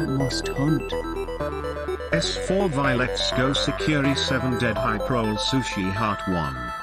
must hunt. S4 Vilex Go Security 7 Dead Hype Roll Sushi Heart 1.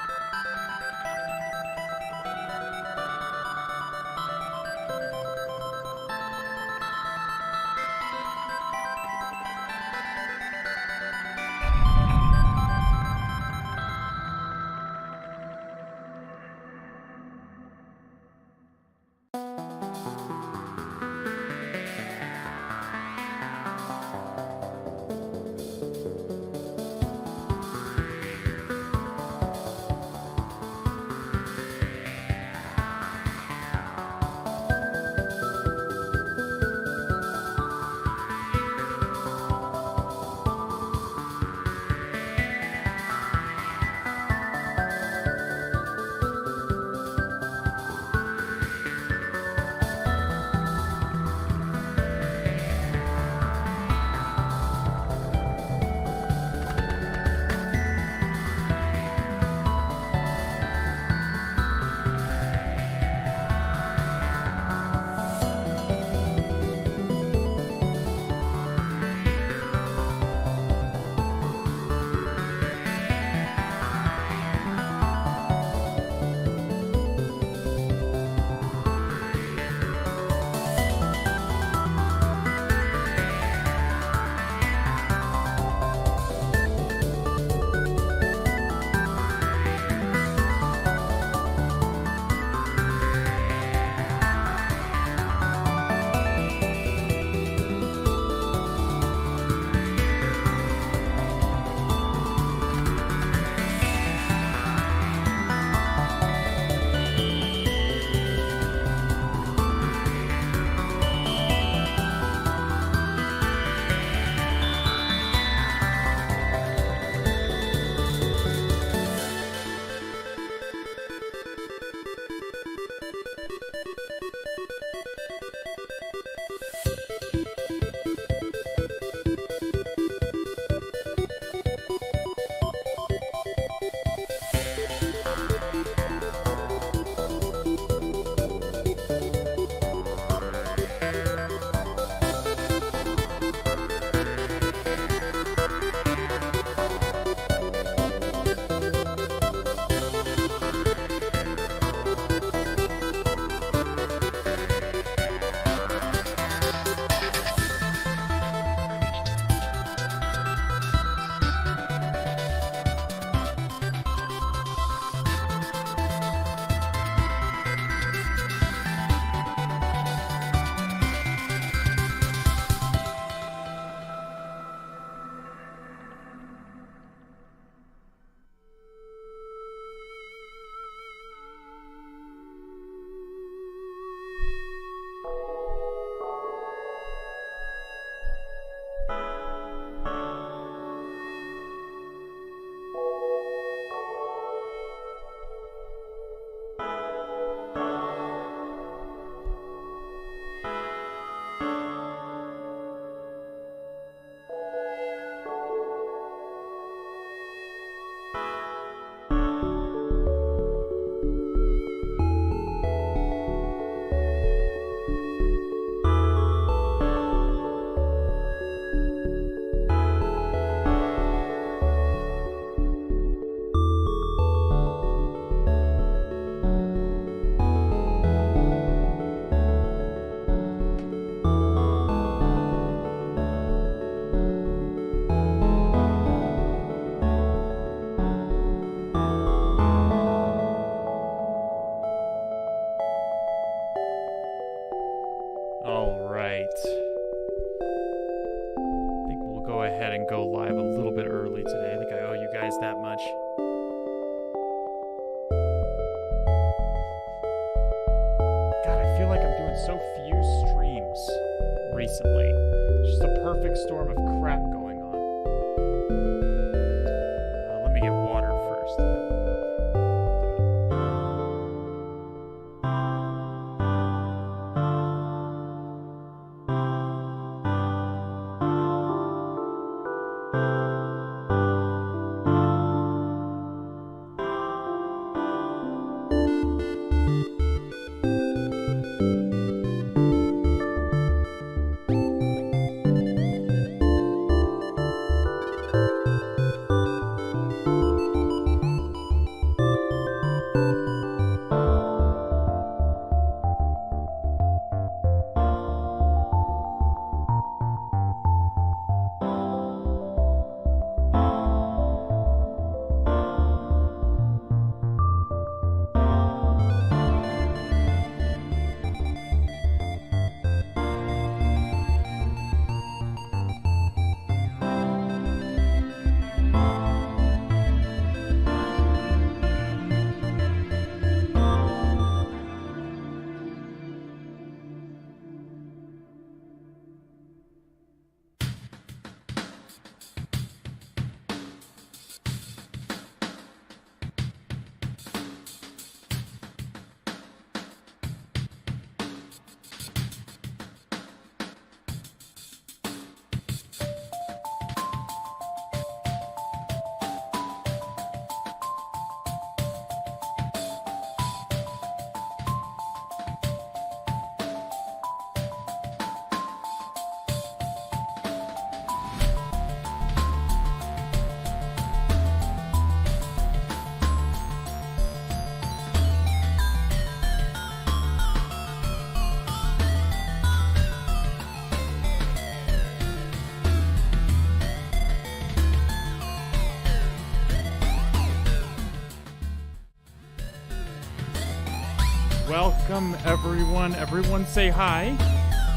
Welcome, everyone. Everyone say hi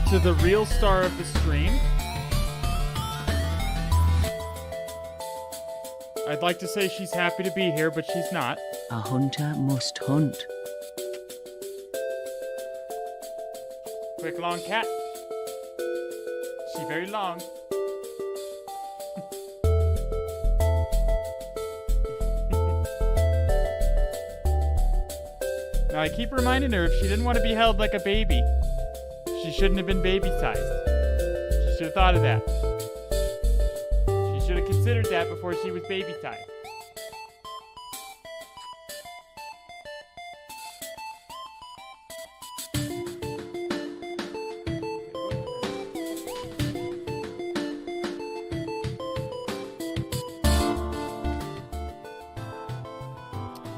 to the real star of the stream. I'd like to say she's happy to be here, but she's not. A hunter must hunt. Quick, long cat. She very long. Now, I keep reminding her if she didn't want to be held like a baby, she shouldn't have been baby-sized. She should have thought of that. She should have considered that before she was baby-sized.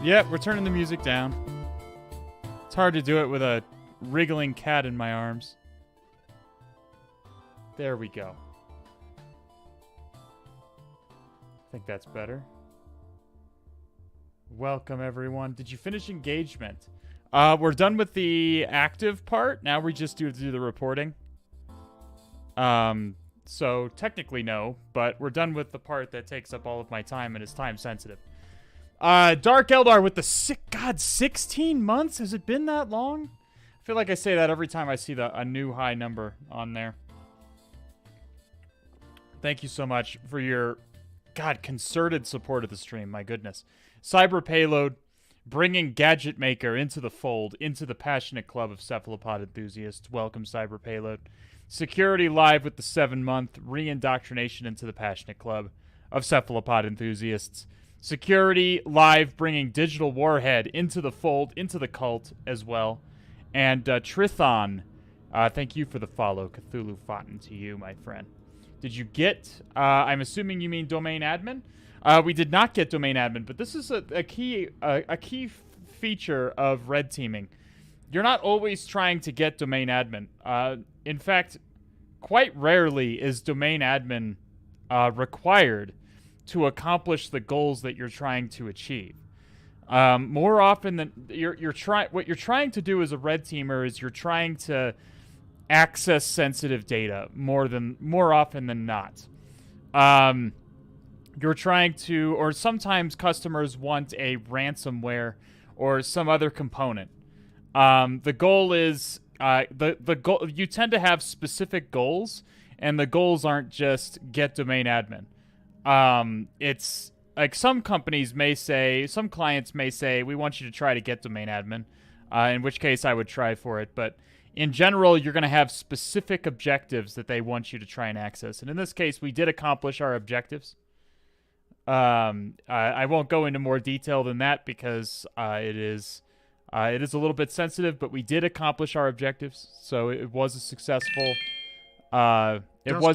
Yep, we're turning the music down. It's hard to do it with a wriggling cat in my arms. There we go. I think that's better. Welcome, everyone. Did you finish engagement? We're done with the active part. Now we just do the reporting. So technically no, but we're done with the part that takes up all of my time and is time sensitive. Dark Eldar with the God, 16 months? Has it been that long? I feel like I say that every time I see a new high number on there. Thank you so much for your, concerted support of the stream. My goodness. Cyber Payload, bringing Gadget Maker into the fold, into the passionate club of cephalopod enthusiasts. Welcome, Cyber Payload. Security Live with the 7-month re-indoctrination into the passionate club of cephalopod enthusiasts. Security Live bringing Digital Warhead into the fold, into the cult as well. And Trithon, thank you for the follow. Cthulhu Fountain to you, my friend. Did you get, I'm assuming you mean domain admin? We did not get domain admin, but this is a key feature of red teaming. You're not always trying to get domain admin. In fact, quite rarely is domain admin required to accomplish the goals that you're trying to achieve. More often than what you're trying to do as a red teamer is you're trying to access sensitive data more often than not. You're trying to, or sometimes customers want a ransomware or some other component. The goal is the goal. You tend to have specific goals, and the goals aren't just get domain admin. It's like some clients may say, we want you to try to get domain admin, in which case I would try for it. But in general, you're going to have specific objectives that they want you to try and access. And in this case, we did accomplish our objectives. I won't go into more detail than that because it is a little bit sensitive, but we did accomplish our objectives. So it was a successful, Does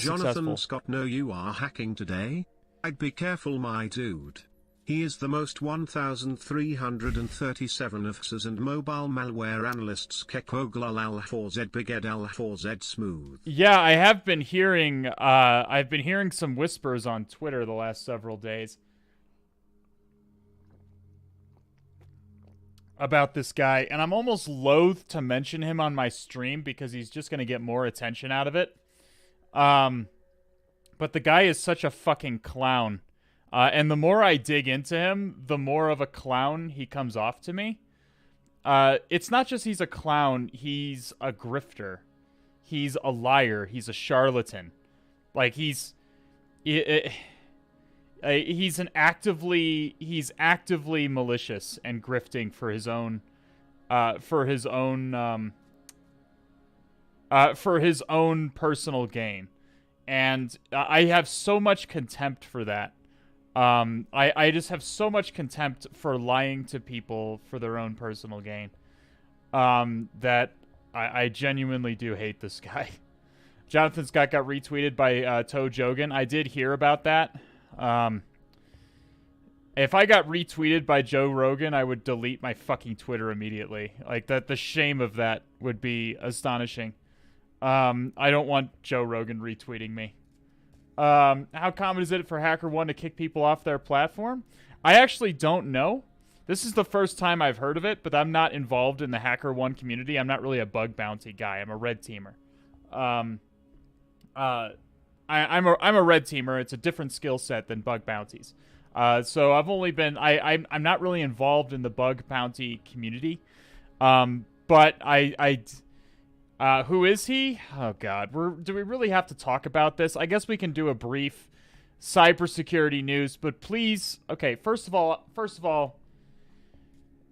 Jonathan Scott know you are hacking today? I'd be careful, my dude. He is the most 1,337 FXs and mobile malware analysts Kekoglal Al4Z Big Ed Al4Z Smooth. Yeah, I have been hearing, I've been hearing some whispers on Twitter the last several days about this guy, and I'm almost loath to mention him on my stream because he's just going to get more attention out of it. But the guy is such a fucking clown. And the more I dig into him, the more of a clown he comes off to me. It's not just he's a clown, he's a grifter. He's a liar. He's a charlatan. Like, he's actively malicious and grifting for his own personal gain. And I have so much contempt for that. I just have so much contempt for lying to people for their own personal gain. That I genuinely do hate this guy. Jonathan Scott got retweeted by Toe Jogan. I did hear about that. If I got retweeted by Joe Rogan, I would delete my fucking Twitter immediately. Like, the shame of that would be astonishing. I don't want Joe Rogan retweeting me. How common is it for HackerOne to kick people off their platform? I actually don't know. This is the first time I've heard of it, but I'm not involved in the HackerOne community. I'm not really a bug bounty guy. I'm a red teamer. I'm a red teamer. It's a different skill set than bug bounties. So I've only been I'm not really involved in the bug bounty community. But who is he? Oh God, do we really have to talk about this? I guess we can do a brief cybersecurity news, but please, okay. First of all,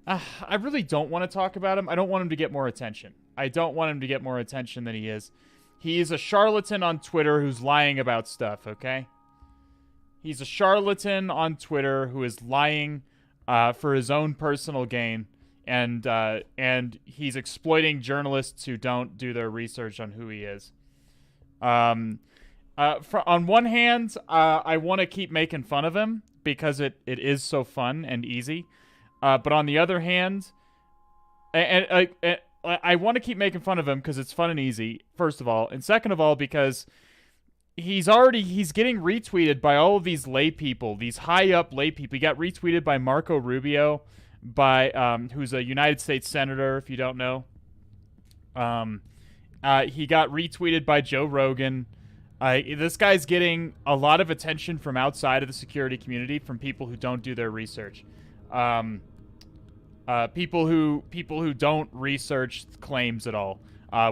I really don't want to talk about him. I don't want him to get more attention. I don't want him to get more attention than he is. He is a charlatan on Twitter who's lying about stuff, okay? He's a charlatan on Twitter who is lying for his own personal gain, and he's exploiting journalists who don't do their research on who he is. On one hand, I want to keep making fun of him because it is so fun and easy. But on the other hand, I want to keep making fun of him because it's fun and easy, first of all. And second of all, because he's getting retweeted by all of these lay people, these high-up lay people. He got retweeted by Marco Rubio, who's a United States senator, if you don't know. He got retweeted by Joe Rogan. This guy's getting a lot of attention from outside of the security community, from people who don't do their research. People who don't research claims at all,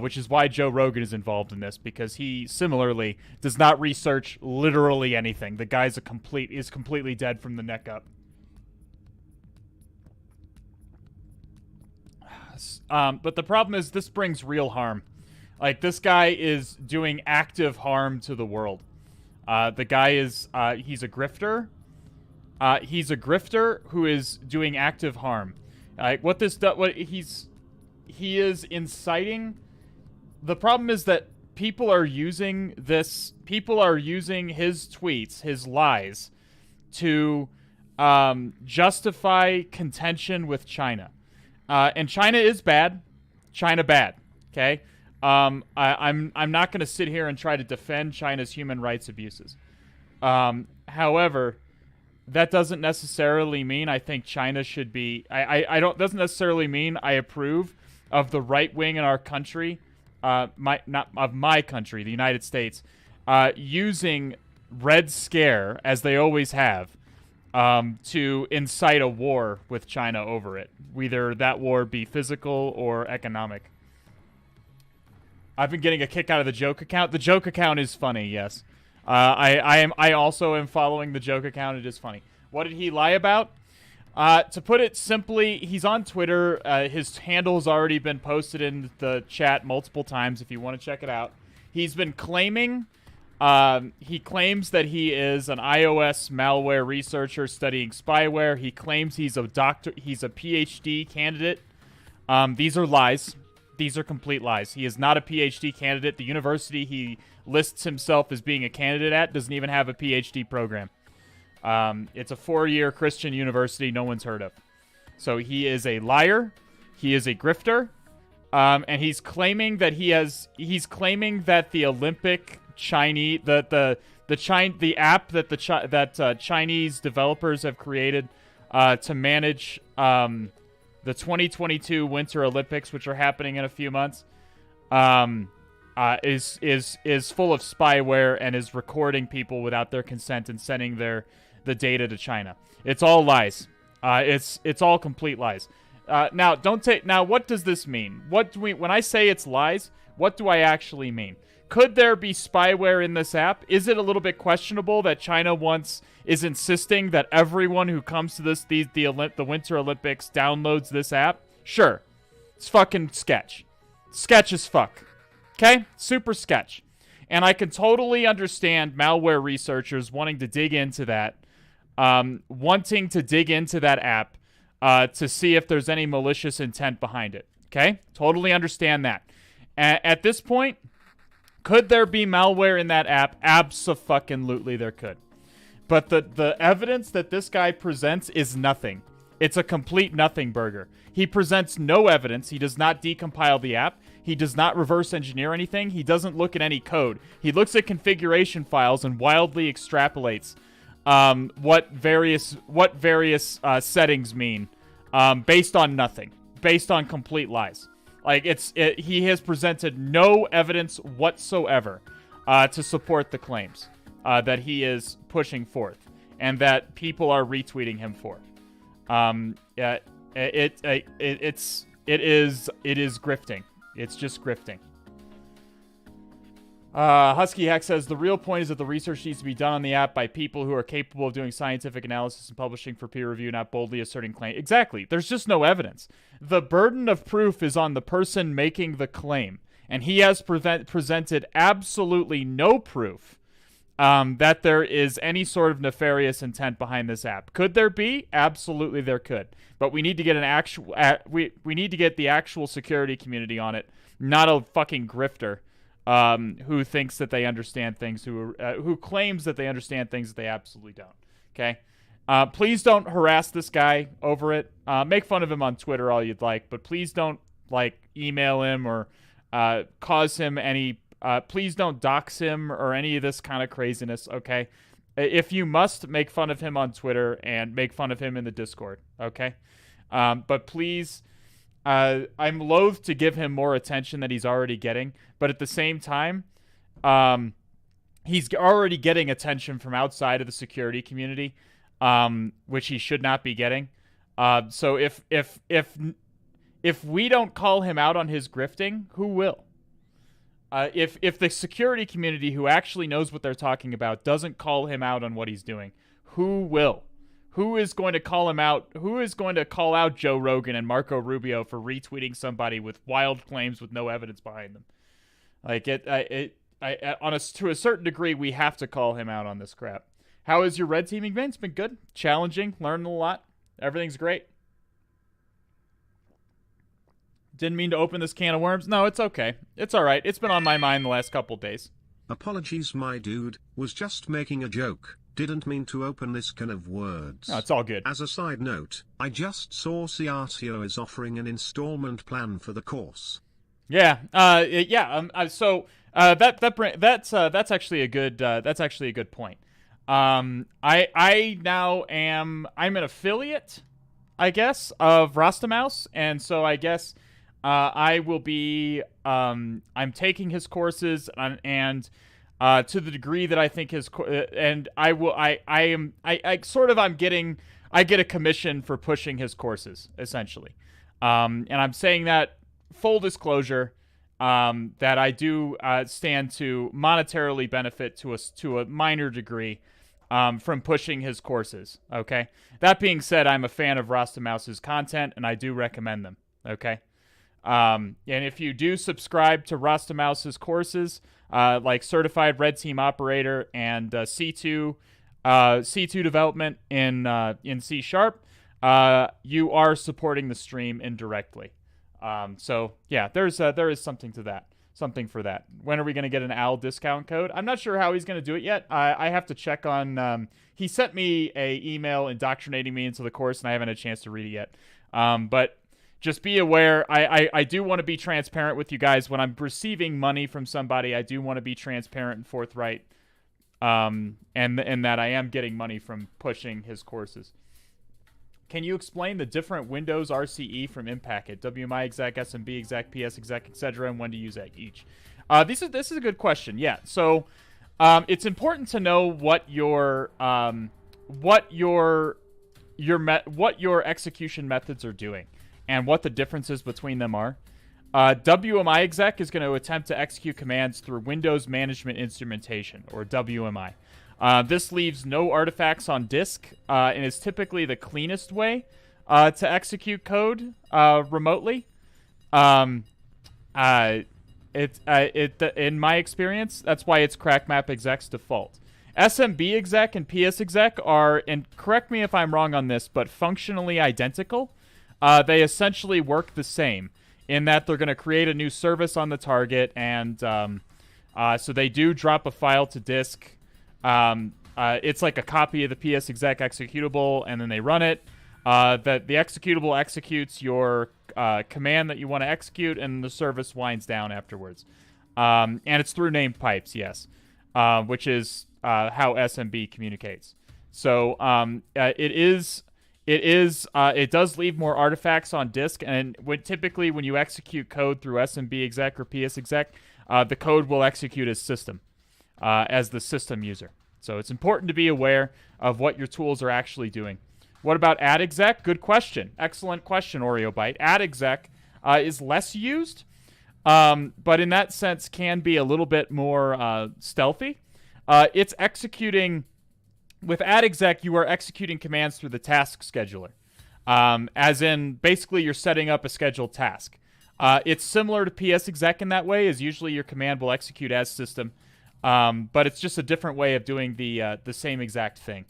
which is why Joe Rogan is involved in this, because he similarly does not research literally anything. The guy's is completely dead from the neck up. But the problem is this brings real harm. Like, this guy is doing active harm to the world. The guy is he's a grifter. He's a grifter who is doing active harm. He is inciting. The problem is that people are using his tweets, his lies, to justify contention with China. And China is bad. China bad. Okay. I'm not going to sit here and try to defend China's human rights abuses. However, that doesn't necessarily mean I think China should be. Doesn't necessarily mean I approve of the right wing in our country, my country, the United States, using Red Scare as they always have, to incite a war with China over it, whether that war be physical or economic. I've been getting a kick out of the joke account. The joke account is funny, yes. I also am following the joke account. It is funny. What did he lie about? To put it simply, he's on Twitter. His handle's already been posted in the chat multiple times if you want to check it out. He's been claiming, he claims that he is an iOS malware researcher studying spyware. He claims he's a PhD candidate. These are lies. These are complete lies. He is not a PhD candidate. The university he lists himself as being a candidate at doesn't even have a PhD program. It's a 4-year Christian university no one's heard of. So he is a liar. He is a grifter. And he's claiming that the Olympic Chinese, the app that Chinese developers have created to manage the 2022 Winter Olympics, which are happening in a few months, is full of spyware and is recording people without their consent and sending the data to China. It's all lies. It's all complete lies. Now, what does this mean? When I say it's lies, what do I actually mean? Could there be spyware in this app? Is it a little bit questionable that China is insisting that everyone who comes to the Winter Olympics downloads this app? Sure. It's fucking sketch. Sketch as fuck. Okay? Super sketch. And I can totally understand malware researchers wanting to dig into that, app to see if there's any malicious intent behind it. Okay? Totally understand that. At this point, could there be malware in that app? Abso-fucking-lutely there could. But the evidence that this guy presents is nothing. It's a complete nothing burger. He presents no evidence. He does not decompile the app. He does not reverse engineer anything. He doesn't look at any code. He looks at configuration files and wildly extrapolates what various settings mean based on nothing, based on complete lies. Like, he has presented no evidence whatsoever to support the claims that he is pushing forth and that people are retweeting him for. It is grifting. It's just grifting. Husky Hack says the real point is that the research needs to be done on the app by people who are capable of doing scientific analysis and publishing for peer review, not boldly asserting claims. Exactly. There's just no evidence. The burden of proof is on the person making the claim, and he has presented absolutely no proof that there is any sort of nefarious intent behind this app. Could there be? Absolutely, there could. But we need to get an actual. We need to get the actual security community on it, not a fucking grifter. Who thinks that they understand things, who claims that they understand things that they absolutely don't. Okay? Please don't harass this guy over it. Make fun of him on Twitter all you'd like, but please don't, email him or cause him any... please don't dox him or any of this kind of craziness, okay? If you must, make fun of him on Twitter and make fun of him in the Discord, okay? But please... I'm loath to give him more attention than he's already getting, but at the same time, he's already getting attention from outside of the security community, which he should not be getting. So if we don't call him out on his grifting, who will? If the security community, who actually knows what they're talking about, doesn't call him out on what he's doing, who will? Who is going to call him out? Who is going to call out Joe Rogan and Marco Rubio for retweeting somebody with wild claims with no evidence behind them? To a certain degree, we have to call him out on this crap. How is your red teaming been? It's been good, challenging, learning a lot. Everything's great. Didn't mean to open this can of worms. No, it's okay. It's all right. It's been on my mind the last couple days. Apologies, my dude. Was just making a joke. Didn't mean to open this can of words. No, it's all good. As a side note, I just saw CRTO is offering an installment plan for the course. Yeah. So that's actually a good point. I'm an affiliate, I guess, of Rastamouse, and so I guess I will be I'm taking his courses and to the degree that I think and I get a commission for pushing his courses, essentially. And I'm saying that, full disclosure, that I do stand to monetarily benefit to a minor degree from pushing his courses, okay? That being said, I'm a fan of Rastamouse's content, and I do recommend them, okay? And if you do subscribe to Rastamouse's courses, like Certified Red Team Operator and C2 development in C#, you are supporting the stream indirectly. So yeah, there is something to that. Something for that. When are we going to get an OWL discount code? I'm not sure how he's going to do it yet. I have to check on... he sent me an email indoctrinating me into the course, and I haven't had a chance to read it yet. But just be aware, I do want to be transparent with you guys. When I'm receiving money from somebody, I do want to be transparent and forthright, and that I am getting money from pushing his courses. Can you explain the different Windows RCE from Impacket, WMI exec, SMB exec, PS exec, etc., and when to use each? This is a good question. Yeah, so it's important to know what your execution methods are doing and what the differences between them are. WMI exec is going to attempt to execute commands through Windows Management Instrumentation, or WMI. This leaves no artifacts on disk and is typically the cleanest way to execute code remotely. In my experience, that's why it's CrackMap exec's default. SMB exec and PS exec are, and correct me if I'm wrong on this, but functionally identical. They essentially work the same in that they're going to create a new service on the target, and so they do drop a file to disk. It's like a copy of the PS exec executable, and then they run it. The executable executes your command that you want to execute, and the service winds down afterwards. And it's through named pipes, yes, which is how SMB communicates. So it It does leave more artifacts on disk, and typically when you execute code through SMB exec or PS exec, the code will execute as system, as the system user. So it's important to be aware of what your tools are actually doing. What about add exec? Good question. Excellent question, OreoByte. Add exec is less used, but in that sense can be a little bit more stealthy. It's executing... With add exec, you are executing commands through the task scheduler. As in, basically, you're setting up a scheduled task. It's similar to PS exec in that way, as usually your command will execute as system. But it's just a different way of doing the same exact thing.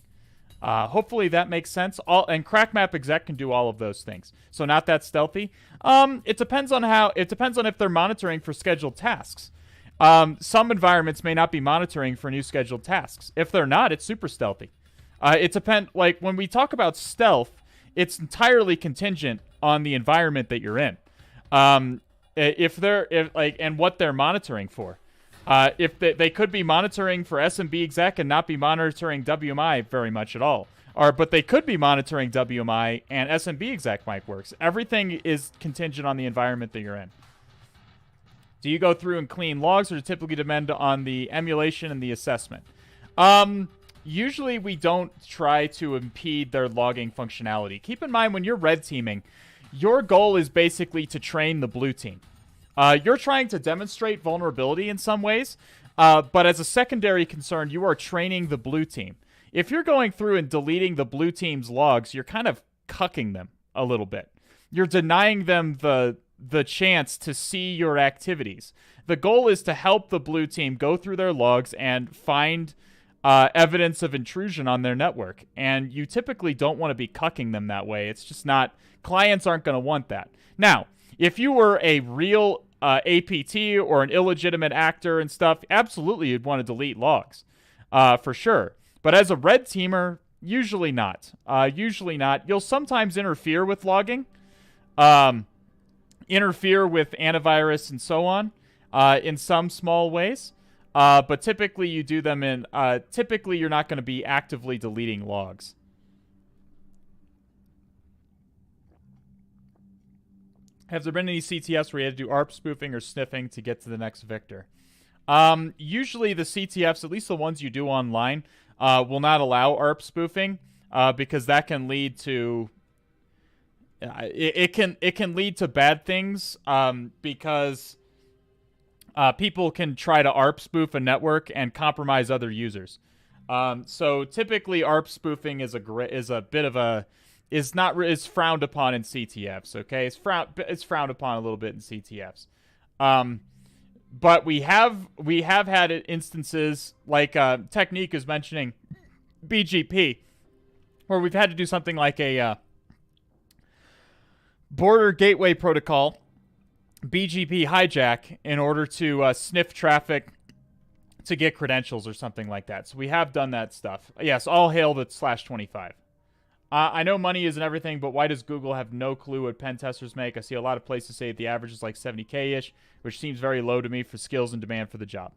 Hopefully that makes sense. And crackmap exec can do all of those things. So not that stealthy. It depends on if they're monitoring for scheduled tasks. Some environments may not be monitoring for new scheduled tasks. If they're not, it's super stealthy. Like when we talk about stealth, it's entirely contingent on the environment that you're in. And what they're monitoring for. If they could be monitoring for SMB exec and not be monitoring WMI very much at all. But they could be monitoring WMI and SMB exec might work. Everything is contingent on the environment that you're in. Do you go through and clean logs, or typically depend on the emulation and the assessment? Usually we don't try to impede their logging functionality. Keep in mind, when you're red teaming, your goal is basically to train the blue team. You're trying to demonstrate vulnerability in some ways, but as a secondary concern, you are training the blue team. If you're going through and deleting the blue team's logs, you're kind of cucking them a little bit. You're denying them the chance to see your activities. The goal is to help the blue team go through their logs and find evidence of intrusion on their network. And you typically don't want to be cucking them that way. It's just not... Clients aren't going to want that. Now, if you were a real APT or an illegitimate actor and stuff, absolutely you'd want to delete logs, for sure. But as a red teamer, usually not. Usually not. You'll sometimes interfere with logging. Interfere with antivirus and so on in some small ways. But typically you do them in... typically you're not going to be actively deleting logs. Have there been any CTFs where you had to do ARP spoofing or sniffing to get to the next victor? Usually the CTFs, at least the ones you do online, will not allow ARP spoofing because that can lead to... It can lead to bad things because people can try to ARP spoof a network and compromise other users. So typically ARP spoofing is frowned upon in CTFs. Okay, it's frowned upon a little bit in CTFs. But we have had instances like Technique is mentioning BGP, where we've had to do something like a border gateway protocol BGP hijack in order to sniff traffic to get credentials or something like that. So we have done that stuff. Yes, all hail the /25. I know money isn't everything, but why does Google have no clue what pen testers make? I see a lot of places say the average is like 70K-ish, which seems very low to me for skills and demand for the job.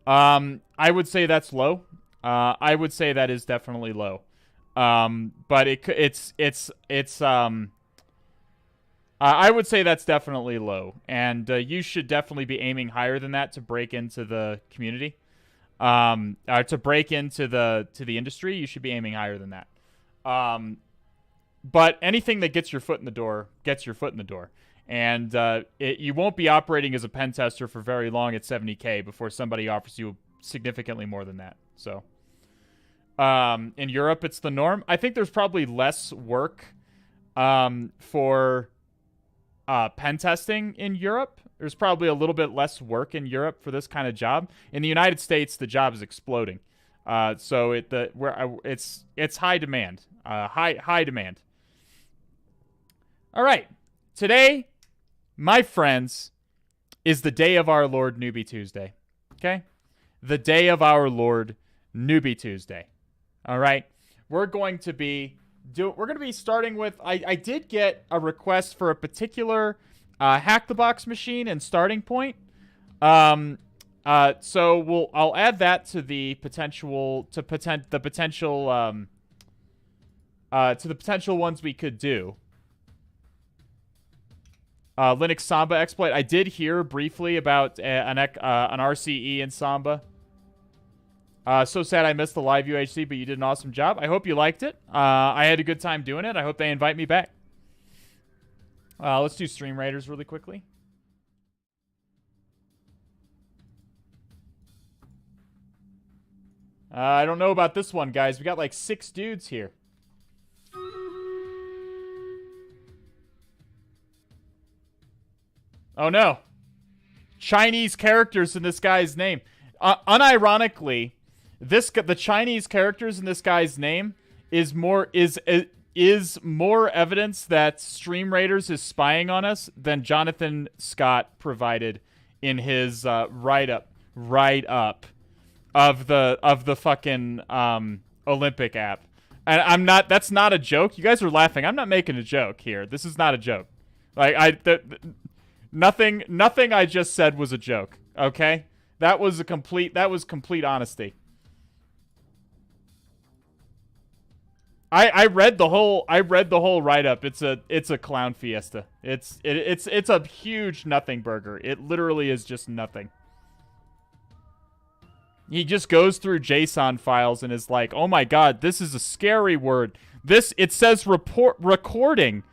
I would say that's low. I would say that is definitely low. But I would say that's definitely low, and you should definitely be aiming higher than that to break into the community. To break into the industry, you should be aiming higher than that. But anything that gets your foot in the door gets your foot in the door, and you won't be operating as a pen tester for very long at 70K before somebody offers you significantly more than that. So, in Europe, it's the norm. I think there's probably less work for pen testing in Europe. There's probably a little bit less work in Europe for this kind of job. In the United States, the job is exploding. So it's high demand. High demand. All right. Today, my friends, is the day of our Lord Newbie Tuesday. Okay? The day of our Lord Newbie Tuesday. All right? We're going to be starting with... I did get a request for a particular HacktheBox machine and starting point. So I'll add that to the potential to the potential ones we could do. Linux Samba exploit. I did hear briefly about an RCE in Samba. So sad I missed the live UHC, but you did an awesome job. I hope you liked it. I had a good time doing it. I hope they invite me back. Let's do Stream Raiders really quickly. I don't know about this one, guys. We got like 6 dudes here. Oh no. Chinese characters in this guy's name. Unironically, the Chinese characters in this guy's name is more evidence that Stream Raiders is spying on us than Jonathan Scott provided in his write-up of the fucking Olympic app. And that's not a joke. You guys are laughing. I'm not making a joke here. This is not a joke. Like nothing I just said was a joke, okay? That was complete honesty. I read the whole write-up. It's a clown fiesta. It's a huge nothing burger. It literally is just nothing. He just goes through JSON files and is like, "Oh my god, this is a scary word. It says recording.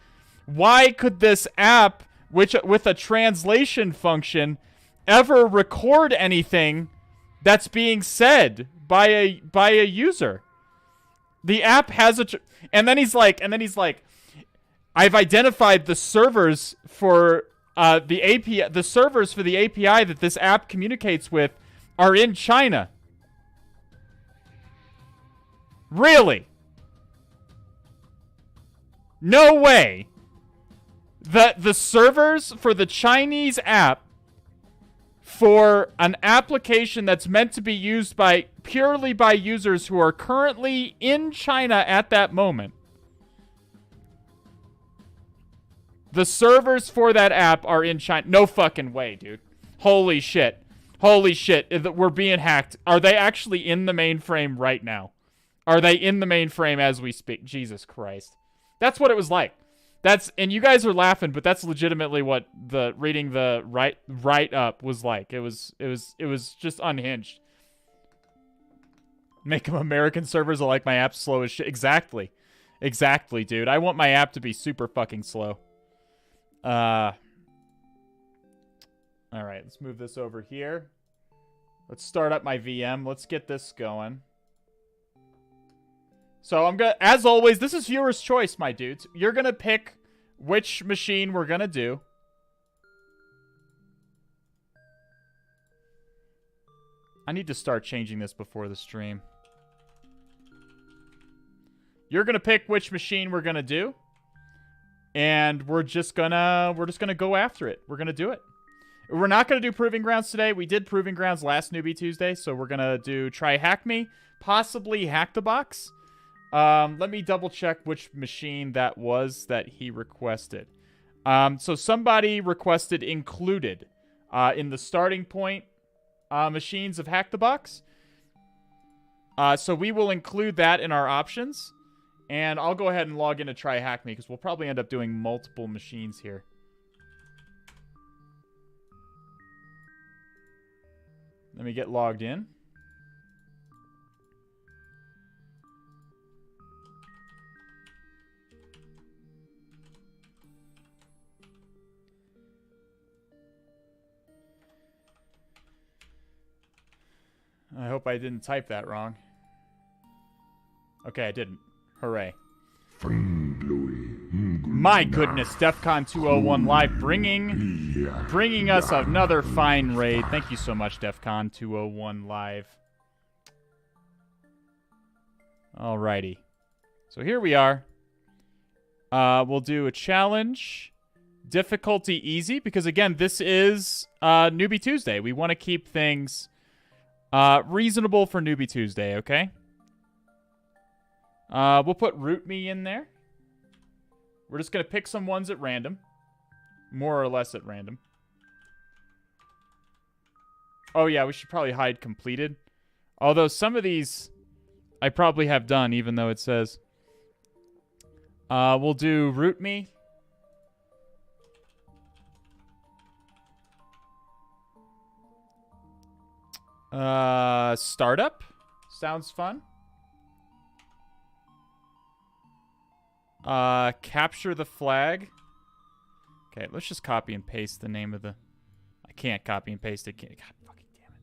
Why could this app with a translation function ever record anything that's being said by a user? The app has and then he's like, I've identified the servers for the API. The servers for the API that this app communicates with are in China. Really? No way. The servers for the Chinese app for an application that's meant to be used purely by users who are currently in China at that moment. The servers for that app are in China. No fucking way, dude. Holy shit. Holy shit. We're being hacked. Are they actually in the mainframe right now? Are they in the mainframe as we speak? Jesus Christ. That's what it was like. And you guys are laughing, but that's legitimately what reading the write-up was like. It was just unhinged. Make them American servers are like my app slow as shit. Exactly. Exactly, dude. I want my app to be super fucking slow. Alright, let's move this over here. Let's start up my VM. Let's get this going. So I'm gonna, as always, this is viewer's choice, my dudes. You're gonna pick which machine we're gonna do. I need to start changing this before the stream. You're gonna pick which machine we're gonna do, and we're just gonna go after it. We're gonna do it. We're not gonna do Proving Grounds today. We did Proving Grounds last Newbie Tuesday, so we're gonna do Try Hack Me, possibly HacktheBox. Let me double check which machine that was that he requested. So somebody requested included in the starting point machines of HacktheBox. So we will include that in our options. And I'll go ahead and log in to Try Hack Me because we'll probably end up doing multiple machines here. Let me get logged in. I hope I didn't type that wrong. Okay, I didn't. Hooray. My goodness, DEFCON 201 Live bringing us another fine raid. Thank you so much, DEFCON 201 Live. Alrighty. So here we are. We'll do a challenge. Difficulty easy, because again, this is Newbie Tuesday. We want to keep things reasonable for Newbie Tuesday, okay? We'll put root me in there. We're just going to pick some ones at random. More or less at random. Oh yeah, we should probably hide completed. Although some of these I probably have done, even though it says We'll do root me. Startup. Sounds fun. Capture the flag. Okay, let's just copy and paste the name of the... I can't copy and paste it. God fucking damn it.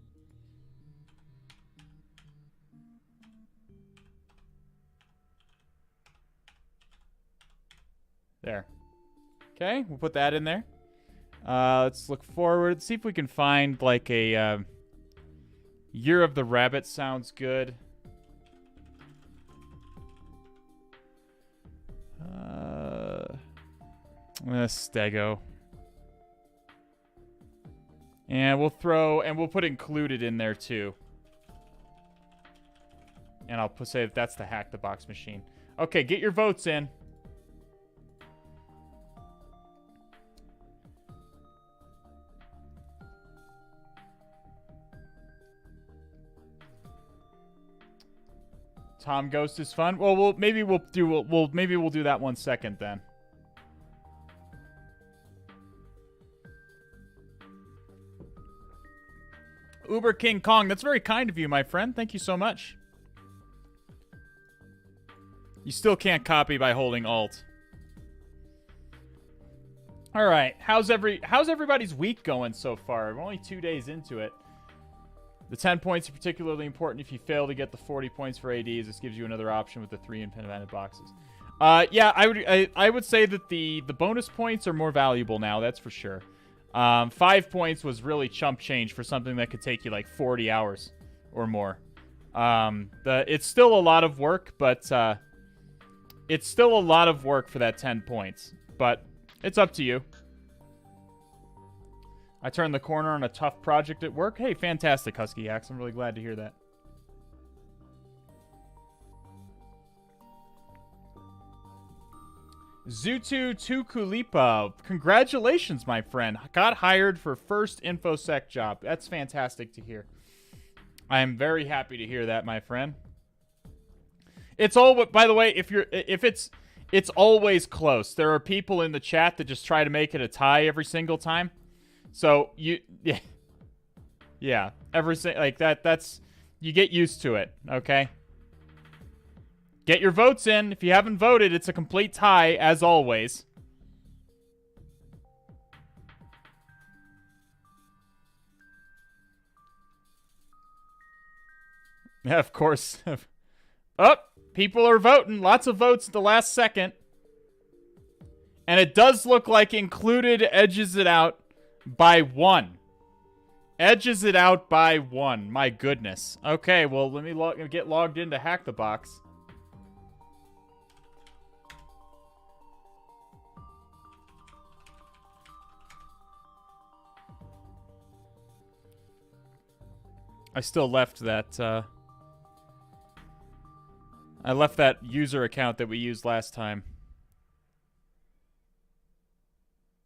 There. Okay, we'll put that in there. Let's look forward. See if we can find, like, a... Year of the Rabbit sounds good. Stego. And we'll put included in there too. And I'll say that that's the Hack the Box machine. Okay, get your votes in. Tom Ghost is fun. Well, maybe we'll do that one second then. Uber King Kong, that's very kind of you, my friend. Thank you so much. You still can't copy by holding Alt. All right, how's everybody's week going so far? We're only 2 days into it. The 10 points are particularly important if you fail to get the 40 points for ADs. This gives you another option with the 3 independent boxes. Yeah, I would say that the bonus points are more valuable now. That's for sure. 5 points was really chump change for something that could take you like 40 hours or more. It's still a lot of work, but it's still a lot of work for that 10 points. But it's up to you. I turned the corner on a tough project at work. Hey, fantastic, Husky Axe. I'm really glad to hear that. Zutu Tukulipa. Congratulations, my friend. Got hired for first InfoSec job. That's fantastic to hear. I am very happy to hear that, my friend. It's all, by the way, it's always close. There are people in the chat that just try to make it a tie every single time. So yeah, that's you get used to it, okay? Get your votes in. If you haven't voted, it's a complete tie as always. Yeah, of course. Oh, people are voting. Lots of votes at the last second. And it does look like included edges it out by 1. Edges it out by 1. My goodness. Okay, well, let me get logged in to Hack the Box. I still left that, I left that user account that we used last time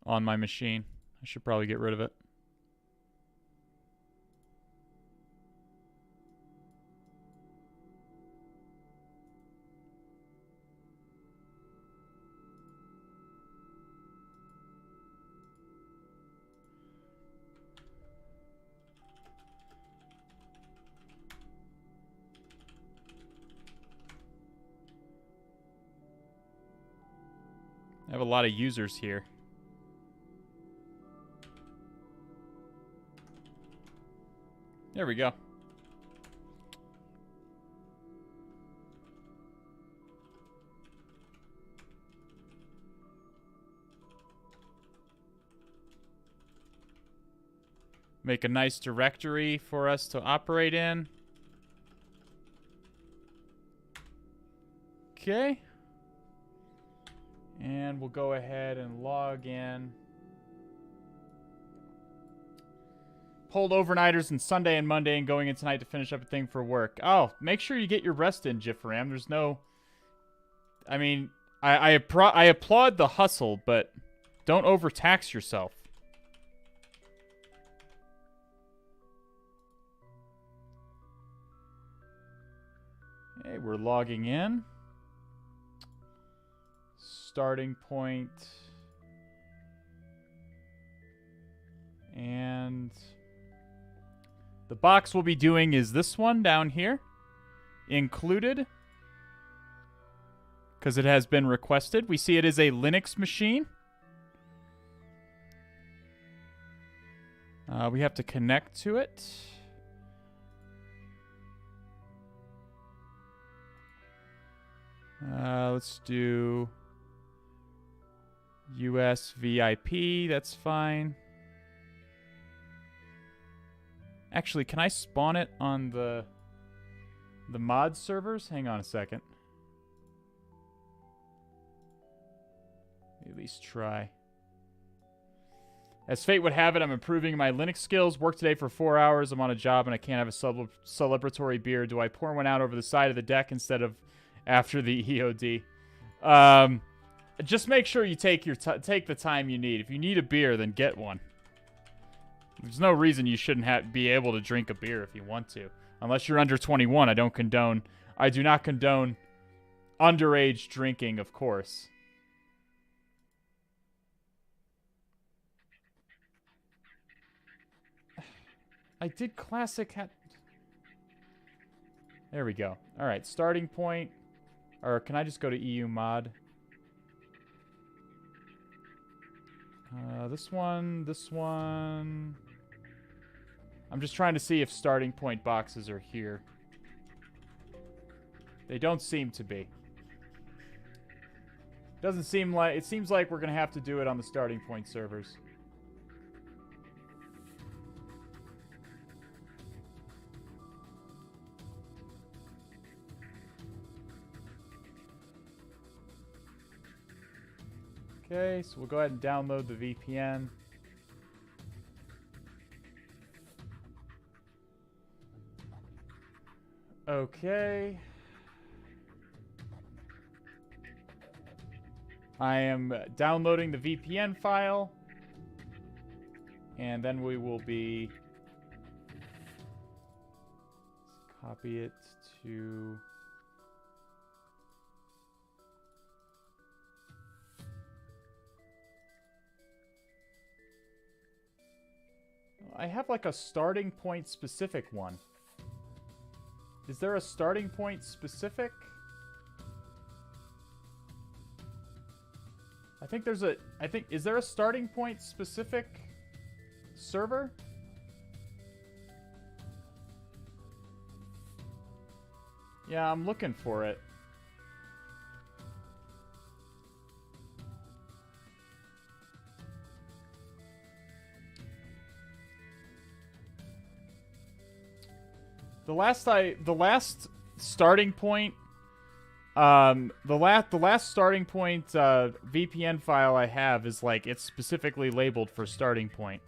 on my machine. I should probably get rid of it. I have a lot of users here. There we go. Make a nice directory for us to operate in. Okay. And we'll go ahead and log in. Pulled overnighters and Sunday and Monday and going in tonight to finish up a thing for work. Oh, make sure you get your rest in, Jifram. There's no... I mean, I applaud the hustle, but don't overtax yourself. Okay, we're logging in. starting point. And the box we'll be doing is this one down here. Included. Because it has been requested. We see it is a Linux machine. We have to connect to it. Let's do US VIP. That's fine. Actually, can I spawn it on the mod servers? Hang on a second. At least try. As fate would have it, I'm improving my Linux skills. Work today for 4 hours. I'm on a job and I can't have a celebratory beer. Do I pour one out over the side of the deck instead of after the EOD? Just make sure you take the time you need. If you need a beer, then get one. There's no reason you shouldn't be able to drink a beer if you want to. Unless you're under 21, I do not condone underage drinking, of course. I did classic hat. There we go. All right, starting point. Or can I just go to EU mod? This one. I'm just trying to see if starting point boxes are here. They don't seem to be. Doesn't seem like... It seems like we're going to have to do it on the starting point servers. Okay, so we'll go ahead and download the VPN. Okay. I am downloading the VPN file. And then we will be... Copy it to... I have like a starting point specific one. Is there a starting point specific? Is there a starting point specific server? Yeah, I'm looking for it. The last starting point, the last starting point VPN file I have is like it's specifically labeled for starting point.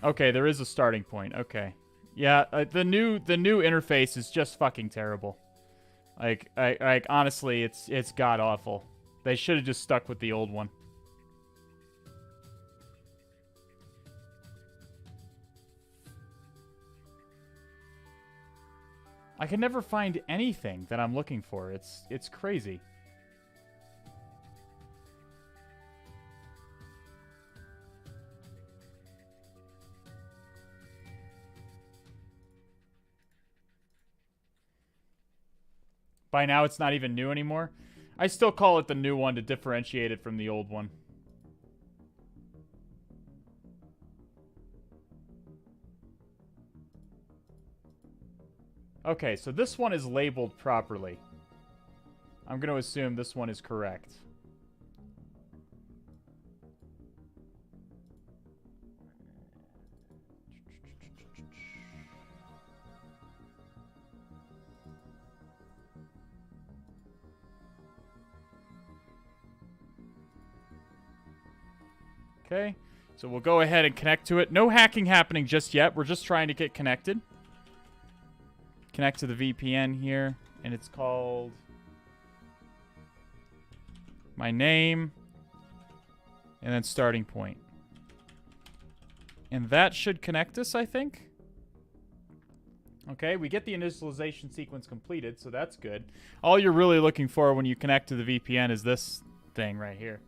Okay, there is a starting point. Okay, yeah, the new interface is just fucking terrible. Like honestly, it's god awful. They should have just stuck with the old one. I can never find anything that I'm looking for. It's crazy. By now, it's not even new anymore. I still call it the new one to differentiate it from the old one. Okay, so this one is labeled properly. I'm going to assume this one is correct. Okay, so we'll go ahead and connect to it. No hacking happening just yet. We're just trying to get connected. Connect to the VPN here, and it's called my name and then starting point. And that should connect us, I think. Okay, we get the initialization sequence completed, so that's good. All you're really looking for when you connect to the VPN is this thing right here.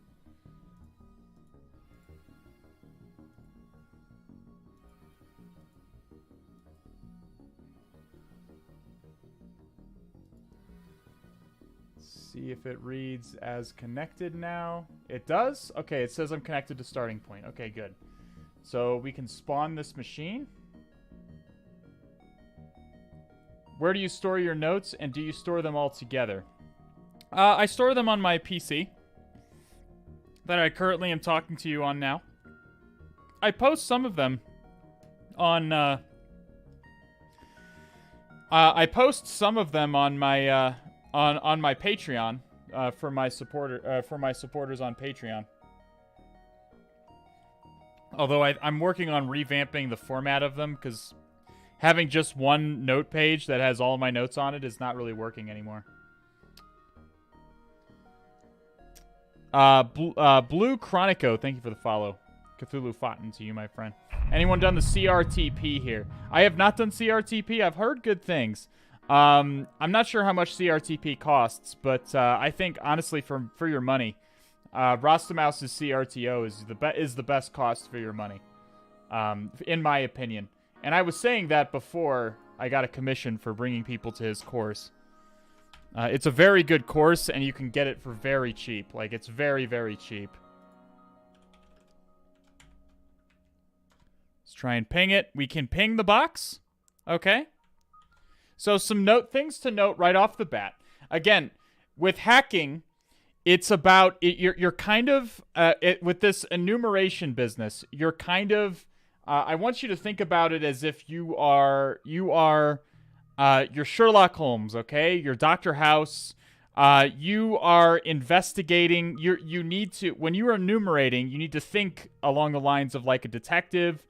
See if it reads as connected now. It does? Okay, it says I'm connected to starting point. Okay, good. So we can spawn this machine. Where do you store your notes, and do you store them all together? I store them on my PC that I currently am talking to you on now. I post some of them on I post some of them on my on my Patreon for my supporters on Patreon. Although I'm working on revamping the format of them, because having just one note page that has all my notes on it is not really working anymore. Blue Chronico, thank you for the follow. Cthulhu Fountain to you, my friend. Anyone done the CRTP here? I have not done CRTP. I've heard good things. I'm not sure how much CRTP costs, but I think, honestly, for your money, Rostamouse's CRTO is the best cost for your money, in my opinion. And I was saying that before I got a commission for bringing people to his course. It's a very good course, and you can get it for very cheap. Like, it's very, very cheap. Let's try and ping it. We can ping the box. Okay. So some things to note right off the bat. Again, with hacking, it's about you're kind of with this enumeration business. You're kind of I want you to think about it as if you are your Sherlock Holmes, okay? Your Dr. House. You are investigating. You need to, when you are enumerating, you need to think along the lines of like a detective,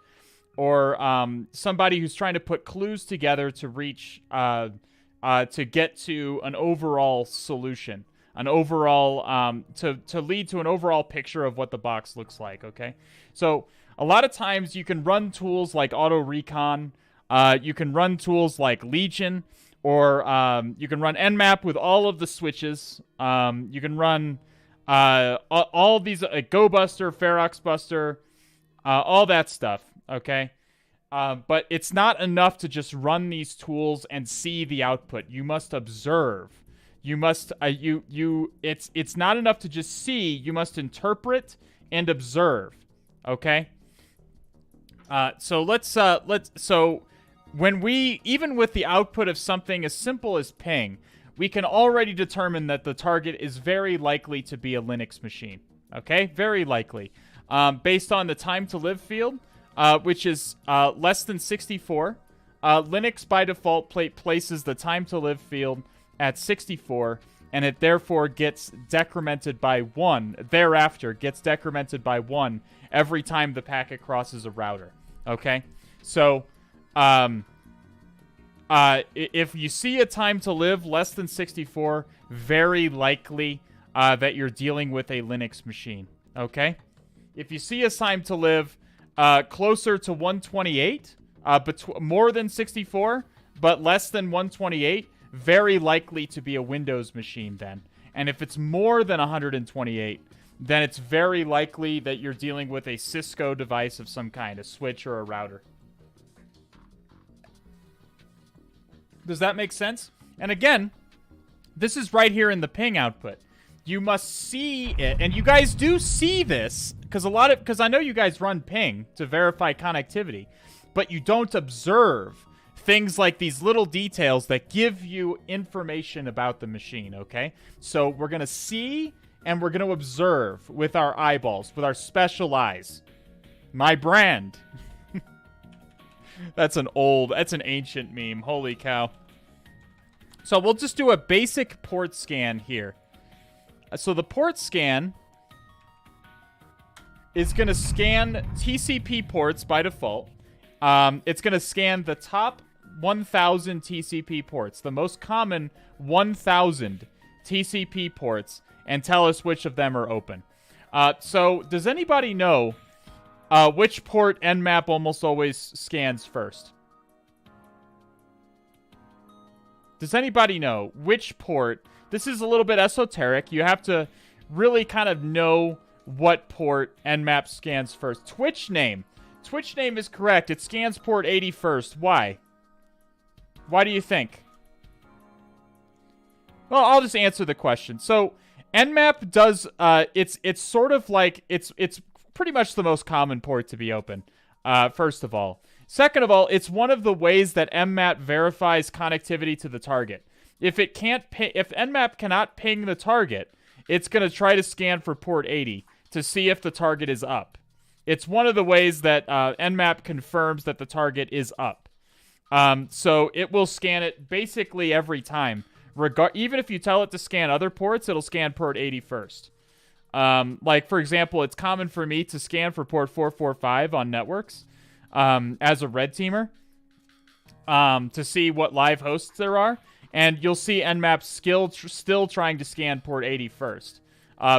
or somebody who's trying to put clues together to reach to get to an overall solution, an overall to lead to an overall picture of what the box looks like. Okay, so a lot of times you can run tools like auto recon, you can run tools like Legion, or you can run Nmap with all of the switches. You can run all these GoBuster, Ferox Buster, all that stuff. Okay, but it's not enough to just run these tools and see the output. You must observe. You must it's not enough to just see. You must interpret and observe. Okay. So when we, even with the output of something as simple as ping, we can already determine that the target is very likely to be a Linux machine. Okay, very likely, based on the time to live field. Which is less than 64. Linux by default places the time to live field at 64, and it therefore gets decremented by 1. Thereafter, gets decremented by 1 every time the packet crosses a router. Okay? So, if you see a time to live less than 64, very likely that you're dealing with a Linux machine. Okay? If you see a time to live closer to 128, more than 64, but less than 128, very likely to be a Windows machine then. And if it's more than 128, then it's very likely that you're dealing with a Cisco device of some kind, a switch or a router. Does that make sense? And again, this is right here in the ping output. You must see it, and you guys do see this, because I know you guys run ping to verify connectivity, but you don't observe things like these little details that give you information about the machine, okay? So we're going to see, and we're going to observe with our eyeballs, with our special eyes. My brand. That's an ancient meme. Holy cow. So we'll just do a basic port scan here. So the port scan is going to scan TCP ports by default. It's going to scan the top 1,000 TCP ports, the most common 1,000 TCP ports, and tell us which of them are open. So does anybody know which port Nmap almost always scans first? Does anybody know which port? This is a little bit esoteric. You have to really kind of know what port Nmap scans first. Twitch name. Twitch name is correct. It scans port 80 first. Why? Why do you think? Well, I'll just answer the question. So, Nmap does, it's sort of like, it's pretty much the most common port to be open, first of all. Second of all, it's one of the ways that Nmap verifies connectivity to the target. If Nmap cannot ping the target, it's going to try to scan for port 80 to see if the target is up. It's one of the ways that Nmap confirms that the target is up. So it will scan it basically every time. Even if you tell it to scan other ports, it'll scan port 80 first. Like, for example, it's common for me to scan for port 445 on networks as a red teamer to see what live hosts there are. And you'll see Nmap still trying to scan port 80 first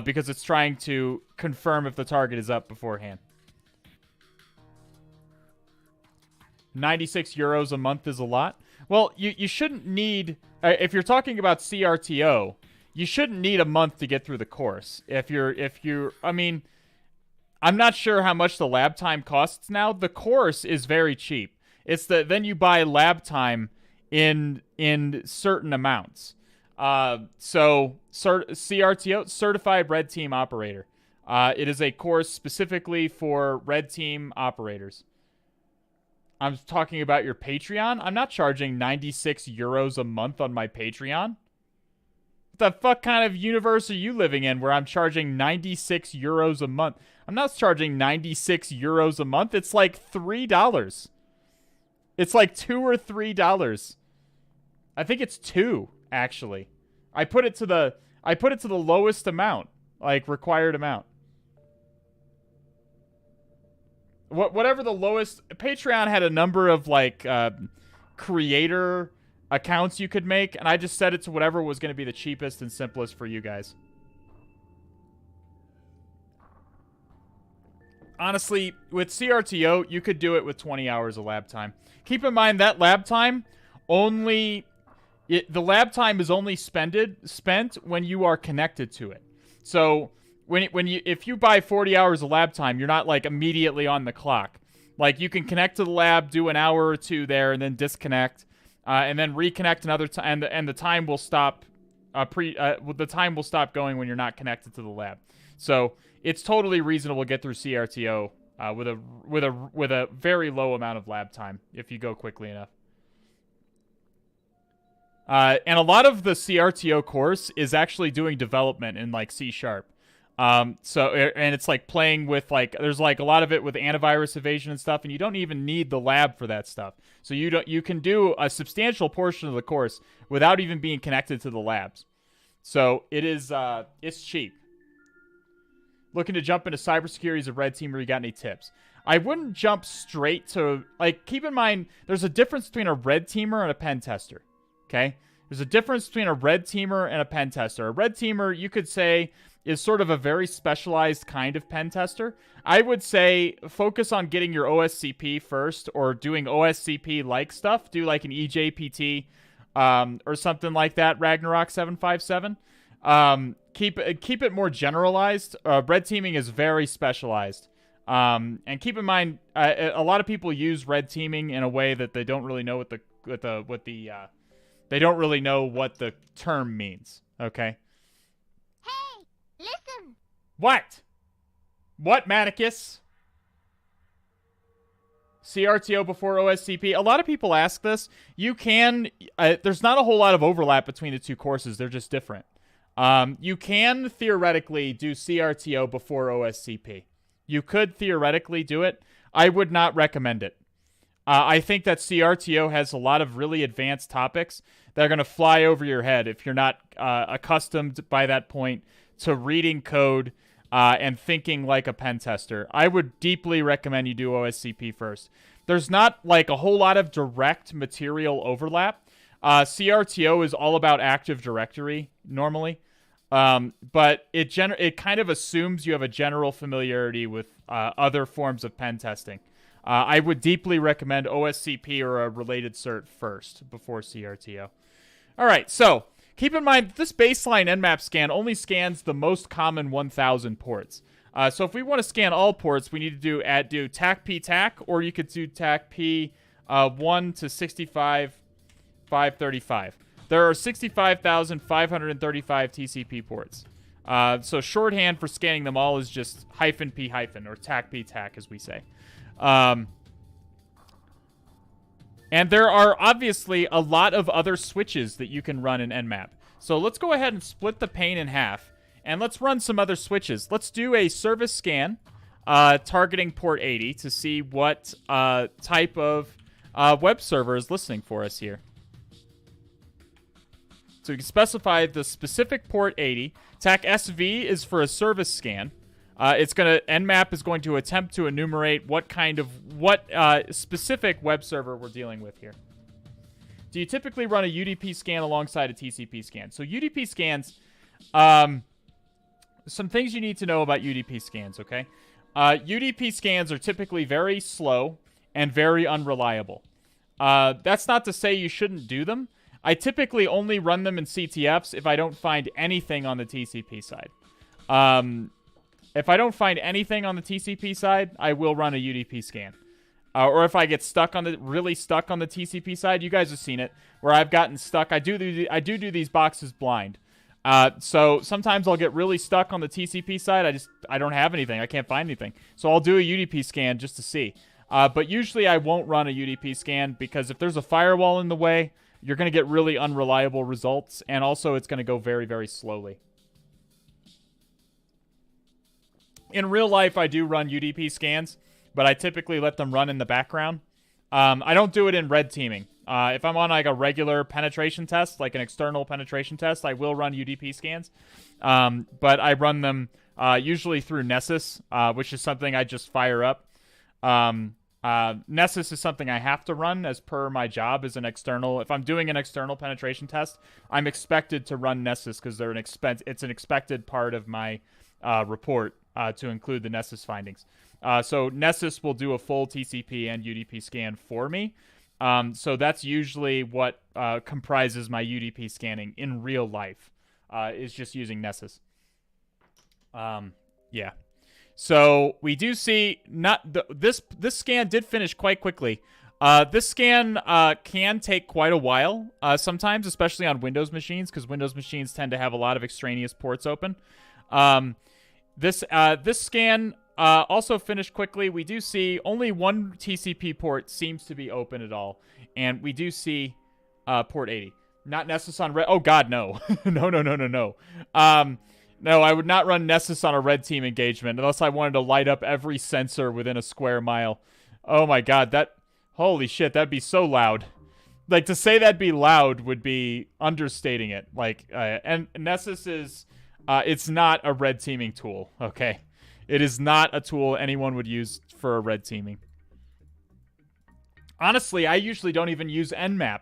because it's trying to confirm if the target is up beforehand. 96 euros a month is a lot. Well, you shouldn't need... if you're talking about CRTO, you shouldn't need a month to get through the course. I mean, I'm not sure how much the lab time costs now. The course is very cheap. It's then you buy lab time in certain amounts. So CRTO, Certified Red Team Operator. It is a course specifically for red team operators. I'm talking about your Patreon. I'm not charging 96 euros a month on my Patreon. What the fuck kind of universe are you living in where I'm charging 96 euros a month? I'm not charging 96 euros a month. It's like $3. It's like $2 or $3. I think it's 2, actually. I put it to the lowest amount, like required amount. Whatever the lowest... Patreon had a number of, like, creator accounts you could make, and I just set it to whatever was going to be the cheapest and simplest for you guys. Honestly, with CRTO, you could do it with 20 hours of lab time. Keep in mind that lab time the lab time is only spent when you are connected to it. So... If you buy 40 hours of lab time, you're not like immediately on the clock. Like you can connect to the lab, do an hour or two there, and then disconnect, and then reconnect another time, and the time will stop. The time will stop going when you're not connected to the lab. So it's totally reasonable to get through CRTO with a very low amount of lab time if you go quickly enough. And a lot of the CRTO course is actually doing development in like C#. And it's like playing with like, there's like a lot of it with antivirus evasion and stuff, and you don't even need the lab for that stuff. So you can do a substantial portion of the course without even being connected to the labs. So it's cheap. Looking to jump into cybersecurity as a red teamer, you got any tips? I wouldn't jump straight to, like, keep in mind, there's a difference between a red teamer and a pen tester. Okay? There's a difference between a red teamer and a pen tester. A red teamer, you could say, is sort of a very specialized kind of pen tester. I would say focus on getting your OSCP first or doing OSCP-like stuff. Do like an EJPT or something like that, Ragnarok757. Keep it more generalized. Red teaming is very specialized. And keep in mind, a lot of people use red teaming in a way that they don't really know they don't really know what the term means. Okay. Listen. What? What, Manicus? CRTO before OSCP. A lot of people ask this. You can... there's not a whole lot of overlap between the two courses. They're just different. You can theoretically do CRTO before OSCP. You could theoretically do it. I would not recommend it. I think that CRTO has a lot of really advanced topics that are going to fly over your head if you're not accustomed by that point to reading code and thinking like a pen tester. I would deeply recommend you do OSCP first. There's not like a whole lot of direct material overlap. CRTO is all about Active Directory normally, but it kind of assumes you have a general familiarity with other forms of pen testing. I would deeply recommend OSCP or a related cert first before CRTO. All right, so keep in mind this baseline Nmap scan only scans the most common 1,000 ports. So if we want to scan all ports, we need to do TAC-P TAC, or you could do TAC-P 1 to 65,535. There are 65,535 TCP ports. So shorthand for scanning them all is just -P- or TAC-P TAC, as we say. And there are obviously a lot of other switches that you can run in Nmap. So let's go ahead and split the pane in half, and let's run some other switches. Let's do a service scan targeting port 80 to see what type of web server is listening for us here. So we can specify the specific port 80. TAC SV is for a service scan. Nmap is going to attempt to enumerate what specific web server we're dealing with here. Do you typically run a UDP scan alongside a TCP scan? So UDP scans, some things you need to know about UDP scans, okay? UDP scans are typically very slow and very unreliable. That's not to say you shouldn't do them. I typically only run them in CTFs if I don't find anything on the TCP side. If I don't find anything on the TCP side, I will run a UDP scan. Or if I get really stuck on the TCP side, you guys have seen it, where I've gotten stuck. I do these boxes blind. So sometimes I'll get really stuck on the TCP side. I don't have anything. I can't find anything. So I'll do a UDP scan just to see. But usually I won't run a UDP scan because if there's a firewall in the way, you're going to get really unreliable results, and also it's going to go very, very slowly. In real life, I do run UDP scans, but I typically let them run in the background. I don't do it in red teaming. If I'm on like a regular penetration test, like an external penetration test, I will run UDP scans. But I run them usually through Nessus, which is something I just fire up. Nessus is something I have to run as per my job as an external. If I'm doing an external penetration test, I'm expected to run Nessus because it's an expected part of my report to include the Nessus findings. So Nessus will do a full TCP and UDP scan for me. So that's usually what comprises my UDP scanning in real life, is just using Nessus. Yeah. So we do see this scan did finish quite quickly. This scan can take quite a while sometimes, especially on Windows machines, because Windows machines tend to have a lot of extraneous ports open. This scan also finished quickly. We do see only one TCP port seems to be open at all, and we do see port 80. Not Nessus on red. Oh God, no, no. No, I would not run Nessus on a red team engagement unless I wanted to light up every sensor within a square mile. Oh my God, holy shit, that'd be so loud. Like, to say that'd be loud would be understating it. Like, and Nessus is, it's not a red teaming tool, okay? It is not a tool anyone would use for a red teaming. Honestly, I usually don't even use Nmap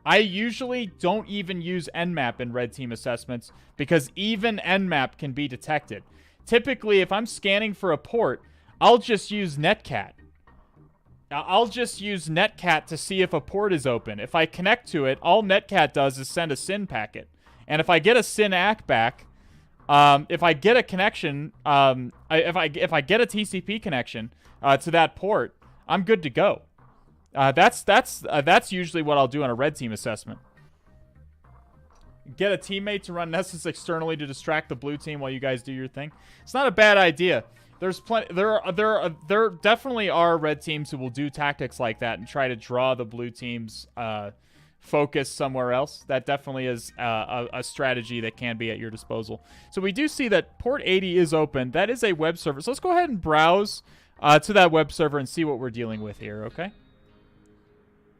I usually don't even use Nmap in red team assessments because even Nmap can be detected. Typically, if I'm scanning for a port, I'll just use Netcat. I'll just use Netcat to see if a port is open. If I connect to it, all Netcat does is send a SYN packet. And if I get a SYN ACK back, if I get a connection, if I get a TCP connection to that port, I'm good to go. That's usually what I'll do on a red team assessment. Get a teammate to run Nessus externally to distract the blue team while you guys do your thing. It's not a bad idea. There's plenty. There definitely are red teams who will do tactics like that and try to draw the blue team's focus somewhere else. That definitely is a strategy that can be at your disposal. So we do see that port 80 is open. That is a web server. So let's go ahead and browse to that web server and see what we're dealing with here. Okay.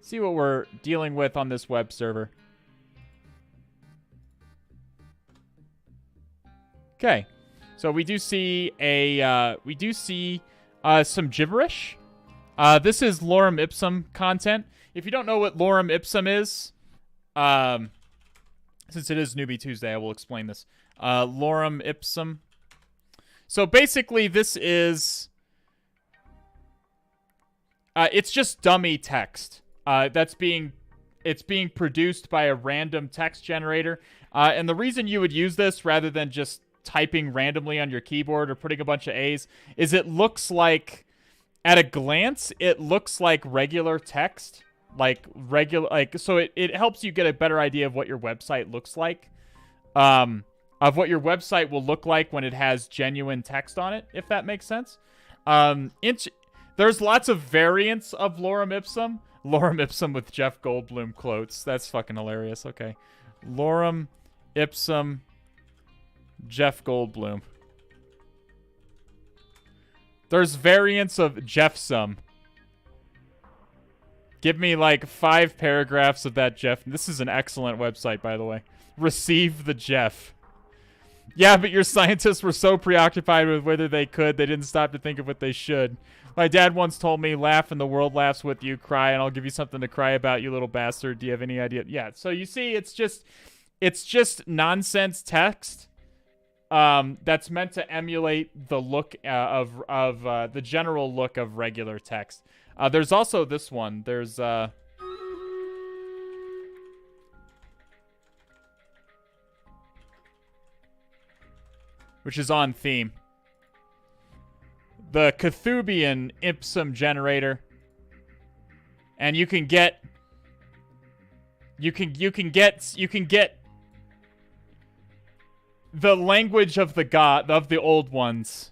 See what we're dealing with on this web server. Okay, so we do see some gibberish. This is lorem ipsum content. If you don't know what lorem ipsum is, since it is Newbie Tuesday, I will explain this. Lorem ipsum. So basically, this is it's just dummy text. That's being it's being produced by a random text generator. And the reason you would use this rather than just typing randomly on your keyboard or putting a bunch of A's is it looks like, at a glance, it looks like regular text. So it helps you get a better idea of what your website looks like. Of what your website will look like when it has genuine text on it, if that makes sense. There's lots of variants of Lorem Ipsum. Lorem Ipsum with Jeff Goldblum quotes. That's fucking hilarious. Okay. Lorem Ipsum Jeff Goldblum. There's variants of Jeffsum. Give me like 5 paragraphs of that Jeff. This is an excellent website, by the way. Receive the Jeff. Yeah, but your scientists were so preoccupied with whether they could, they didn't stop to think of what they should. My dad once told me, laugh and the world laughs with you, cry and I'll give you something to cry about, you little bastard. Do you have any idea? Yeah, so you see, it's just nonsense text that's meant to emulate the look of the general look of regular text. There's also this one. There's which is on theme. The Cthulhu Ipsum generator. And you can get the language of the old ones.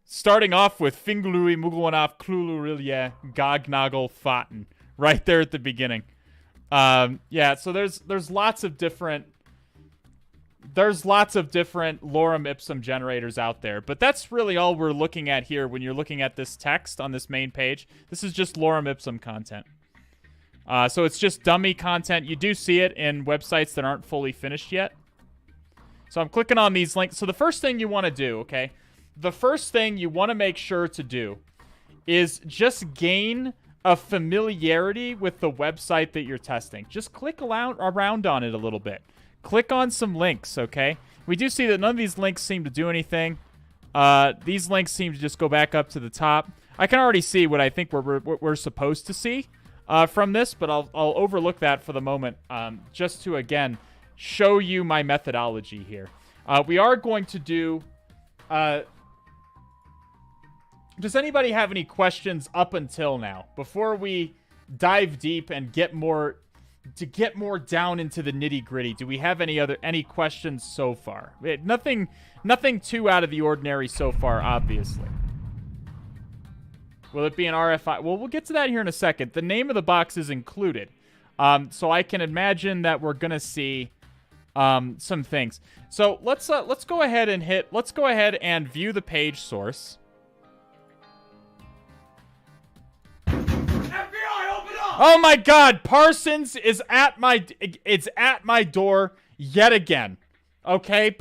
Starting off with Finglui Muguanaf Klulurilye Gagnagel Faten. Right there at the beginning. Yeah, so there's lots of different Lorem Ipsum generators out there, but that's really all we're looking at here when you're looking at this text on this main page. This is just Lorem Ipsum content. So it's just dummy content. You do see it in websites that aren't fully finished yet. So I'm clicking on these links. So the first thing you want to do, okay? The first thing you want to make sure to do is just gain a familiarity with the website that you're testing. Just click around on it a little bit. Click on some links, okay? We do see that none of these links seem to do anything. These links seem to just go back up to the top. I can already see what I think we're supposed to see from this, but I'll overlook that for the moment, just to, again, show you my methodology here. We are going to do... does anybody have any questions up until now? Before we dive deep and get more down into the nitty-gritty, do we have any questions so far? Nothing too out of the ordinary so far, obviously. Will it be an RFI? Well, we'll get to that here in a second. The name of the box is included. So I can imagine that we're going to see some things. So let's go ahead and view the page source. Oh my God, Parsons is at my door yet again. Okay,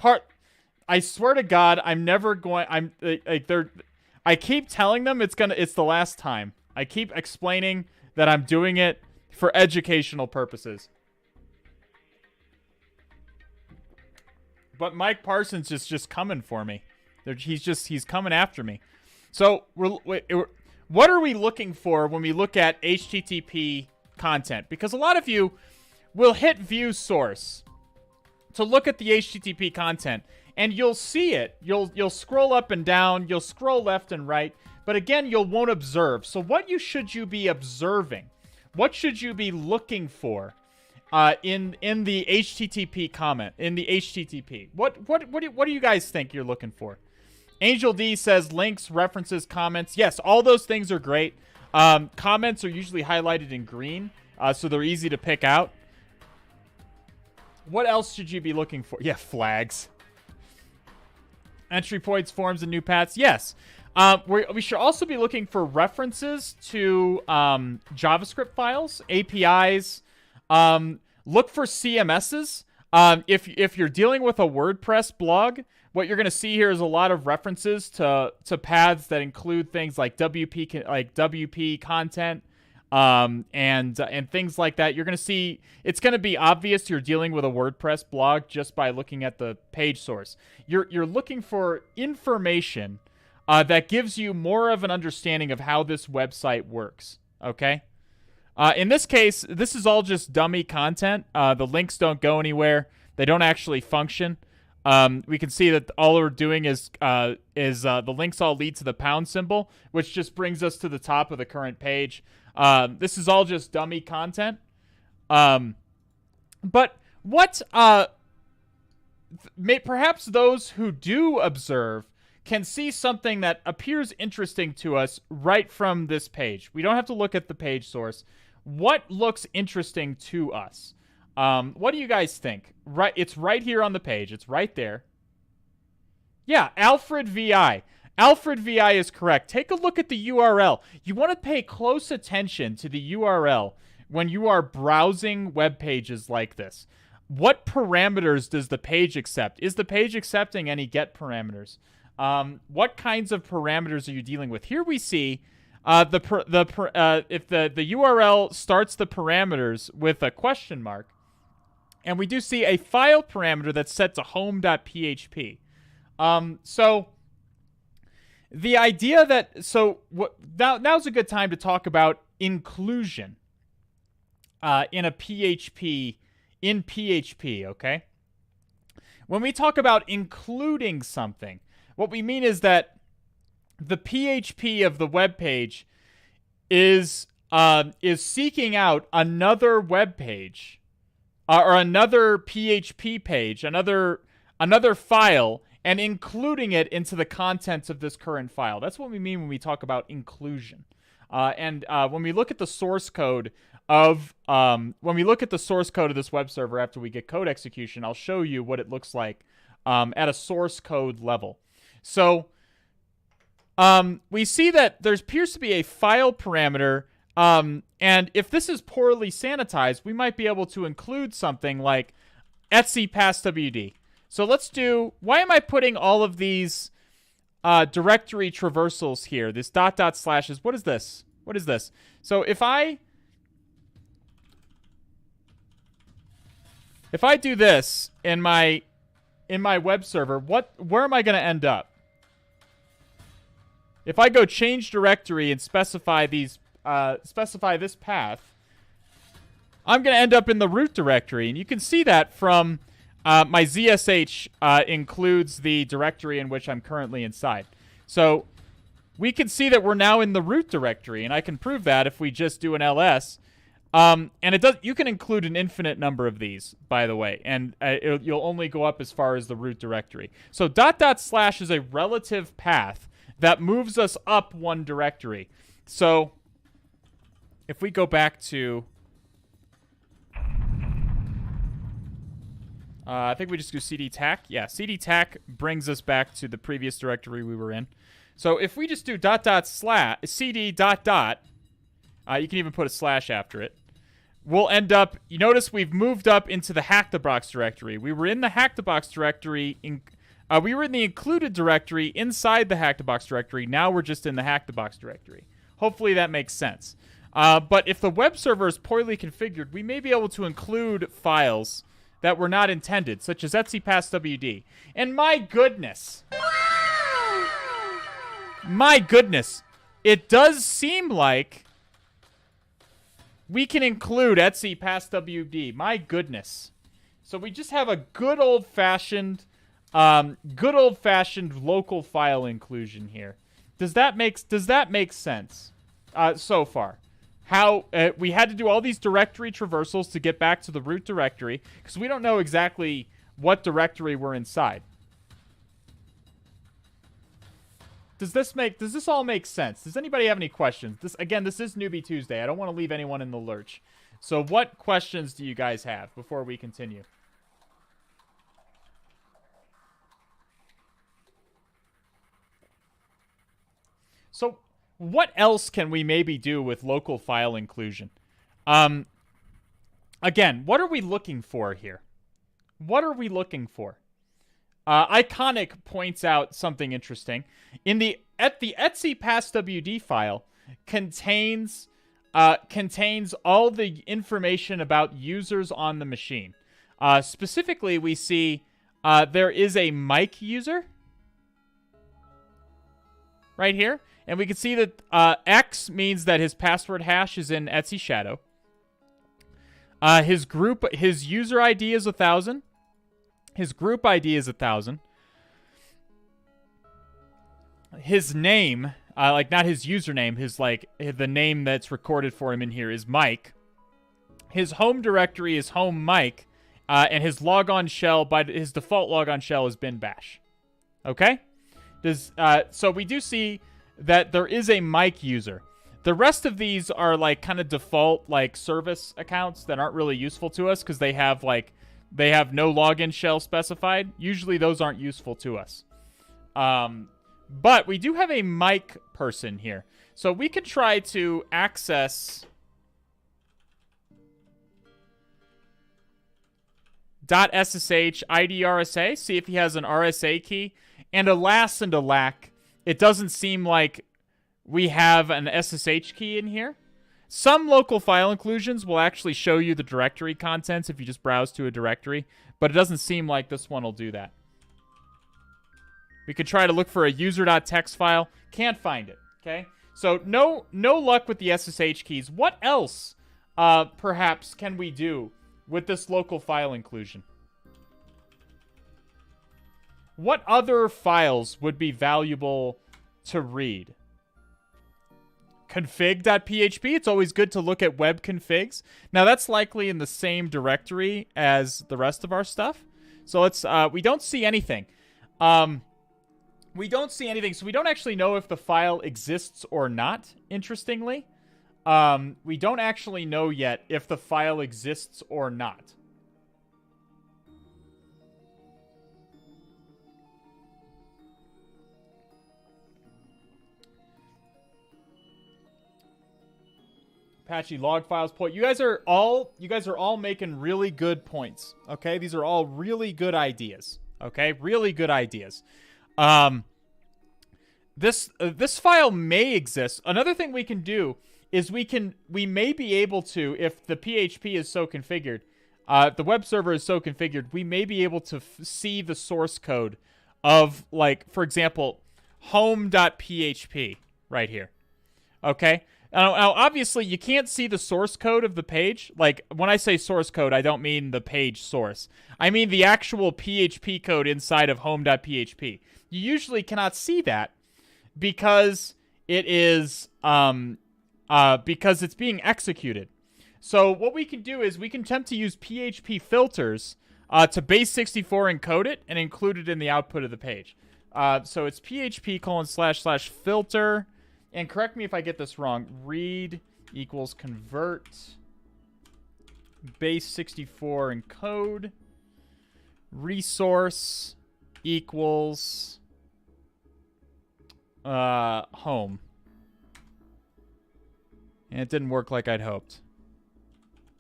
I swear to God, I'm never going. I keep telling them it's the last time. I keep explaining that I'm doing it for educational purposes. But Mike Parsons is just coming for me. He's coming after me. So what are we looking for when we look at HTTP content? Because a lot of you will hit view source to look at the HTTP content, and you'll see it. You'll scroll up and down, you'll scroll left and right, but again, you won't observe. So what should you be observing? What should you be looking for in the HTTP comment, in the HTTP? What do you guys think you're looking for? Angel D says links, references, comments. Yes, all those things are great. Comments are usually highlighted in green, so they're easy to pick out. What else should you be looking for? Yeah, flags. Entry points, forms, and new paths. Yes. We should also be looking for references to JavaScript files, APIs. Look for CMSs. If you're dealing with a WordPress blog, what you're going to see here is a lot of references to paths that include things like WP content, and things like that. You're going to see it's going to be obvious you're dealing with a WordPress blog just by looking at the page source. You're looking for information that gives you more of an understanding of how this website works. Okay. In this case, this is all just dummy content. The links don't go anywhere. They don't actually function. We can see that all we're doing is the links all lead to the pound symbol, which just brings us to the top of the current page. This is all just dummy content. But what perhaps those who do observe can see something that appears interesting to us right from this page. We don't have to look at the page source. What looks interesting to us? What do you guys think? Right, it's right here on the page. It's right there. Yeah, Alfred VI. Alfred VI is correct. Take a look at the URL. You want to pay close attention to the URL when you are browsing web pages like this. What parameters does the page accept? Is the page accepting any get parameters? What kinds of parameters are you dealing with? Here we see if the URL starts the parameters with a question mark, and we do see a file parameter that's set to home.php. So the idea that now's a good time to talk about inclusion in PHP, okay? When we talk about including something, what we mean is that the PHP of the web page is seeking out another web page or another PHP page, another file, and including it into the contents of this current file. That's what we mean when we talk about inclusion. And when we look at the source code of this web server after we get code execution, I'll show you what it looks like at a source code level. So we see that there appears to be a file parameter, and if this is poorly sanitized, we might be able to include something like etc passwd. So let's do, why am I putting all of these directory traversals here? This ... slashes, what is this? What is this? So if I do this in my web server, where am I going to end up? If I go change directory and specify this path, I'm going to end up in the root directory, and you can see that from my ZSH includes the directory in which I'm currently inside. So we can see that we're now in the root directory, and I can prove that if we just do an ls. And it does. You can include an infinite number of these, by the way, and you'll only go up as far as the root directory. So ... slash is a relative path that moves us up one directory. So if we go back to, I think we just do cd tac. Yeah, cd tac brings us back to the previous directory we were in. So if we just do ... slash cd ... you can even put a slash after it. We'll end up, you notice we've moved up into the HacktheBox directory. We were in the HacktheBox directory, we were in the included directory inside the HacktheBox directory. Now we're just in the HacktheBox directory. Hopefully that makes sense. But if the web server is poorly configured, we may be able to include files that were not intended, such as etc passwd. And my goodness, it does seem like we can include etc passwd. My goodness. So we just have a good old-fashioned local file inclusion here. Does that make sense so far? How we had to do all these directory traversals to get back to the root directory because we don't know exactly what directory we're inside. Does this all make sense? Does anybody have any questions? This is Newbie Tuesday. I don't want to leave anyone in the lurch. So what questions do you guys have before we continue? So what else can we maybe do with local file inclusion? Again, what are we looking for here? What are we looking for? Iconic points out something interesting. The etc passwd file contains all the information about users on the machine. Specifically, we see there is a mic user right here. And we can see that X means that his password hash is in Etsy Shadow. His user ID is 1,000. His group ID is 1,000. His name, not his username, the name that's recorded for him in here is Mike. His home directory is home Mike, and his logon shell, his default logon shell is bin bash. Okay? So we do see that there is a Mike user. The rest of these are kind of default service accounts that aren't really useful to us because they have no login shell specified. Usually those aren't useful to us. But we do have a Mike person here. So we could try to access .ssh ID RSA, see if he has an RSA key. And alas and alack, it doesn't seem like we have an SSH key in here. Some local file inclusions will actually show you the directory contents if you just browse to a directory, but it doesn't seem like this one will do that. We could try to look for a user.txt file. Can't find it, okay? So no luck with the SSH keys. What else, perhaps, can we do with this local file inclusion? What other files would be valuable to read? Config.php. It's always good to look at web configs. Now, that's likely in the same directory as the rest of our stuff. So let's, we don't see anything. We don't see anything, so we don't actually know if the file exists or not, interestingly. We don't actually know yet if the file exists or not. Apache log files point. You guys are all making really good points. Okay, these are all really good ideas. Okay, really good ideas. This file may exist. Another thing we can do is we may be able to, if the PHP is so configured, the web server is so configured, we may be able to see the source code of, for example, home.php right here. Okay. Now, obviously, you can't see the source code of the page. When I say source code, I don't mean the page source. I mean the actual PHP code inside of home.php. You usually cannot see that because it is because it's being executed. So what we can do is we can attempt to use PHP filters to base64 encode it and include it in the output of the page. So it's php://filter. And correct me if I get this wrong. Read equals convert base64 encode resource equals home. And it didn't work like I'd hoped.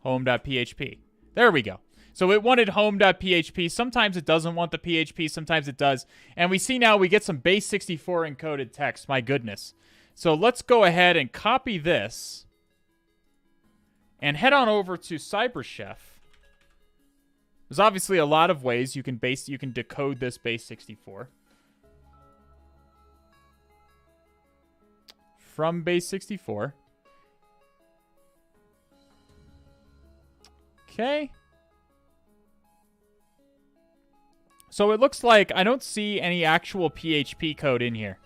Home.php. There we go. So it wanted home.php. Sometimes it doesn't want the PHP. Sometimes it does. And we see now we get some base64 encoded text. My goodness. So let's go ahead and copy this and head on over to CyberChef. There's obviously a lot of ways you can decode this base64. From base64. Okay. So it looks like I don't see any actual PHP code in here.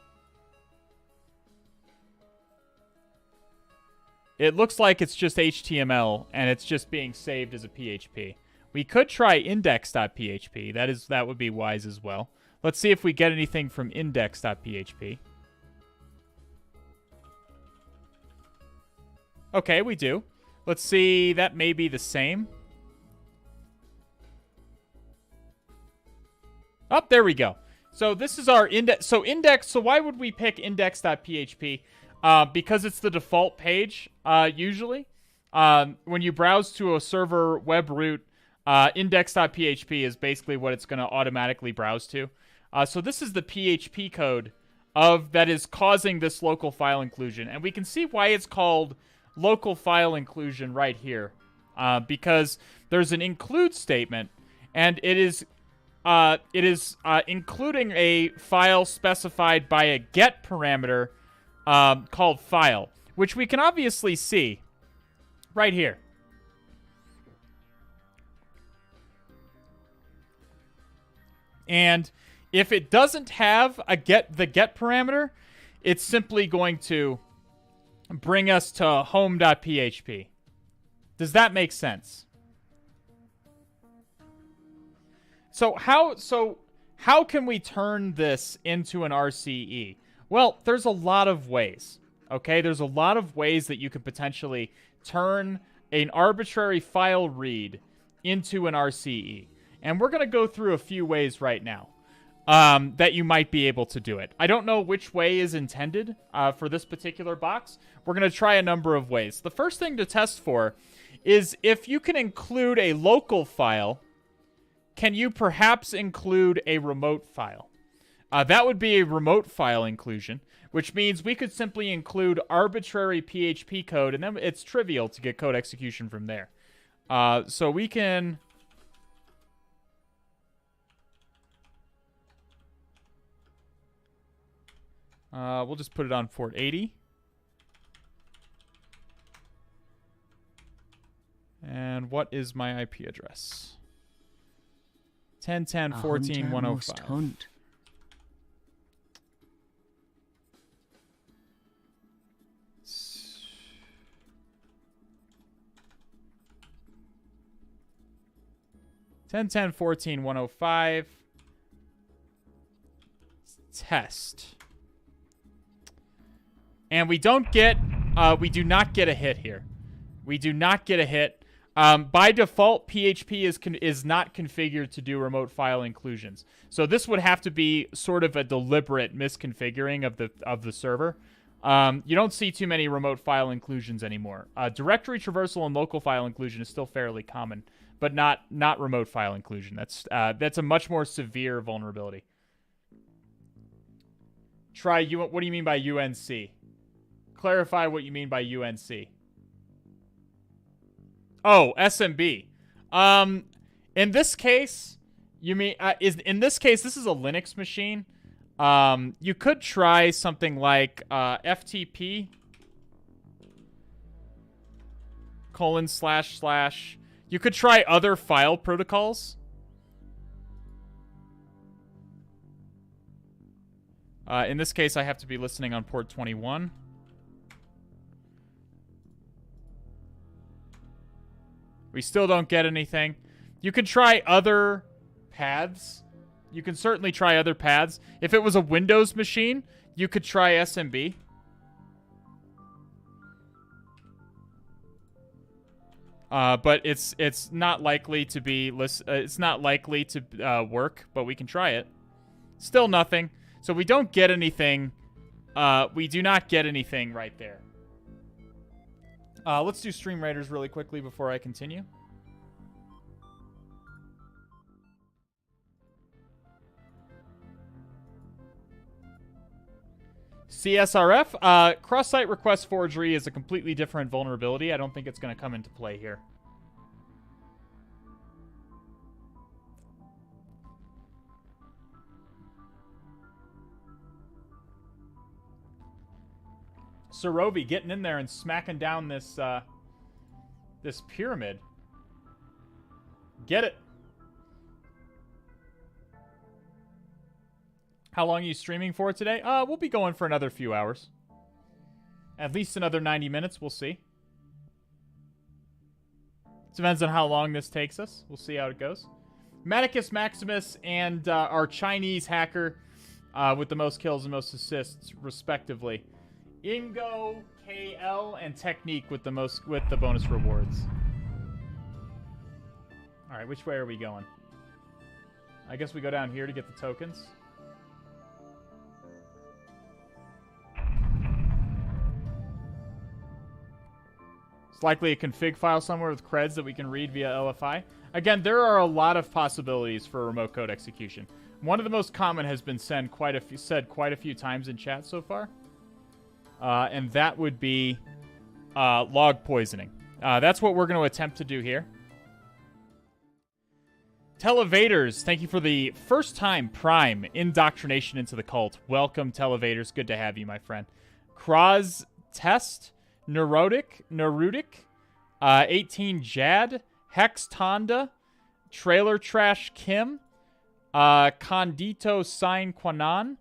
It looks like it's just HTML, and it's just being saved as a PHP. We could try index.php. That would be wise as well. Let's see if we get anything from index.php. Okay, we do. Let's see. That may be the same. Oh, there we go. So this is our index. So why would we pick index.php? Because it's the default page, usually. When you browse to a server web root, index.php is basically what it's going to automatically browse to. So this is the PHP code that is causing this local file inclusion. And we can see why it's called local file inclusion right here. Because there's an include statement, and it is including a file specified by a get parameter called file, which we can obviously see right here. And if it doesn't have the get parameter, it's simply going to bring us to home.php. Does that make sense? So how can we turn this into an RCE? Well, there's a lot of ways. Okay, there's a lot of ways that you could potentially turn an arbitrary file read into an RCE. And we're going to go through a few ways right now that you might be able to do it. I don't know which way is intended for this particular box. We're going to try a number of ways. The first thing to test for is if you can include a local file, can you perhaps include a remote file? That would be a remote file inclusion, which means we could simply include arbitrary PHP code, and then it's trivial to get code execution from there. So we can... we'll just put it on port 80. And what is my IP address? 10.10.14.105. 10.10.14.105. Test. And we do not get a hit here. We do not get a hit. By default, PHP is not configured to do remote file inclusions. So this would have to be sort of a deliberate misconfiguring of the server. You don't see too many remote file inclusions anymore. Directory traversal and local file inclusion is still fairly common, but not remote file inclusion. That's a much more severe vulnerability. Try what do you mean by UNC? Clarify what you mean by UNC. Oh, SMB. In this case, you mean this is a Linux machine. You could try something like FTP : / You could try other file protocols. In this case, I have to be listening on port 21. We still don't get anything. You can try other paths. You can certainly try other paths. If it was a Windows machine, you could try SMB. But it's not likely to be work. But we can try it. Still nothing. So we don't get anything. We do not get anything right there. Let's do Stream Raiders really quickly before I continue. CSRF, cross-site request forgery is a completely different vulnerability. I don't think it's going to come into play here. Sorobi getting in there and smacking down this this pyramid. Get it. How long are you streaming for today? We'll be going for another few hours. At least another 90 minutes. We'll see. Depends on how long this takes us. We'll see how it goes. Maticus Maximus and our Chinese hacker with the most kills and most assists, respectively. Ingo, KL, and Technique with the bonus rewards. All right, which way are we going? I guess we go down here to get the tokens. It's likely a config file somewhere with creds that we can read via LFI. Again, there are a lot of possibilities for remote code execution. One of the most common has been said quite a few times in chat so far. And that would be log poisoning. That's what we're going to attempt to do here. Televaders, thank you for the first time Prime indoctrination into the cult. Welcome, Televaders. Good to have you, my friend. Kraz Test, Neurotic, 18 Jad, Hex Tonda, Trailer Trash Kim, Condito Sine Qua Non,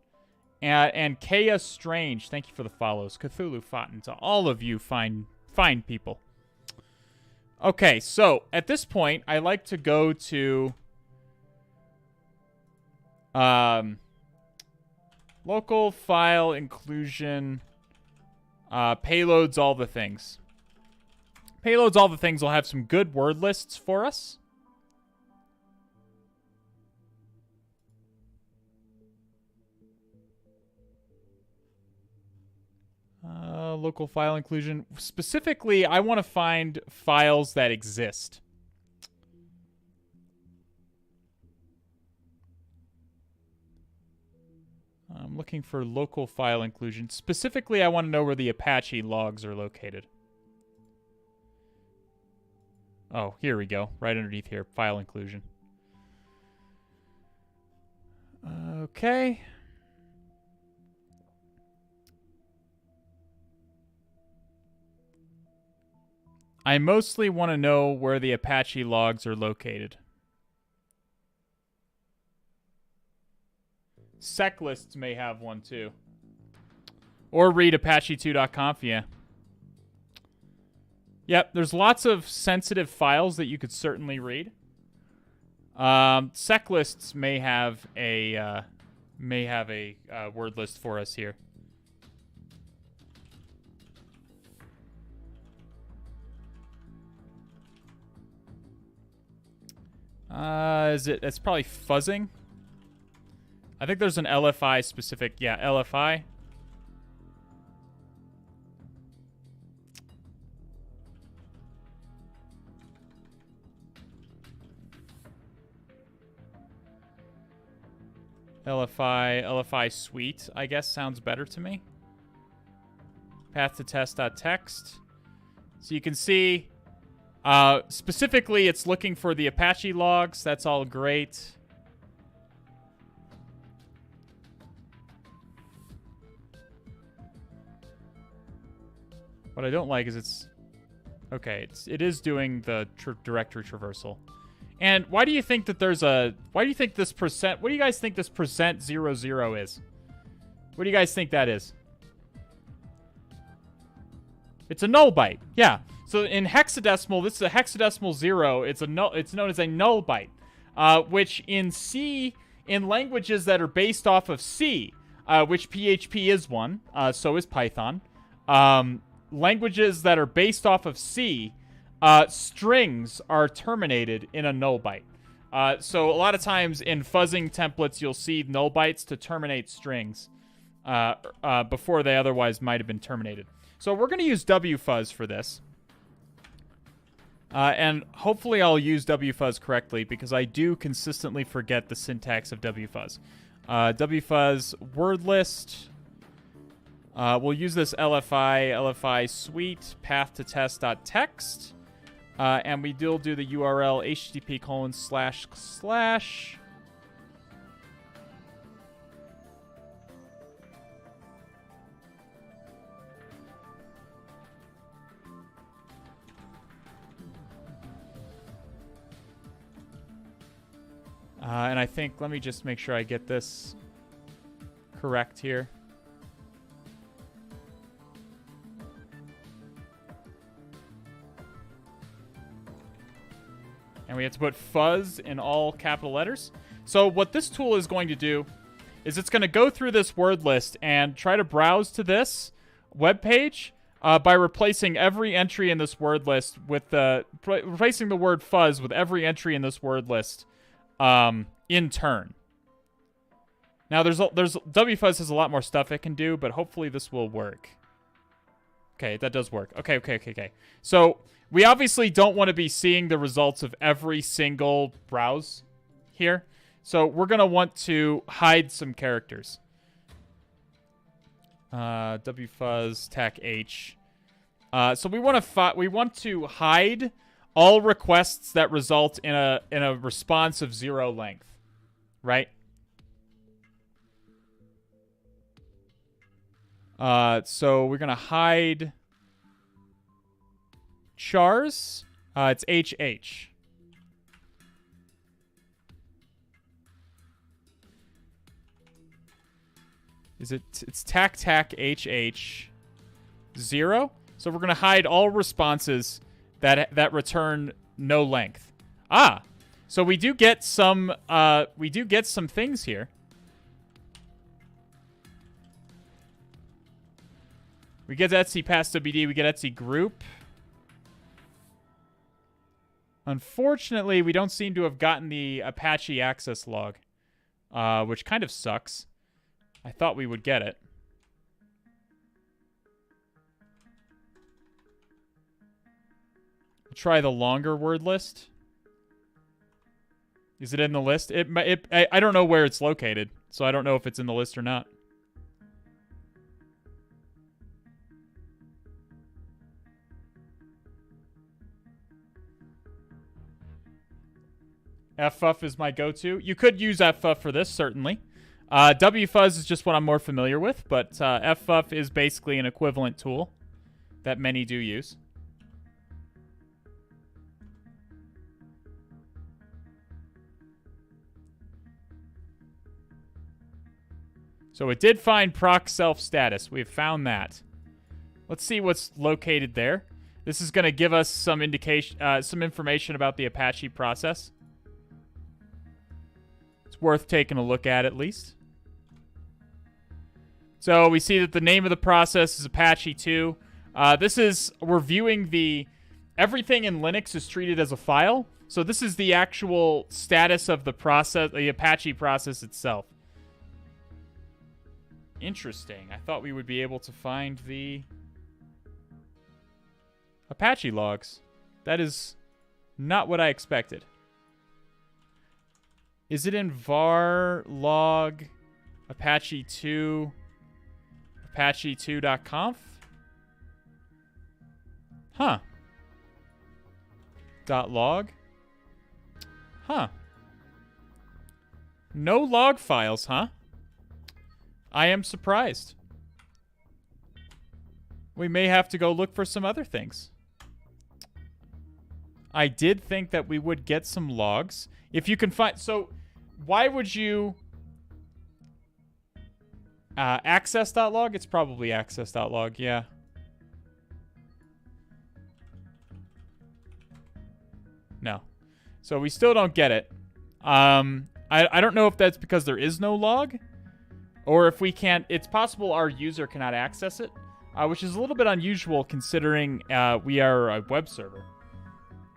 and Kea Strange. Thank you for the follows. Cthulhu Fountain to all of you fine people. Okay, so at this point, I like to go to local file inclusion, payloads, all the things. Payloads, all the things will have some good word lists for us. Local file inclusion. Specifically, I want to find files that exist. I'm looking for local file inclusion. Specifically, I want to know where the Apache logs are located. Oh, here we go. Right underneath here. File inclusion. Okay. I mostly want to know where the Apache logs are located. Seclists may have one too. Or read apache2.conf, yeah. Yep, there's lots of sensitive files that you could certainly read. Seclists may have a word list for us here. It's probably fuzzing. I think there's an LFI specific, yeah, LFI. LFI suite, I guess, sounds better to me. Path to test.text. So you can see, specifically, it's looking for the Apache logs. That's all great. What I don't like is it's... Okay, it is doing the directory traversal. And why do you think that there's a... Why do you think this percent... What do you guys think this %00 is? What do you guys think that is? It's a null byte. Yeah. So in hexadecimal, this is a hexadecimal 0. It's known as a null byte. Which in C, in languages that are based off of C, which PHP is one, so is Python. Languages that are based off of C, strings are terminated in a null byte. So a lot of times in fuzzing templates, you'll see null bytes to terminate strings before they otherwise might have been terminated. So we're going to use wfuzz for this. And hopefully I'll use wfuzz correctly because I do consistently forget the syntax of wfuzz. Wfuzz word list. We'll use this LFI suite path to test.text. And we will do the URL http:// and I think, let me just make sure I get this correct here. And we have to put fuzz in all capital letters. So what this tool is going to do is it's going to go through this word list and try to browse to this web page by replacing every entry in this word list with replacing the word fuzz with every entry in this word list in turn. Now there's wfuzz has a lot more stuff it can do, but hopefully this will work. Okay, that does work. Okay. So we obviously don't want to be seeing the results of every single browse here. So we're going to want to hide some characters. Wfuzz tac h. So we want to hide all requests that result in a response of 0 length, right? So we're gonna hide chars. It's HH. It's tac HH0. So we're going to hide all responses that return no length. Ah, so we do get some things here. We get Etsy past WD, we get Etsy group. Unfortunately, we don't seem to have gotten the Apache access log, which kind of sucks. I thought we would get it. Try the longer word list. Is it in the list? I don't know where it's located, so I don't know if it's in the list or not. FFuff is my go-to. You could use FFuff for this, certainly. WFuzz is just what I'm more familiar with, but FFuff is basically an equivalent tool that many do use. So it did find proc self status. We've found that. Let's see what's located there. This is going to give us some indication, some information about the Apache process. It's worth taking a look at least. So we see that the name of the process is Apache 2. We're viewing everything in Linux is treated as a file. So this is the actual status of the process, the Apache process itself. Interesting. I thought we would be able to find the Apache logs. That is not what I expected. Is it in var log Apache 2 apache2.conf? Huh. .log? Huh. No log files, huh? I am surprised. We may have to go look for some other things. I did think that we would get some logs. If you can find... So, why would you... access.log? It's probably access.log, yeah. No. So, we still don't get it. I don't know if that's because there is no log. Or if we can't... It's possible our user cannot access it. Which is a little bit unusual considering we are a web server.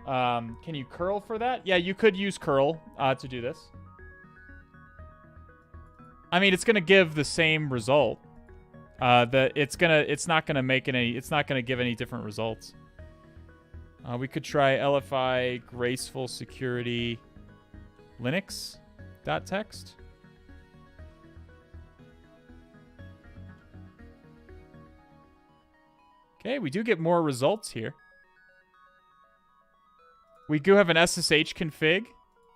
Can you curl for that? Yeah, you could use curl to do this. I mean, it's going to give the same result. It's not going to give any different results. We could try LFI graceful security Linux.txt. Okay, we do get more results here. We do have an SSH config.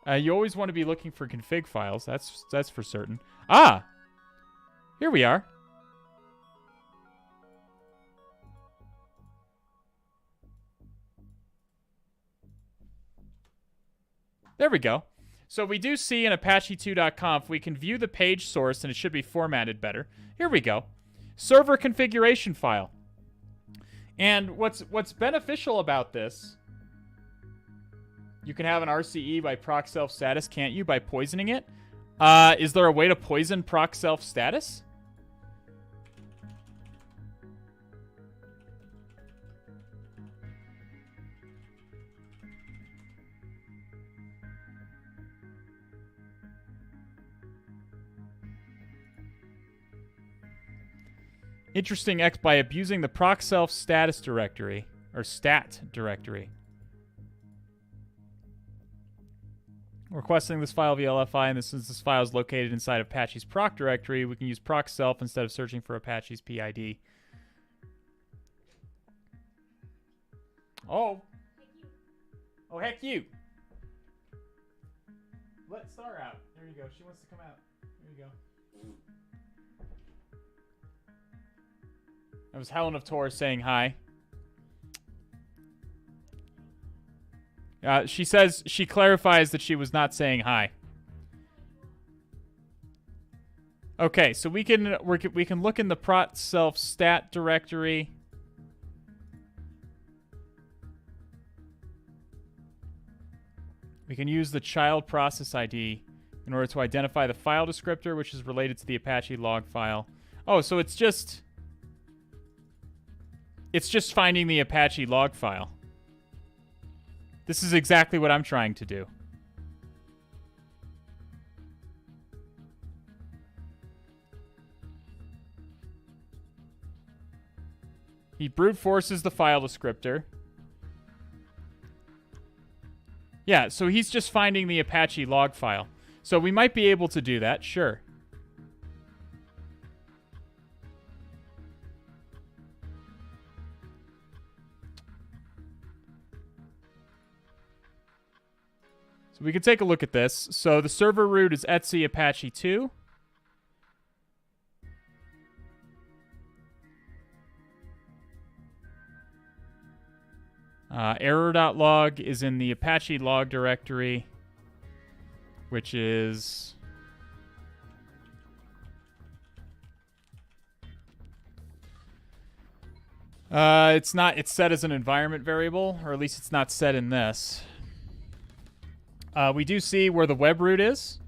You always want to be looking for config files. That's for certain. Ah! Here we are. There we go. So we do see in apache2.conf, we can view the page source and it should be formatted better. Here we go. Server configuration file. And what's beneficial about this, you can have an RCE by proc self status, can't you, by poisoning it? Is there a way to poison proc self status? Interesting X by abusing the proc self status directory, or stat directory. Requesting this file via LFI, and since this file is located inside Apache's proc directory, we can use proc self instead of searching for Apache's PID. Oh. Oh, heck you. Let Star out. There you go. She wants to come out. There you go. That was Helen of Tor saying hi. She says, she clarifies that she was not saying hi. Okay, so we can look in the prot self stat directory. We can use the child process ID in order to identify the file descriptor, which is related to the Apache log file. Oh, so it's just finding the Apache log file. This is exactly what I'm trying to do. He brute forces the file descriptor. Yeah, so he's just finding the Apache log file. So we might be able to do that, sure. So we can take a look at this. So the server root is etc apache 2. Error.log is in the Apache log directory, which is... it's set as an environment variable, or at least it's not set in this. We do see where the web root is.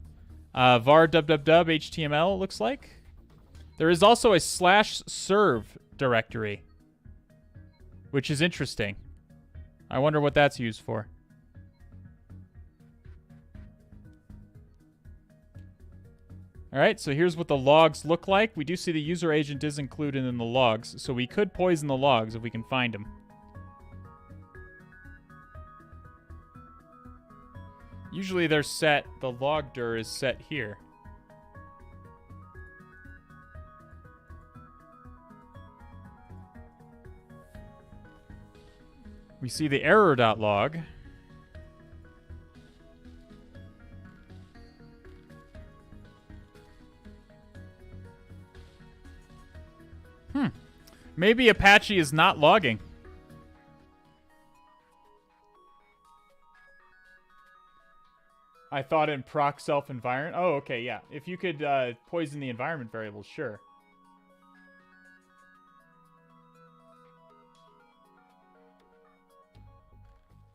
var www html, it looks like. There is also a /serve directory, which is interesting. I wonder what that's used for. All right, so here's what the logs look like. We do see the user agent is included in the logs, so we could poison the logs if we can find them. Usually they're set, the log dir is set here. We see the error.log. Maybe Apache is not logging. I thought in proc self environment. Oh, okay, yeah. If you could poison the environment variables, sure.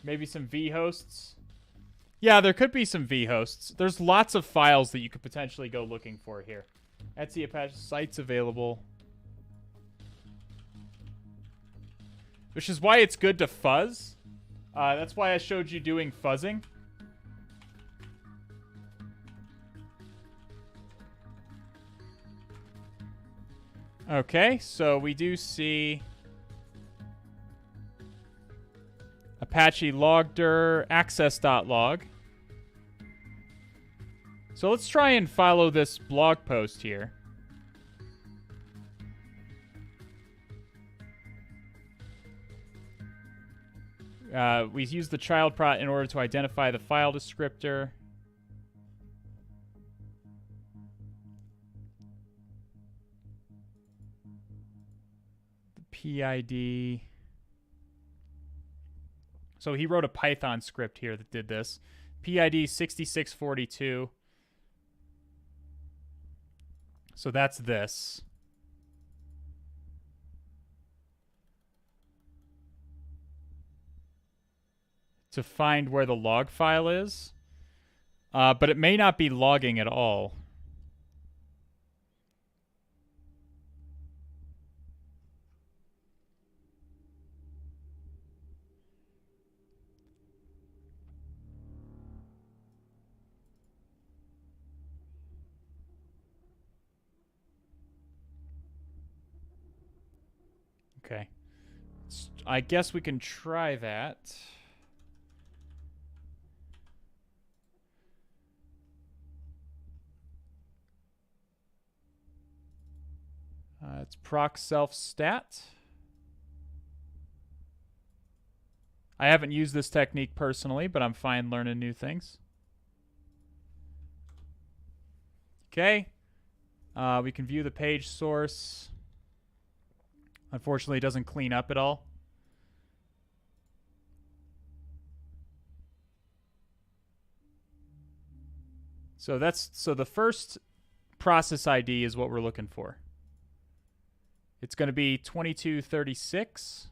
Maybe some vhosts. Yeah, there could be some vhosts. There's lots of files that you could potentially go looking for here. Etsy Apache sites available. Which is why it's good to fuzz. That's why I showed you doing fuzzing. Okay, so we do see Apache logdir access.log. So let's try and follow this blog post here. We use the child prot in order to identify the file descriptor. The PID. So he wrote a Python script here that did this. PID 6642. So that's this. To find where the log file is. But it may not be logging at all. Okay. I guess we can try that. It's proc self stat. I haven't used this technique personally, but I'm fine learning new things. Okay. We can view the page source. Unfortunately, it doesn't clean up at all. So the first process ID is what we're looking for. It's going to be 2236.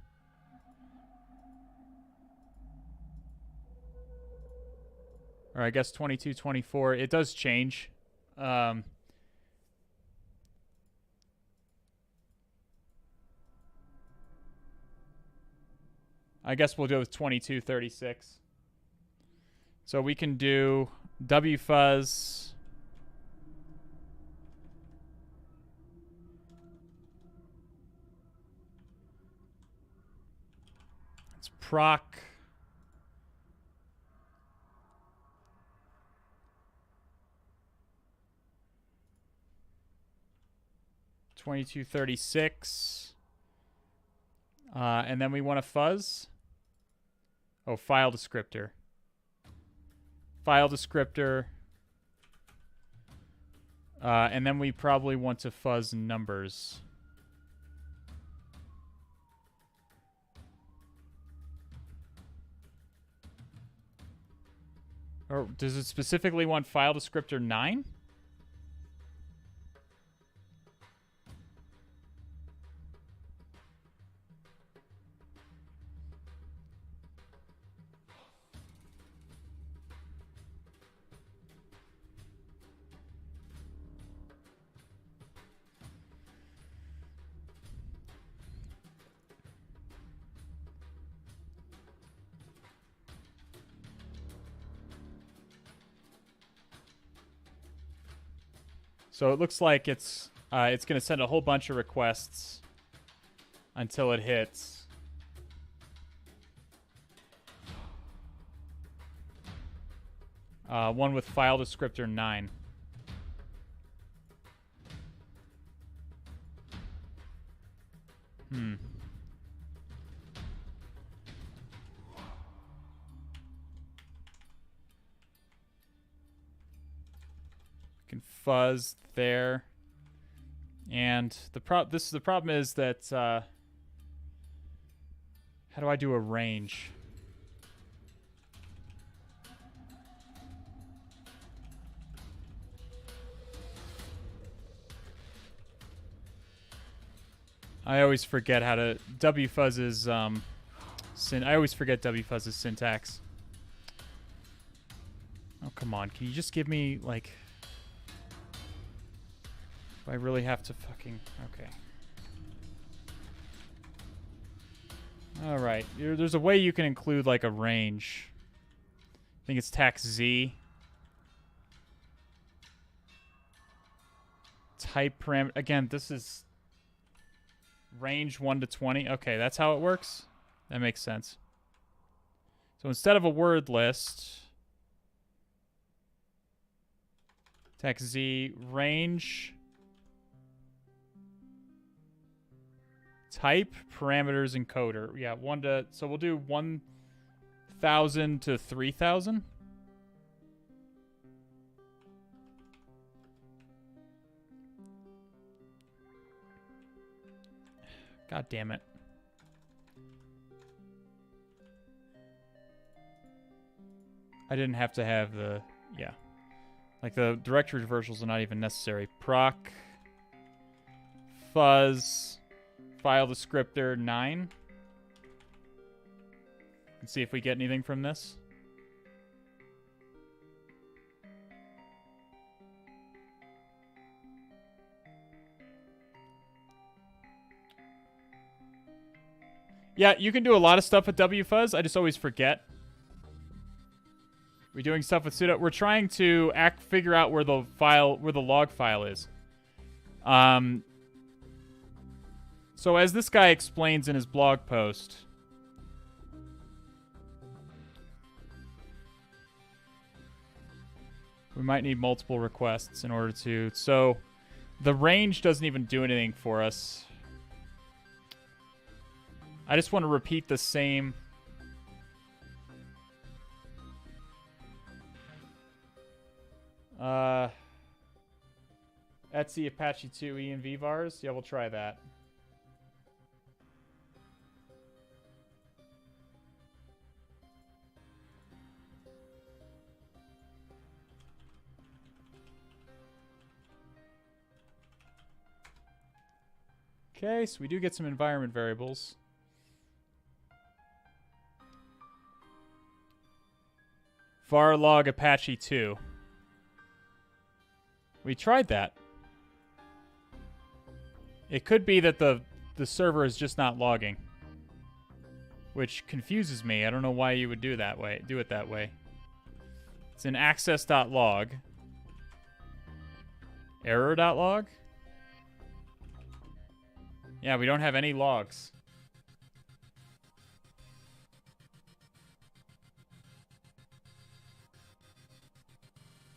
Or I guess 2224. It does change. I guess we'll go with 2236. So we can do wfuzz. It's proc. $22.36. And then we want a fuzz. Oh, file descriptor. File descriptor. And then we probably want to fuzz numbers. Or does it specifically want file descriptor 9? So it looks like it's going to send a whole bunch of requests until it hits. One with file descriptor 9. Can fuzz there. And the problem is that how do I do a range? I always forget how to wfuzz's I always forget wfuzz's syntax. Oh, come on. Can you just give me like do I really have to fucking okay. All right. There's a way you can include like a range. I think it's tax Z. Type parameter. Again, this is range 1 to 20. Okay, that's how it works. That makes sense. So instead of a word list, tax Z range type parameters encoder. Yeah, so we'll do 1,000 to 3,000. God damn it. I didn't have to have the yeah. Like the directory reversals are not even necessary. Proc fuzz file descriptor 9. Let's see if we get anything from this. Yeah, you can do a lot of stuff with wfuzz. I just always forget. We're doing stuff with sudo. We're trying to figure out where the log file is. So as this guy explains in his blog post, we might need multiple requests in order to. So the range doesn't even do anything for us. I just want to repeat the same. Etsy Apache 2 env vars. Yeah, we'll try that. Okay, so we do get some environment variables. var log Apache 2. We tried that. It could be that the server is just not logging, which confuses me. I don't know why you would do it that way. It's an access.log. Error.log? Yeah, we don't have any logs.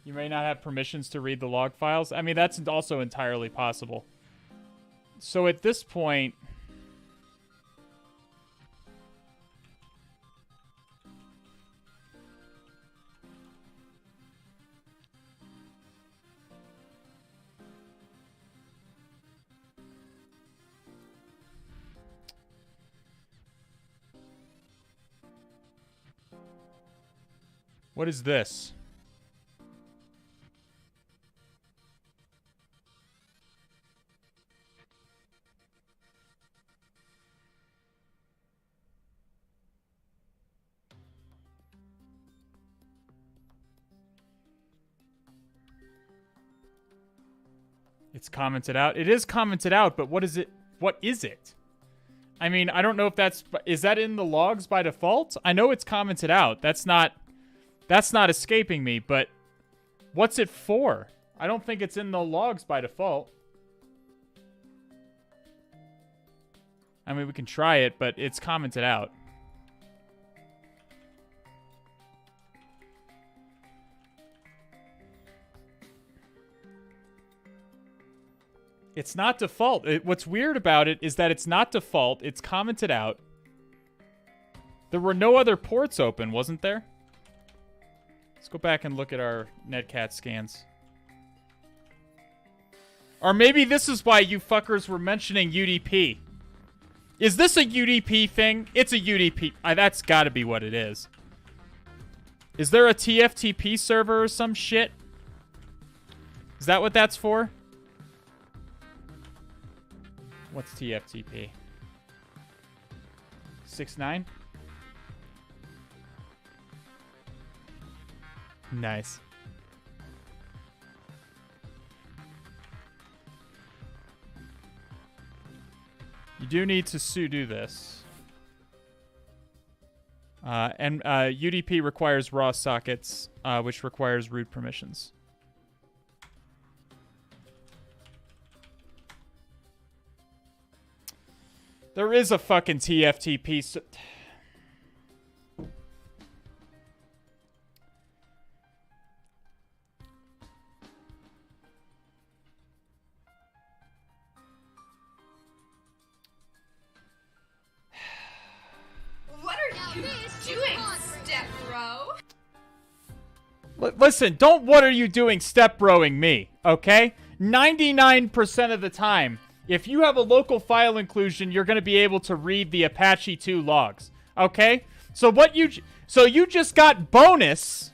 You may not have permissions to read the log files. I mean, that's also entirely possible. So at this point... What is this? It's commented out. It is commented out, but what is it? What is it? I mean, I don't know if that's... Is that in the logs by default? I know it's commented out. That's not escaping me, but what's it for? I don't think it's in the logs by default. I mean, we can try it, but it's commented out. It's not default. What's weird about it is that it's not default. It's commented out. There were no other ports open, wasn't there? Let's go back and look at our netcat scans. Or maybe this is why you fuckers were mentioning UDP. Is this a UDP thing? It's a UDP. That's gotta be what it is. Is there a TFTP server or some shit? Is that what that's for? What's TFTP? 6.9? Nice. You do need to sudo this. And UDP requires raw sockets, which requires root permissions. There is a fucking TFTP. What are you doing, step bro? Listen, don't what are you doing step broing me, okay? 99% of the time, if you have a local file inclusion, you're going to be able to read the Apache 2 logs, okay? So you just got bonus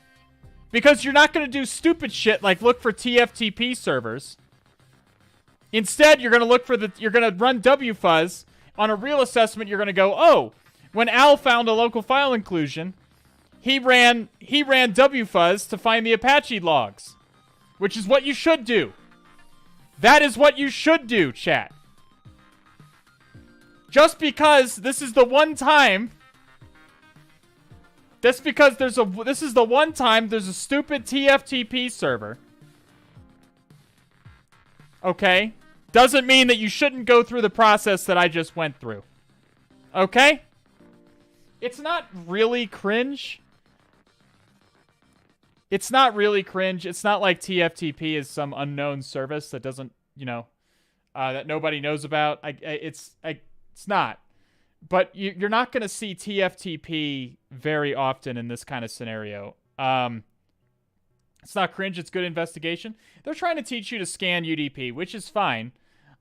because you're not going to do stupid shit like look for TFTP servers. Instead, you're going to run wfuzz on a real assessment. You're going to go, "Oh, when Al found a local file inclusion, he ran wfuzz to find the Apache logs," which is what you should do. That is what you should do, chat. Just because this is the one time... This is the one time there's a stupid TFTP server. Okay? Doesn't mean that you shouldn't go through the process that I just went through. Okay? It's not really cringe. It's not really cringe. It's not like TFTP is some unknown service that doesn't, that nobody knows about. It's not. But you're not going to see TFTP very often in this kind of scenario. It's not cringe. It's good investigation. They're trying to teach you to scan UDP, which is fine.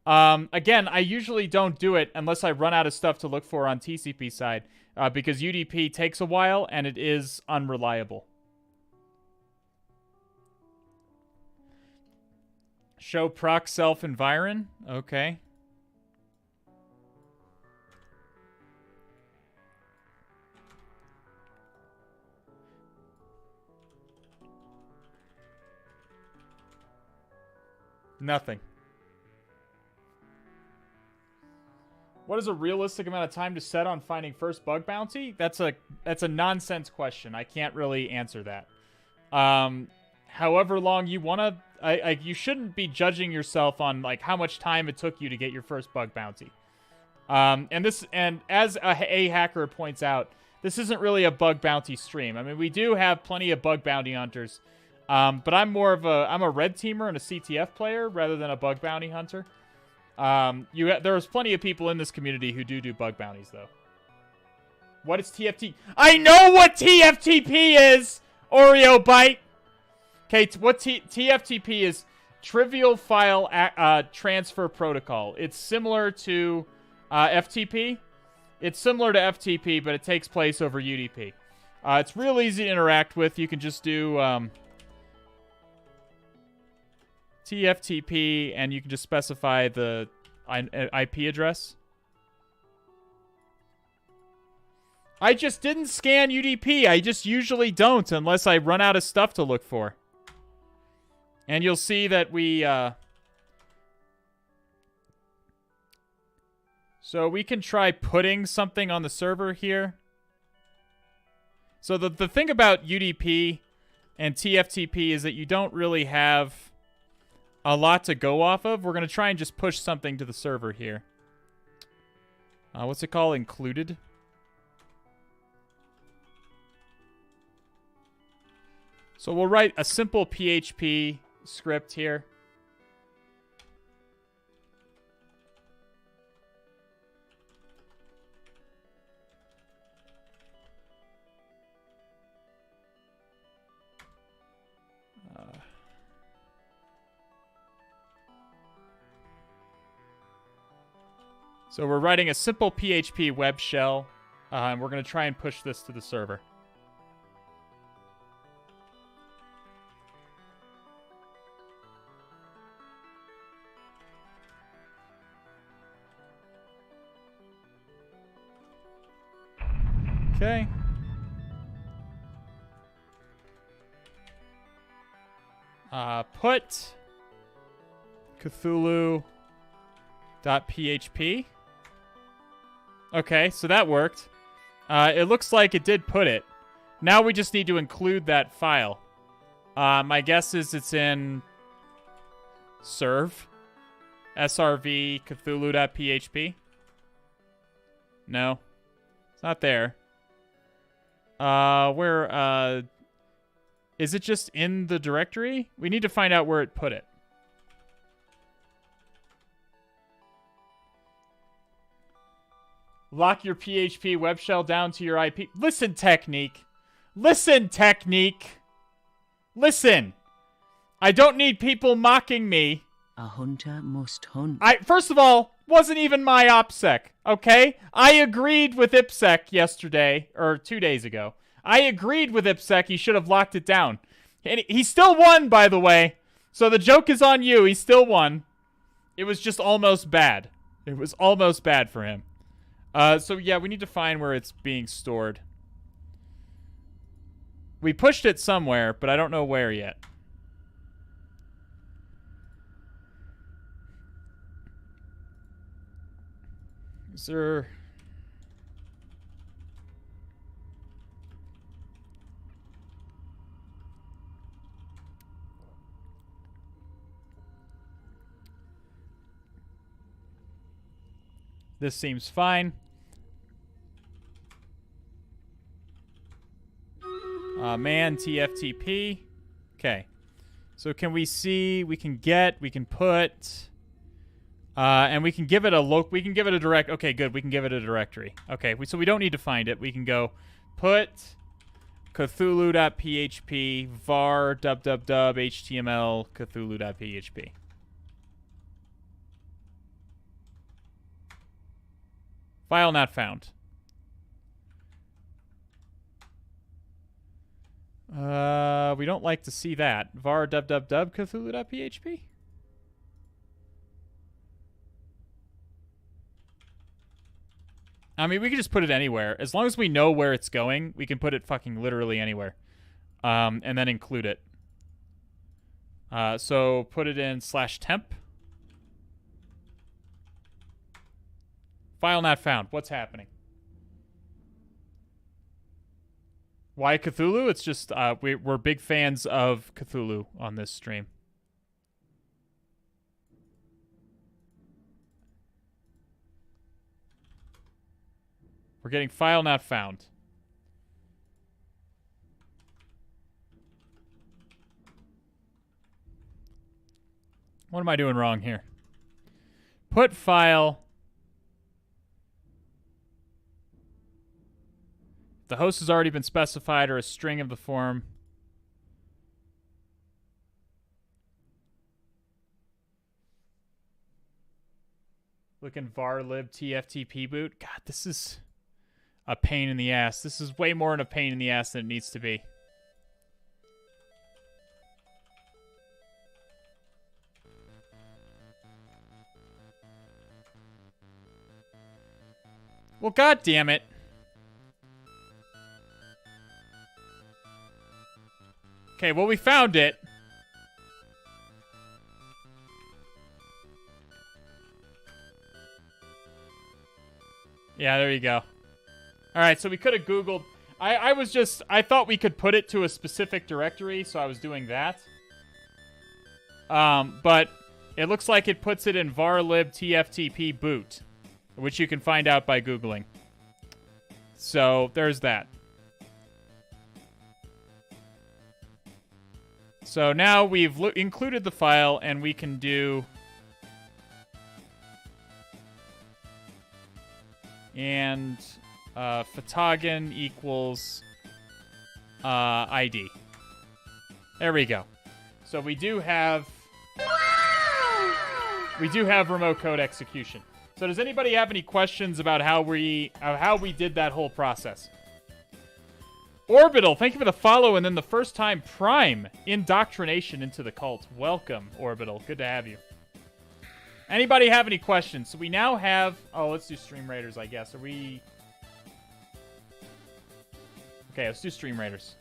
Again, I usually don't do it unless I run out of stuff to look for on TCP side, because UDP takes a while and it is unreliable. Show proc self environ. Okay. Nothing. What is a realistic amount of time to set on finding first bug bounty? That's a nonsense question. I can't really answer that. However long you want to... you shouldn't be judging yourself on like how much time it took you to get your first bug bounty. And as a hacker points out, this isn't really a bug bounty stream. I mean, we do have plenty of bug bounty hunters, but I'm a red teamer and a CTF player rather than a bug bounty hunter. There's plenty of people in this community who do bug bounties though. What is TFT? I know what TFTP is, Oreo Bite. Okay, what TFTP is? Trivial File Transfer Protocol. It's similar to FTP. It's similar to FTP, but it takes place over UDP. It's real easy to interact with. You can just do TFTP, and you can just specify the IP address. I just didn't scan UDP. I just usually don't unless I run out of stuff to look for. And you'll see that we... So we can try putting something on the server here. So the thing about UDP and TFTP is that you don't really have a lot to go off of. We're going to try and just push something to the server here. What's it called? Included. So we'll write a simple PHP script here. So we're writing a simple PHP web shell, and we're going to try and push this to the server. Okay. Put Cthulhu.php. Okay, so that worked. It looks like it did put it. Now we just need to include that file. My guess is it's in serve. srv Cthulhu.php. No. It's not there. Is it just in the directory? We need to find out where it put it. Lock your PHP web shell down to your IP. Listen, Technique. Listen, Technique. Listen. I don't need people mocking me. A hunter must hunt. First of all, wasn't even my OPSEC, okay? I agreed with IPSEC yesterday, or 2 days ago. I agreed with IPSEC he should have locked it down. And he still won, by the way. So the joke is on you. He still won. It was just almost bad. It was almost bad for him. So yeah, we need to find where it's being stored. We pushed it somewhere, but I don't know where yet. Is there... This seems fine. Man, TFTP. Okay. So can we see, we can put, and we can give it a direct, okay, good, we can give it a directory. Okay, so we don't need to find it. We can go put Cthulhu.php var www html Cthulhu.php. File not found. We don't like to see that. Var www Cthulhu.php? I mean, we can just put it anywhere. As long as we know where it's going, we can put it fucking literally anywhere. And then include it. So put it in /temp. File not found. What's happening? Why Cthulhu? It's just we're big fans of Cthulhu on this stream. We're getting file not found. What am I doing wrong here? Put file. The host has already been specified, or a string of the form. Looking var lib tftp boot. God, this is a pain in the ass. This is way more of a pain in the ass than it needs to be. Well, god damn it. Okay, well, we found it. Yeah, there you go. All right, so we could have Googled. I thought we could put it to a specific directory, so I was doing that. But it looks like it puts it in var lib tftp boot, which you can find out by Googling. So there's that. So now we've included the file, and we can do... And fhtagn equals ID. There we go. So we do have... We do have remote code execution. So does anybody have any questions about how we did that whole process? Orbital, thank you for the follow, and then the first time Prime, indoctrination into the cult. Welcome, Orbital. Good to have you. Anybody have any questions? So we now have... Oh, let's do Stream Raiders, I guess. Are we... Okay, let's do Stream Raiders.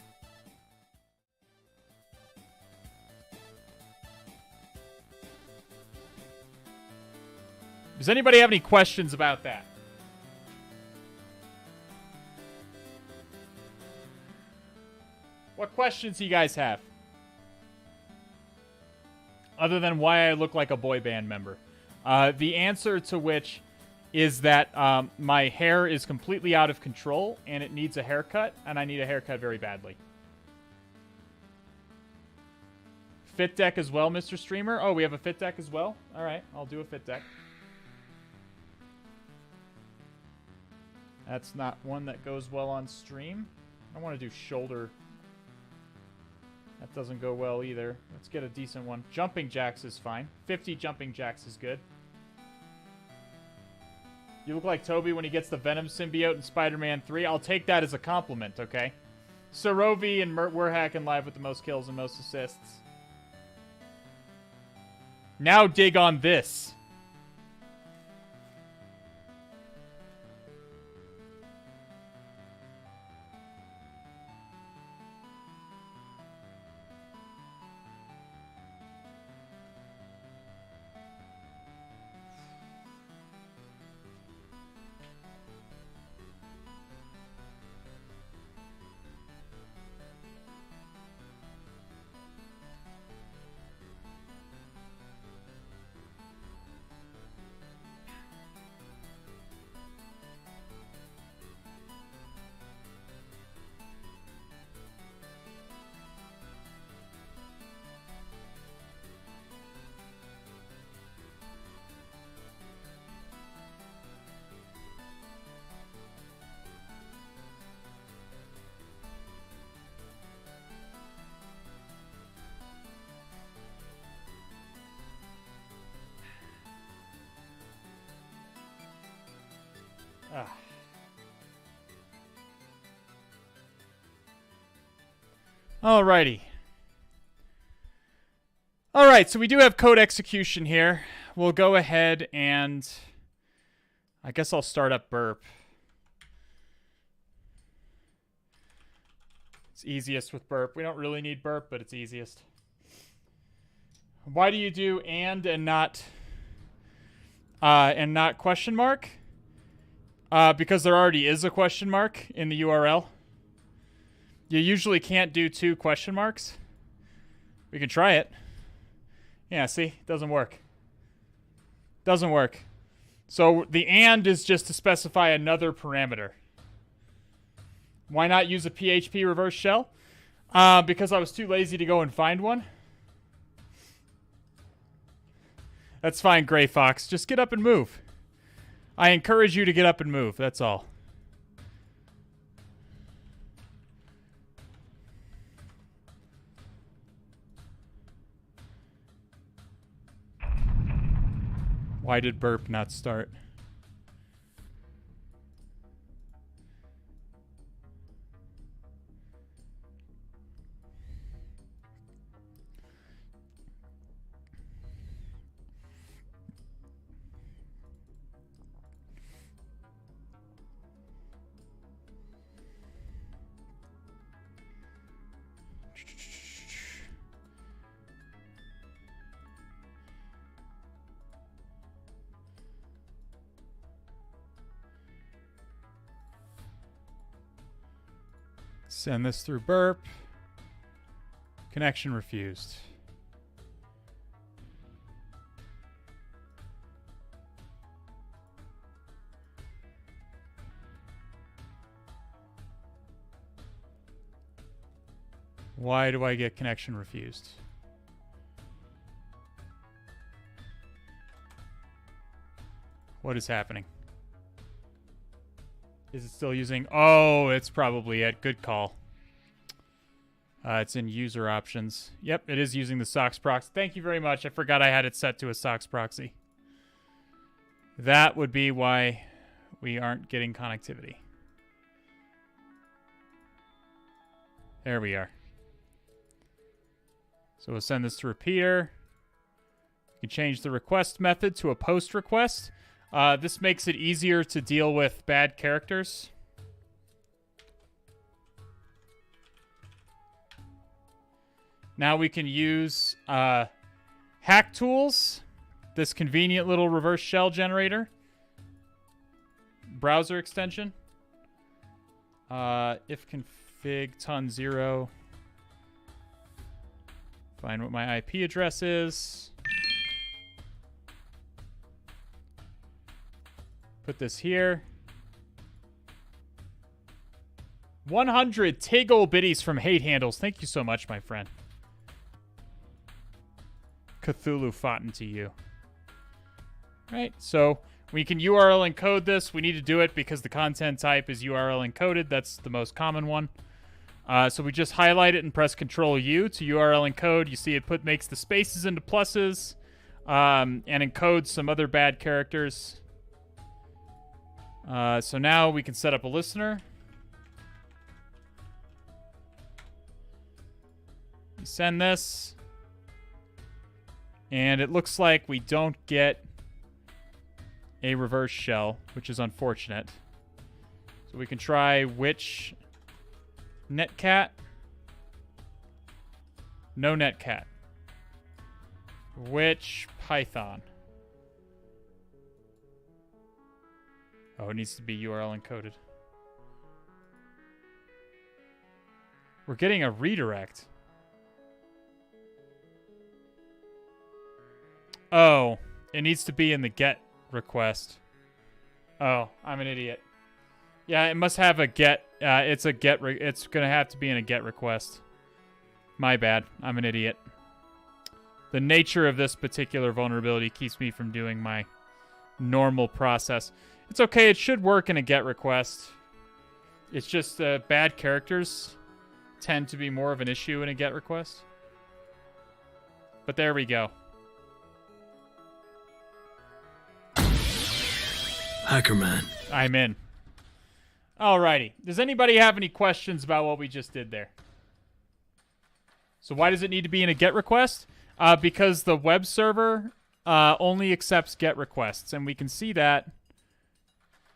Does anybody have any questions about that? What questions do you guys have? Other than why I look like a boy band member. The answer to which is that my hair is completely out of control and it needs a haircut, and I need a haircut very badly. Fit deck as well, Mr. Streamer. Oh, we have a fit deck as well? All right, I'll do a fit deck. That's not one that goes well on stream. I want to do shoulder. That doesn't go well either. Let's get a decent one. Jumping jacks is fine. 50 jumping jacks is good. You look like Toby when he gets the Venom symbiote in Spider-Man 3. I'll take that as a compliment, okay? Sorovi and we're hacking live with the most kills and most assists. Now dig on this. Alrighty. Alright, so we do have code execution here. We'll go ahead and... I guess I'll start up burp. It's easiest with burp. We don't really need burp, but it's easiest. Why do you do and not question mark? Because there already is a question mark in the URL. You usually can't do 2 question marks. We can try it. Yeah, see? Doesn't work. Doesn't work. So the and is just to specify another parameter. Why not use a PHP reverse shell? Because I was too lazy to go and find one. That's fine, Gray Fox. Just get up and move. I encourage you to get up and move. That's all. Why did burp not start? Send this through burp. Connection refused. Why do I get connection refused? What is happening? Is it still using... Oh, it's probably it. Good call. It's in user options. Yep, it is using the SOCKS proxy. Thank you very much. I forgot I had it set to a SOCKS proxy. That would be why we aren't getting connectivity. There we are. So we'll send this to repeater. You can change the request method to a post request. This makes it easier to deal with bad characters. Now we can use hack tools, this convenient little reverse shell generator, browser extension. If config ton 0, find what my IP address is. Put this here. 100 Tiggle biddies from Hate Handles. Thank you so much, my friend. Cthulhu fought into you. Right, so we can URL encode this. We need to do it because the content type is URL encoded. That's the most common one. So we just highlight it and press Control-U to URL encode. You see it makes the spaces into pluses and encodes some other bad characters. So now we can set up a listener. We send this. And it looks like we don't get a reverse shell, which is unfortunate. So we can try which netcat. No netcat. Which Python. Oh, it needs to be URL encoded. We're getting a redirect. Oh, it needs to be in the GET request. Oh, I'm an idiot. Yeah, it must have a GET. It's a GET. It's gonna have to be in a GET request. My bad. I'm an idiot. The nature of this particular vulnerability keeps me from doing my normal process. It's okay. It should work in a GET request. It's just bad characters tend to be more of an issue in a GET request. But there we go. Hackerman. I'm in. Alrighty. Does anybody have any questions about what we just did there? So why does it need to be in a GET request? Because the web server only accepts GET requests, and we can see that.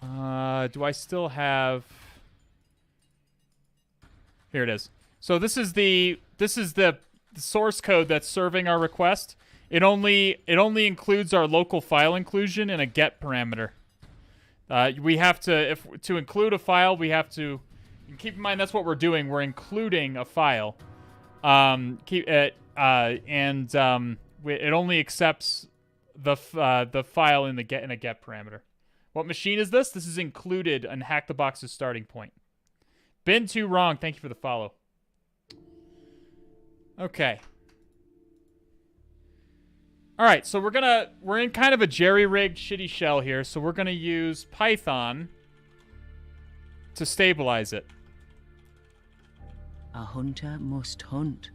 Do I still have... Here it is. So this is the source code that's serving our request, It only includes our local file inclusion and a get parameter. We have to to include a file, we have to keep in mind that's what we're doing. We're including a file. It only accepts the file in a get parameter. What machine is this? This is included in HacktheBox's starting point. Been too wrong. Thank you for the follow. Okay. All right, so we're in kind of a jerry-rigged shitty shell here, so we're gonna use Python to stabilize it. A hunter must hunt.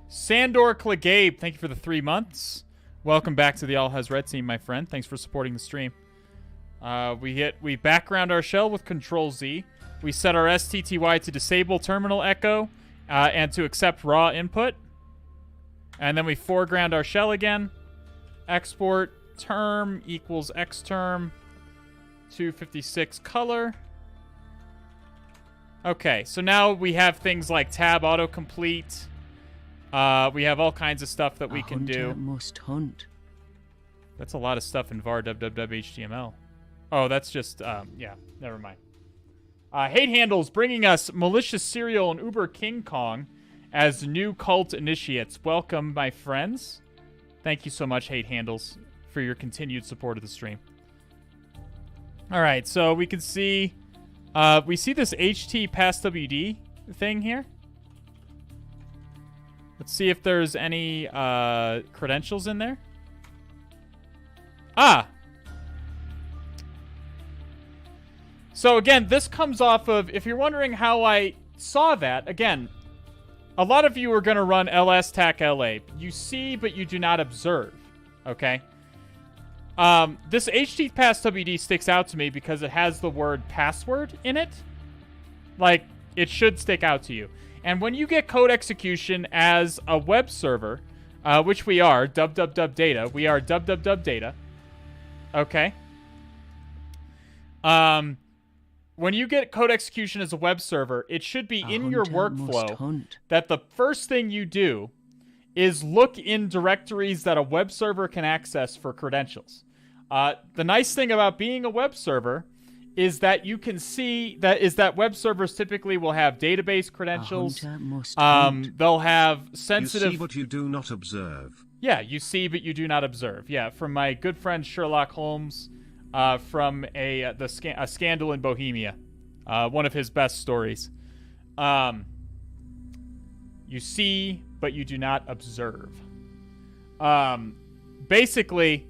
Sandor Clegabe, thank you for the 3 months. Welcome back to the All Has Red team, my friend. Thanks for supporting the stream. We background our shell with Control-Z. We set our STTY to disable terminal echo and to accept raw input. And then we foreground our shell again. Export term equals xterm 256 color. Okay, so now we have things like tab autocomplete. We have all kinds of stuff that we can do. Must hunt. That's a lot of stuff in var www.html. Oh, that's just, yeah, never mind. Hate Handles bringing us Malicious Serial and Uber King Kong as new cult initiates. Welcome, my friends. Thank you so much, Hate Handles, for your continued support of the stream. All right, so we can see, we see this HT pass WD thing here. Let's see if there's any credentials in there. Ah! So again, this comes off of, if you're wondering how I saw that, again, a lot of you are going to run ls-tac-la. You see, but you do not observe, okay? This HT pass WD sticks out to me because it has the word password in it. Like, it should stick out to you. And when you get code execution as a web server, which we are, www.data, we are www.data, okay? When you get code execution as a web server, it should be in your workflow that the first thing you do is look in directories that a web server can access for credentials. The nice thing about being a web server is that you can see that web servers typically will have database credentials. They'll have sensitive... You see but you do not observe. Yeah, you see but you do not observe. Yeah, from my good friend Sherlock Holmes, from a Scandal in Bohemia, one of his best stories. You see but you do not observe. Basically,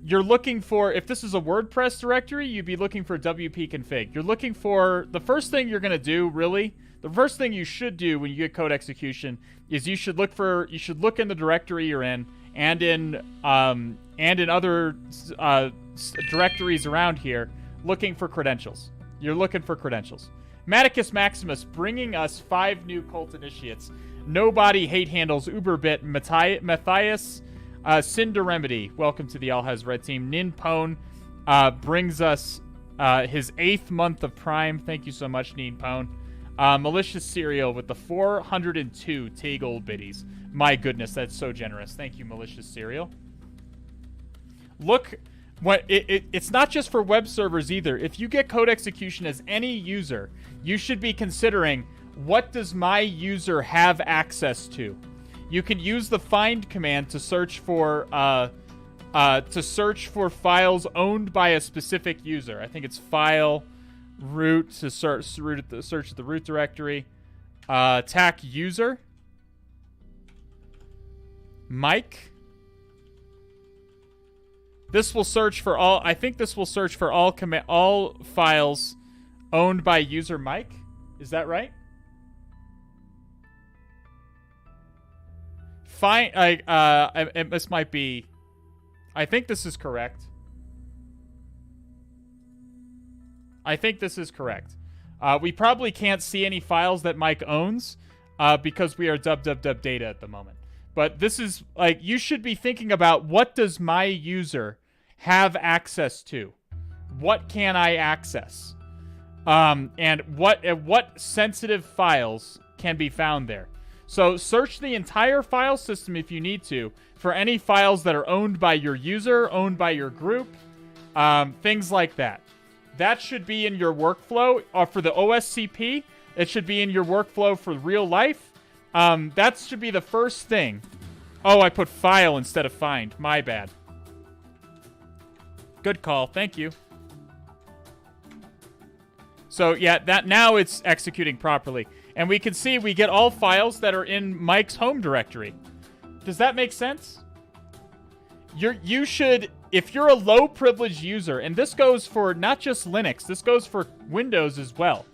you're looking for, if this is a WordPress directory, you'd be looking for WP config. You're looking for, the first thing you're going to do, really, the first thing you should do when you get code execution is you should look in the directory you're in and in other directories around here, looking for credentials. You're looking for credentials. Maticus Maximus bringing us 5 new cult initiates. Nobody, Hate Handles, Uberbit, Matthias, Cinder Remedy, welcome to the All Has Red team. Ninpone brings us his 8th month of Prime. Thank you so much, Ninpone. Malicious Serial with the 402 Tay Gold Biddies. My goodness, that's so generous. Thank you, Malicious Serial. Look, it's not just for web servers either. If you get code execution as any user, you should be considering, what does my user have access to? You can use the find command to search for files owned by a specific user. I think it's file root to search the root directory. Tac user. Mike. This will search for all. I think this will search for all files owned by user Mike. Is that right? Fine. This might be. I think this is correct. We probably can't see any files that Mike owns because we are www.data at the moment. But this is like, you should be thinking about, what does my user have access to? What can I access? And what sensitive files can be found there? So search the entire file system if you need to for any files that are owned by your user, owned by your group, things like that. That should be in your workflow. For the OSCP, it should be in your workflow for real life. That should be the first thing. Oh, I put file instead of find. My bad. Good call. Thank you. So, yeah, that now it's executing properly. And we can see we get all files that are in Mike's home directory. Does that make sense? You should, if you're a low privilege user, and this goes for not just Linux, this goes for Windows as well.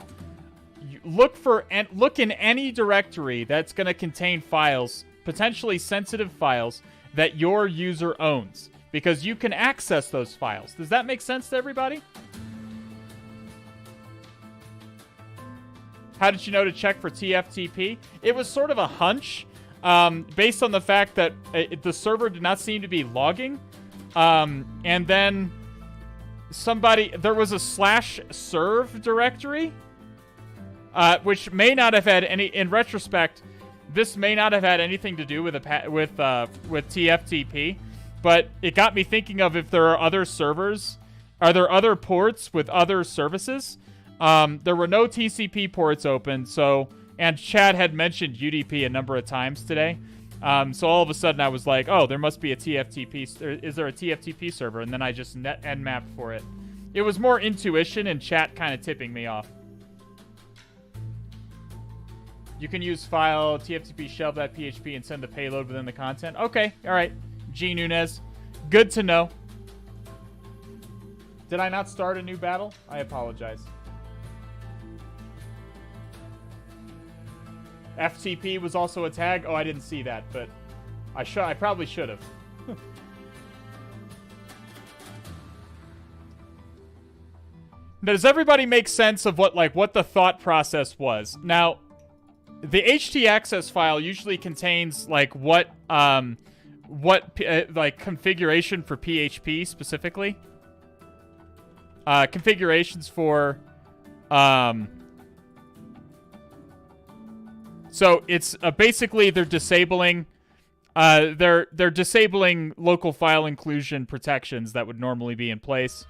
Look in any directory that's going to contain files, potentially sensitive files, that your user owns, because you can access those files. Does that make sense to everybody? How did you know to check for TFTP? It was sort of a hunch, based on the fact that the server did not seem to be logging. And then there was a /serve directory, which may not have had any, in retrospect, this may not have had anything to do with TFTP, but it got me thinking of if there are other servers, are there other ports with other services? There were no TCP ports open, and Chad had mentioned UDP a number of times today. So all of a sudden I was like, oh, there must be a TFTP, is there a TFTP server? And then I just nmapped for it. It was more intuition and chat kind of tipping me off. You can use file TFTP shelf.php and send the payload within the content. Okay, all right. G. Nunez. Good to know. Did I not start a new battle? I apologize. FTP was also a tag. Oh, I didn't see that, but I probably should have. Does everybody make sense of what the thought process was? Now, the htaccess file usually contains what configuration for PHP specifically. Configurations for so it's basically they're disabling local file inclusion protections that would normally be in place.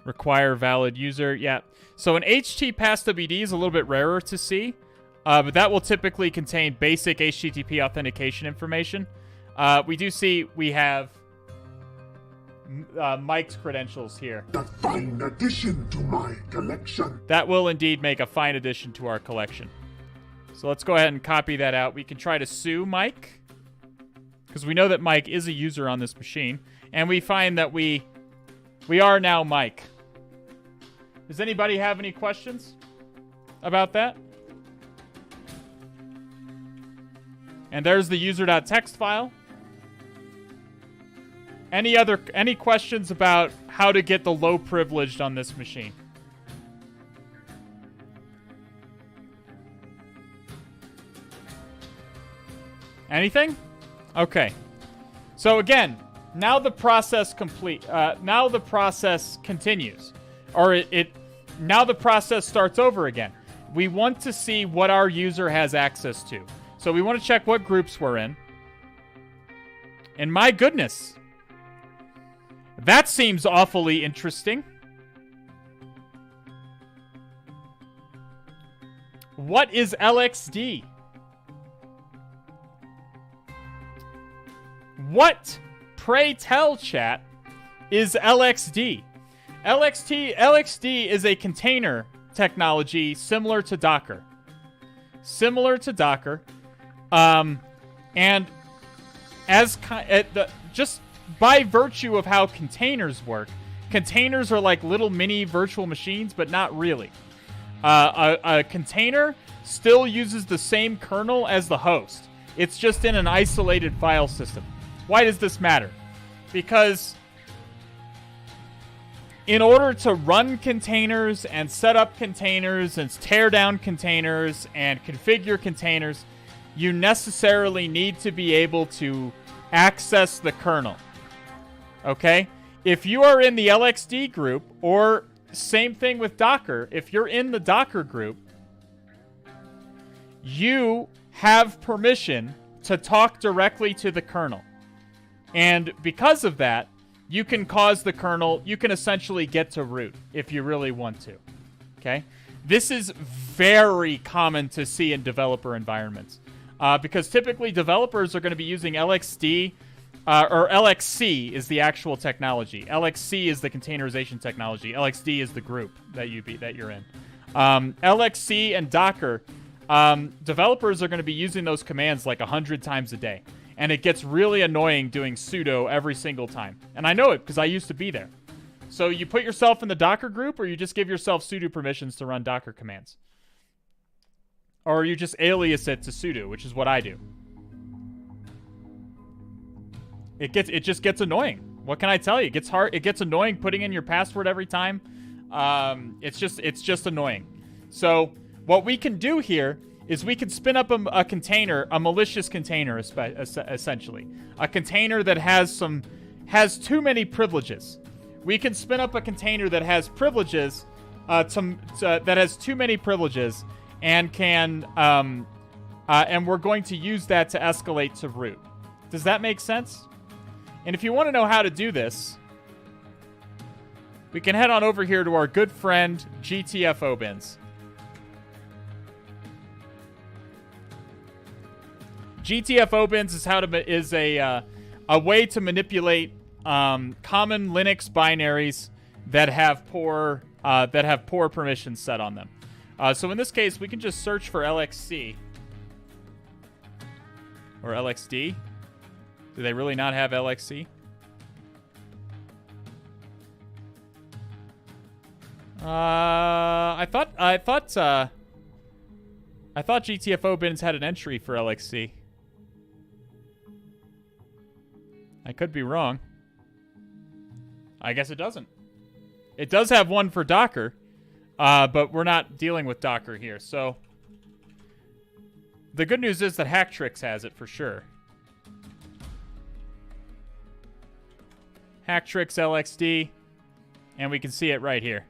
Require valid user. Yeah. So an HT-PassWD is a little bit rarer to see, but that will typically contain basic HTTP authentication information. We do see we have Mike's credentials here. A fine addition to my collection. That will indeed make a fine addition to our collection. So let's go ahead and copy that out. We can try to sue Mike, because we know that Mike is a user on this machine, and we find that we are now Mike. Does anybody have any questions about that? And there's the user.txt file. Any questions about how to get the low privileged on this machine? Anything? Okay. So again, now the process now the process continues, or now the process starts over again. We want to see what our user has access to. So we want to check what groups we're in. And my goodness, that seems awfully interesting. What is LXD? What, pray tell, chat, is LXD? LXD is a container technology similar to Docker. And as just by virtue of how containers work, containers are like little mini virtual machines, but not really. A container still uses the same kernel as the host. It's just in an isolated file system. Why does this matter? Because in order to run containers and set up containers and tear down containers and configure containers, you necessarily need to be able to access the kernel. Okay? If you are in the LXD group, or same thing with Docker, if you're in the Docker group, you have permission to talk directly to the kernel. And because of that, you can cause the kernel, you can essentially get to root if you really want to. Okay? This is very common to see in developer environments. Because typically developers are going to be using LXD, or LXC is the actual technology. LXC is the containerization technology. LXD is the group that you're in. LXC and Docker, developers are going to be using those commands like 100 times a day. And it gets really annoying doing sudo every single time. And I know it because I used to be there. So you put yourself in the Docker group, or you just give yourself sudo permissions to run Docker commands. Or you just alias it to sudo, which is what I do. It just gets annoying. What can I tell you? It gets hard. It gets annoying putting in your password every time. It's just annoying. So what we can do here is we can spin up a container, a malicious container, essentially. A container that has too many privileges. We can spin up a container that has privileges, that has too many privileges, and can, and we're going to use that to escalate to root. Does that make sense? And if you want to know how to do this, we can head on over here to our good friend GTFObins. GTFObins is a way to manipulate common Linux binaries that have poor permissions set on them. So in this case, we can just search for LXC or LXD. Do they really not have LXC? I thought GTFObins had an entry for LXC. I could be wrong. I guess it doesn't. It does have one for Docker, but we're not dealing with Docker here. So the good news is that Hacktrix has it for sure. Hacktrix LXD, and we can see it right here.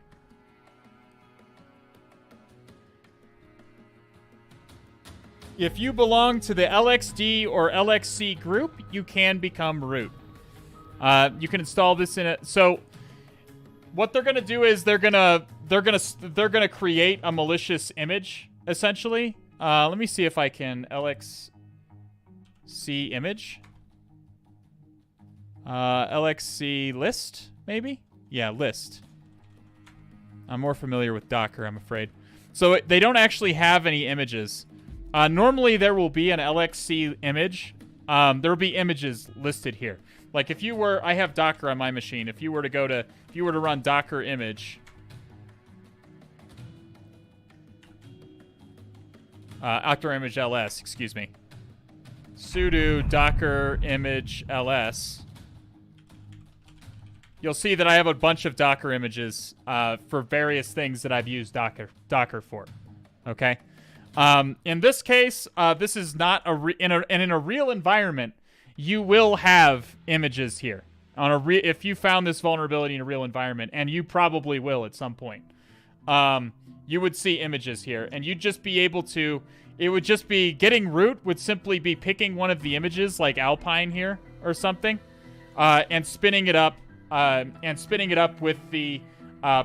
If you belong to the LXD or LXC group, you can become root. You can install this in it. So what they're gonna do is they're gonna create a malicious image essentially. Let me see if I can LXC image. LXC list maybe. Yeah, list. I'm more familiar with Docker, I'm afraid. So they don't actually have any images. Normally there will be an LXC image. There will be images listed here. Like if you were, I have Docker on my machine. If you were to run Docker image, Docker image ls, excuse me, sudo docker image ls, you'll see that I have a bunch of Docker images for various things that I've used Docker for. Okay. In this case, this is not in a real environment. You will have images here if you found this vulnerability in a real environment, and you probably will at some point. You would see images here, and you'd just be able to. It would just be getting root would simply be picking one of the images like Alpine here or something, and spinning it up with the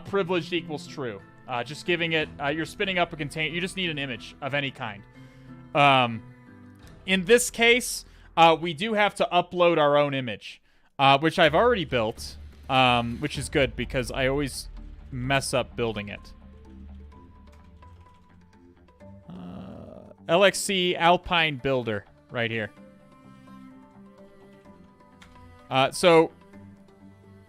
privileged equals true. Just giving it, you're spinning up a container. You just need an image of any kind. In this case, we do have to upload our own image, which I've already built, which is good because I always mess up building it. LXC Alpine Builder right here. So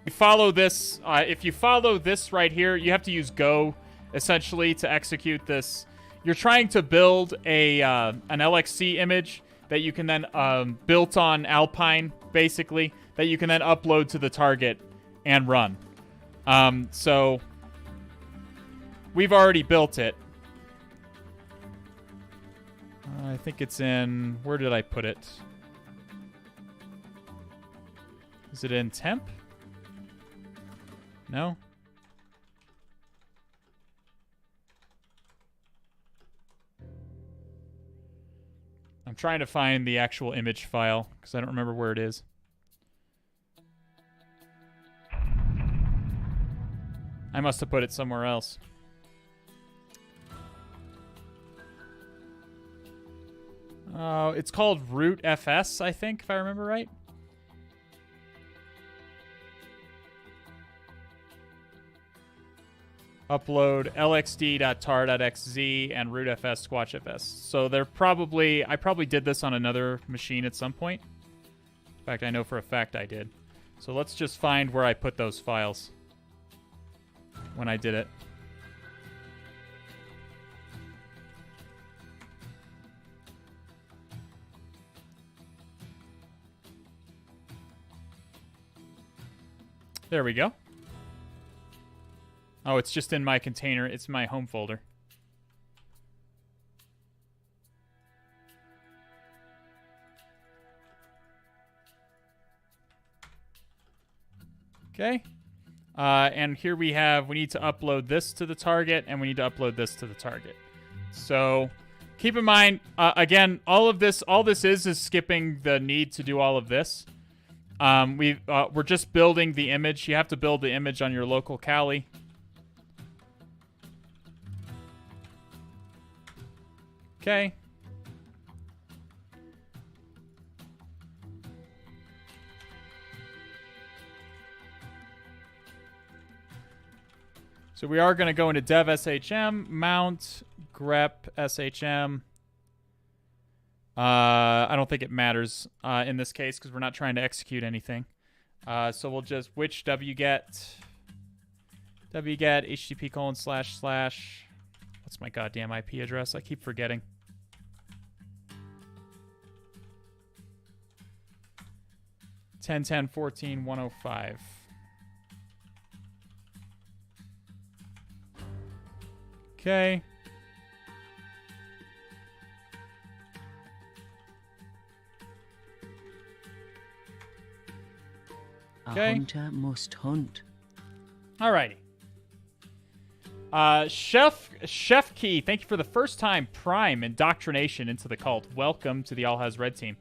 you follow this. If you follow this right here, you have to use Go essentially to execute this. You're trying to build an LXC image that you can then built on Alpine, basically, that you can then upload to the target and run. So we've already built it. I think it's in, where did I put it? Is it in temp? No? I'm trying to find the actual image file because I don't remember where it is. I must have put it somewhere else. Oh, it's called rootfs, I think, if I remember right. Upload lxd.tar.xz and rootfs squatchfs. So they're probably... I probably did this on another machine at some point. In fact, I know for a fact I did. So let's just find where I put those files when I did it. There we go. Oh, it's just in my container. It's my home folder. Okay. And here we need to upload this to the target, and we need to upload this to the target. So keep in mind, again, all this is skipping the need to do all of this. We're just building the image. You have to build the image on your local Kali. Okay. So we are going to go into dev shm, mount, grep shm. I don't think it matters in this case because we're not trying to execute anything. So we'll just which wget http:// what's my goddamn IP address? I keep forgetting. Ten 14.105. Okay. A hunter must hunt. Alrighty. Chef Key, thank you for the first time Prime indoctrination into the cult. Welcome to the All Has Red team.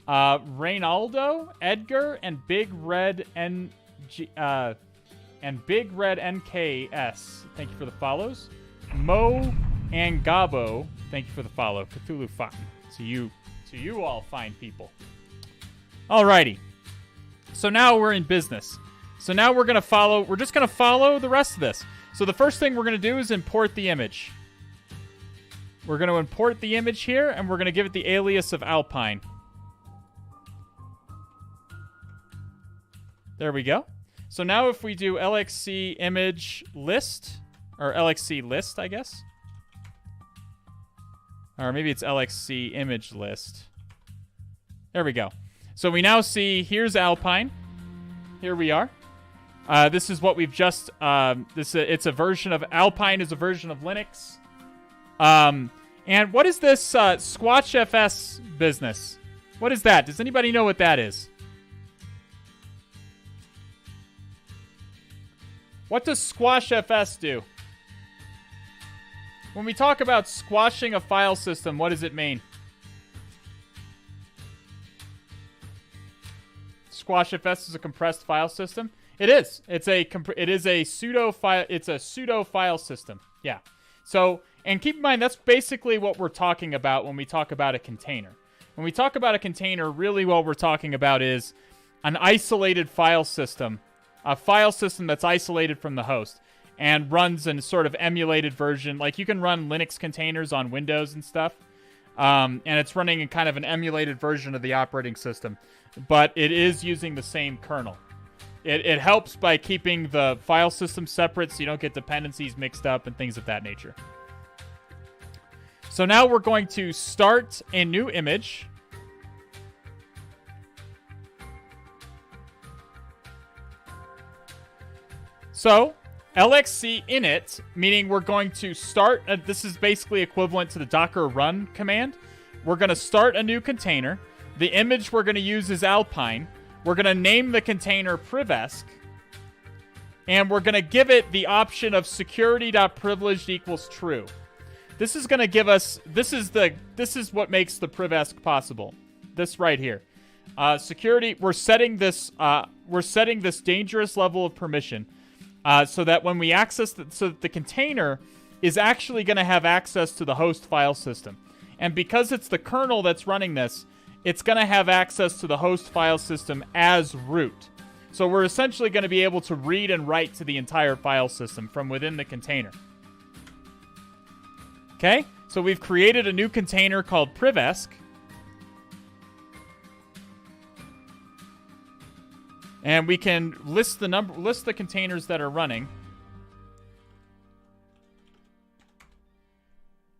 Reynaldo, Edgar, and Big Red NKS. Thank you for the follows. Mo and Gabo, thank you for the follow. Cthulhu fine. To you all fine people. Alrighty. So now we're in business. So now we're just gonna follow the rest of this. So the first thing we're gonna do is import the image. We're gonna import the image here, and we're gonna give it the alias of Alpine. There we go. So now if we do LXC image list, or LXC list, I guess. Or maybe it's LXC image list. There we go. So we now see, here's Alpine. Here we are. This is what we've just, it's a version of, Alpine is a version of Linux. And what is this squatchfs business? What is that? Does anybody know what that is? What does squashfs do? When we talk about squashing a file system, what does it mean? Squashfs is a compressed file system. It is. It is a pseudo file. It's a pseudo file system. Yeah. So, and keep in mind that's basically what we're talking about when we talk about a container. When we talk about a container, really what we're talking about is an isolated file system, a file system that's isolated from the host and runs in a sort of emulated version. Like you can run Linux containers on Windows and stuff. And it's running in kind of an emulated version of the operating system, but it is using the same kernel. It helps by keeping the file system separate so you don't get dependencies mixed up and things of that nature. So now we're going to start a new image. So LXC init, meaning we're going to start, this is basically equivalent to the docker run command. We're going to start a new container. The image we're going to use is Alpine. We're going to name the container privesk. And we're going to give it the option of security.privileged equals true. This is going to give us, this is what makes the privesk possible. This right here. Security, we're setting this dangerous level of permission so that when we access, so that the container is actually going to have access to the host file system. And because it's the kernel that's running this, it's going to have access to the host file system as root. So we're essentially going to be able to read and write to the entire file system from within the container. Okay? So we've created a new container called privesk. And we can list the containers that are running.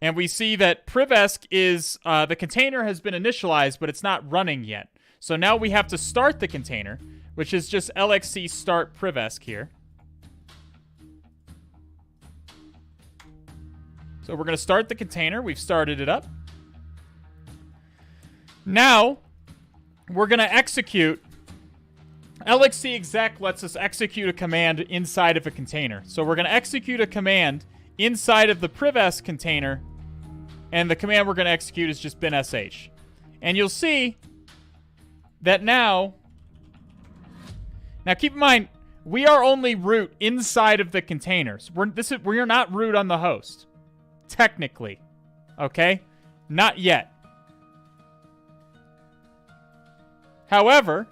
And we see that privesk is, the container has been initialized, but it's not running yet. So now we have to start the container, which is just lxc start privesk here. So we're going to start the container. We've started it up. Now, we're going to execute. lxc exec lets us execute a command inside of a container. So we're going to execute a command inside of the privesk container. And the command we're going to execute is just bin sh. And you'll see that now keep in mind, we are only root inside of the containers. We're not root on the host. Technically. Okay? Not yet. However,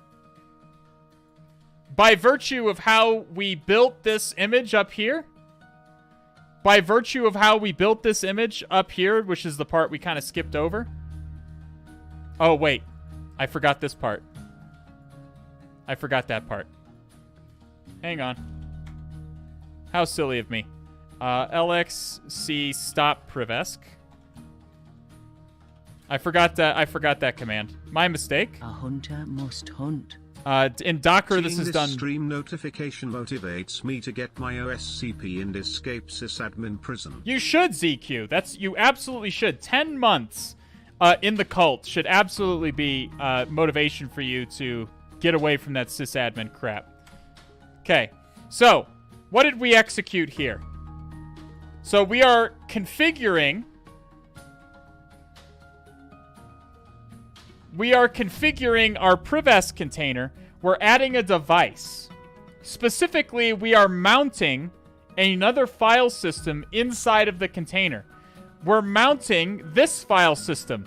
by virtue of how we built this image up here, which is the part we kind of skipped over. Oh, wait. I forgot this part. I forgot that part. Hang on. How silly of me. lxc stop privesk. I forgot that command. My mistake. A hunter must hunt. In Docker, this is done. Stream notification motivates me to get my OSCP and escape sysadmin prison. You should, ZQ. You absolutely should. 10 months in the cult should absolutely be motivation for you to get away from that sysadmin crap. Okay, so what did we execute here? So we are configuring. We are configuring our privesk container. We're adding a device. Specifically, we are mounting another file system inside of the container. We're mounting this file system.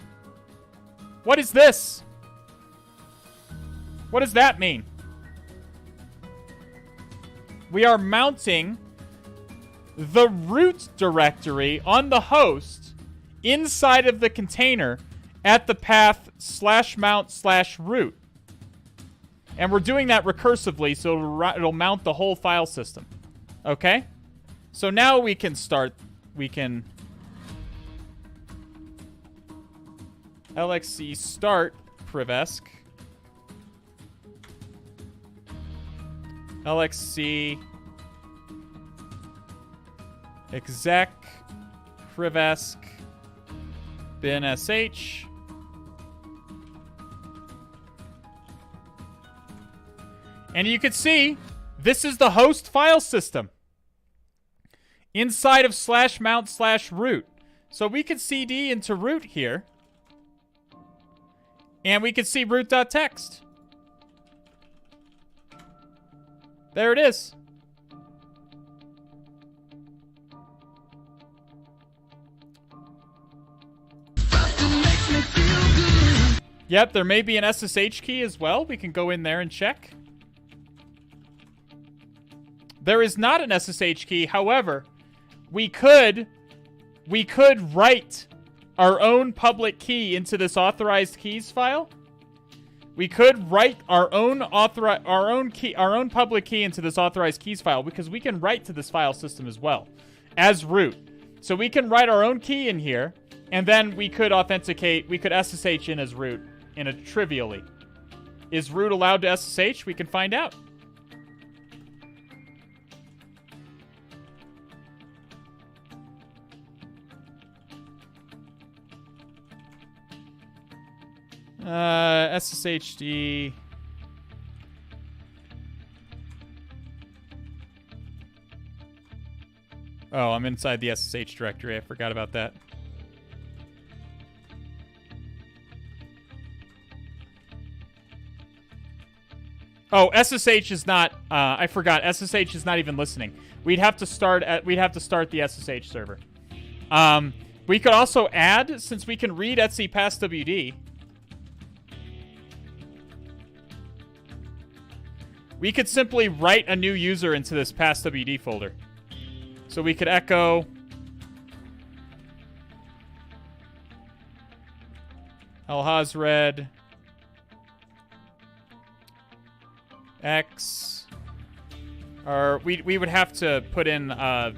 What is this? What does that mean? We are mounting the root directory on the host inside of the container at the path /mount/root. And we're doing that recursively, so it'll mount the whole file system. Okay? So now we can start. We can lxc start privesk. lxc exec privesk bin sh. And you can see, this is the host file system inside of /mount/root. So we can cd into root here. And we can see root.txt. There it is. Yep, there may be an SSH key as well. We can go in there and check. There is not an SSH key. However, we could write our own public key into this authorized keys file. We could write our own public key into this authorized keys file because we can write to this file system as well as root. So we can write our own key in here, and then we could authenticate. We could SSH in as root in a trivially. Is root allowed to SSH? We can find out. SSHD. Oh, I'm inside the SSH directory. I forgot about that. Oh, SSH is not. I forgot. SSH is not even listening. We'd have to start the SSH server. We could also add, since we can read etc passwd. We could simply write a new user into this passwd folder. So we could echo Alhazred X, or we would have to put in a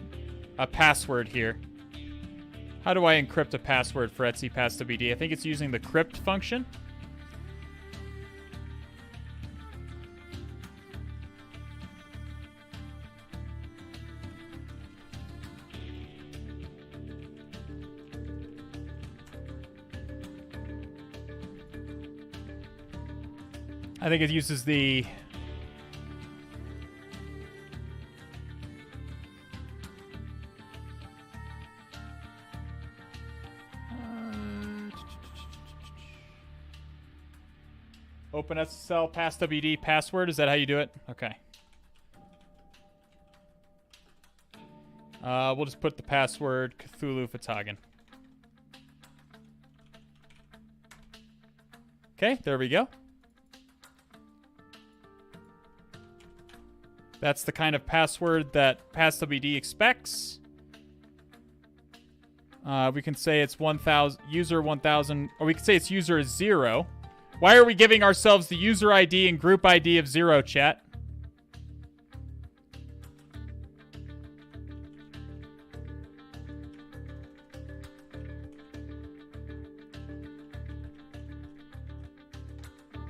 password here. How do I encrypt a password for etc passwd? I think it's using the crypt function. I think it uses the... OpenSSL passwd password. Is that how you do it? Okay. We'll just put the password Cthulhu fhtagn. Okay, there we go. That's the kind of password that passwd expects. We can say it's 1000 user 1000, or we can say it's user 0. Why are we giving ourselves the user ID and group ID of 0, chat?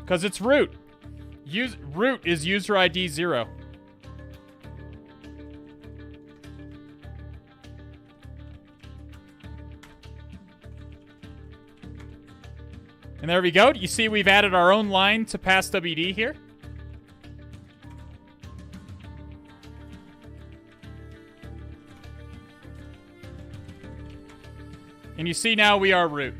Because it's root. Root is user ID 0. And there we go. You see we've added our own line to passwd here. And you see now we are root.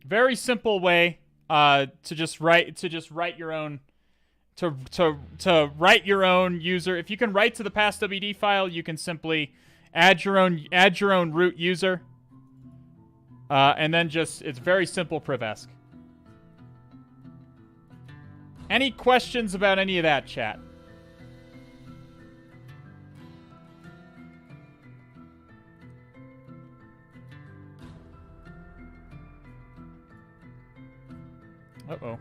Very simple way to just write your own to write your own user. If you can write to the passwd file, you can simply add your own root user, and then it's very simple priv-esc. Any questions about any of that, chat? Uh-oh.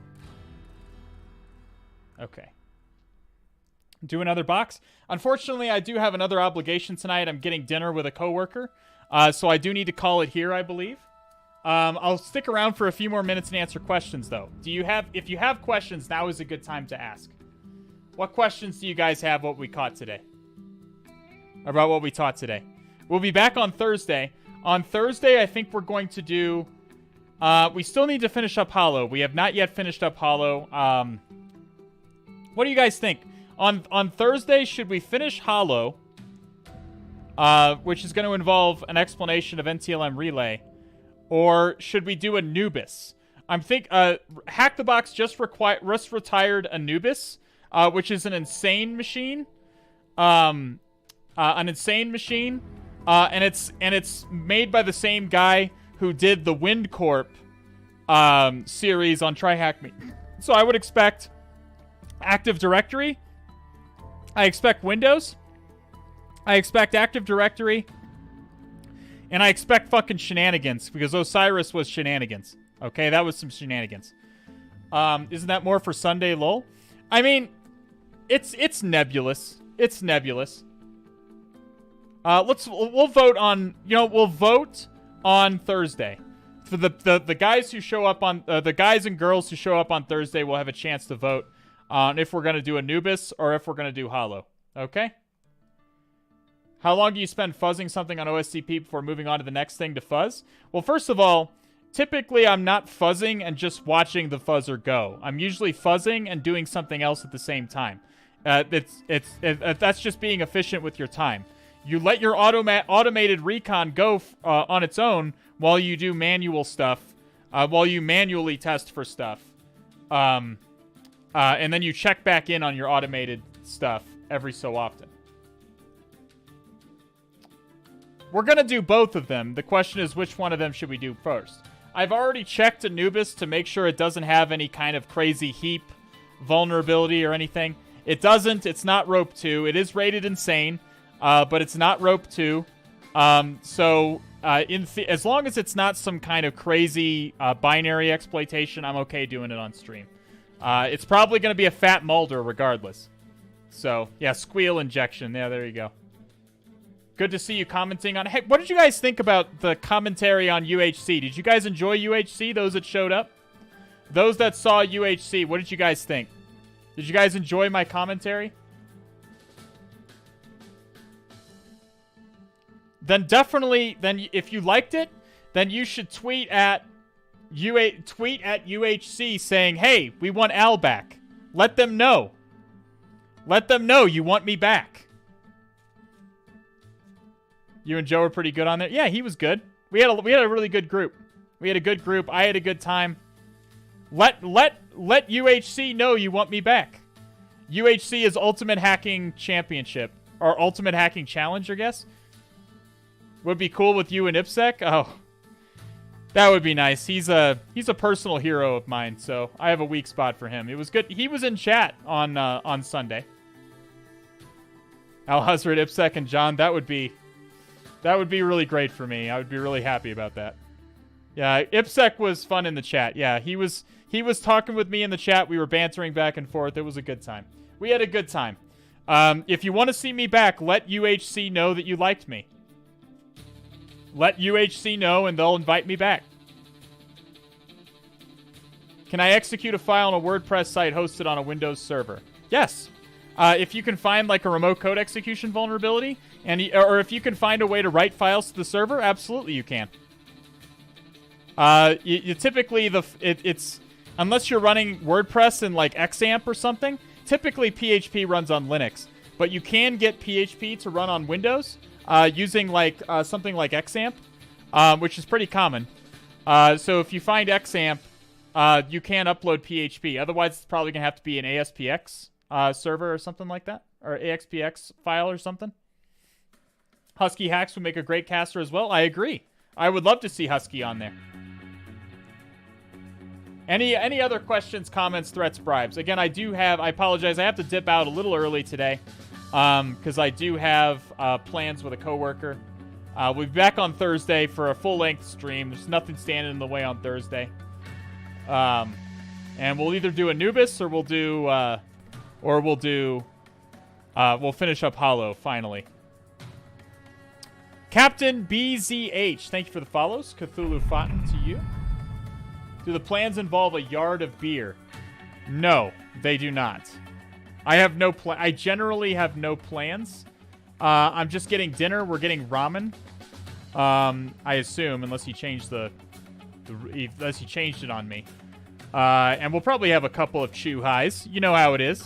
Okay. Do another box. Unfortunately, I do have another obligation tonight. I'm getting dinner with a coworker, so I do need to call it here, I believe. I'll stick around for a few more minutes and answer questions, though. If you have questions, now is a good time to ask. What questions do you guys have about what we taught today? We'll be back on Thursday. On Thursday, I think we're going to do... we still need to finish up Hollow. We have not yet finished up Hollow. What do you guys think? On Thursday, should we finish Hollow, which is going to involve an explanation of NTLM Relay, or should we do Anubis? HacktheBox just retired Anubis, which is an insane machine. And it's made by the same guy who did the Wind Corp series on TryHackMe. So I would expect Active Directory. I expect Windows. I expect Active Directory. And I expect fucking shenanigans, because Osiris was shenanigans. Okay, that was some shenanigans. Isn't that more for Sunday, lol? I mean, it's nebulous. It's nebulous. We'll vote on Thursday. For the guys who show up on the guys and girls who show up on Thursday will have a chance to vote on if we're going to do Anubis or if we're going to do Hollow. Okay? How long do you spend fuzzing something on OSCP before moving on to the next thing to fuzz? Well, first of all, typically I'm not fuzzing and just watching the fuzzer go. I'm usually fuzzing and doing something else at the same time. That's just being efficient with your time. You let your automated recon go on its own while you do manual stuff, while you manually test for stuff. And then you check back in on your automated stuff every so often. We're going to do both of them. The question is, which one of them should we do first? I've already checked Anubis to make sure it doesn't have any kind of crazy heap vulnerability or anything. It doesn't. It's not rope 2. It is rated insane, but it's not rope 2. As long as it's not some kind of crazy binary exploitation, I'm okay doing it on stream. It's probably going to be a fat Mulder regardless. So, yeah, squeal injection. Yeah, there you go. Good to see you commenting on... Hey, what did you guys think about the commentary on UHC? Did you guys enjoy UHC, those that showed up? Those that saw UHC, what did you guys think? Did you guys enjoy my commentary? Then definitely, if you liked it, then you should tweet at UHC saying, hey, we want Al back. Let them know. Let them know you want me back. You and Joe were pretty good on there. Yeah, he was good. We had a really good group. We had a good group. I had a good time. Let UHC know you want me back. UHC is Ultimate Hacking Championship. Or Ultimate Hacking Challenge, I guess. Would be cool with you and IPSEC. Oh. That would be nice. He's a personal hero of mine, so I have a weak spot for him. It was good. He was in chat on Sunday. Al Hazard, IPSEC, and John, that would be really great for me. I would be really happy about that. Yeah, IPSEC was fun in the chat. Yeah, he was talking with me in the chat. We were bantering back and forth. It was a good time. We had a good time. If you want to see me back, let UHC know that you liked me. Let UHC know, and they'll invite me back. Can I execute a file on a WordPress site hosted on a Windows server? Yes. If you can find like a remote code execution vulnerability, or if you can find a way to write files to the server, absolutely you can. You typically it's unless you're running WordPress in like XAMPP or something. Typically PHP runs on Linux, but you can get PHP to run on Windows using like something like XAMPP, which is pretty common. So if you find XAMPP, you can upload PHP. Otherwise, it's probably gonna have to be an ASPX server or something like that, or AXPX file or something. Husky Hacks would make a great caster as well. I agree. I would love to see Husky on there. Any other questions, comments, threats, bribes? Again, I apologize. I have to dip out a little early today because I do have plans with a coworker. We'll be back on Thursday for a full-length stream. There's nothing standing in the way on Thursday. And we'll either do Anubis or we'll finish up Hollow finally. Captain BZH, thank you for the follows. Cthulhu Fountain to you. Do the plans involve a yard of beer? No, they do not. I generally have no plans. I'm just getting dinner. We're getting ramen. I assume, unless he changed unless he changed it on me. And we'll probably have a couple of chew highs. You know how it is.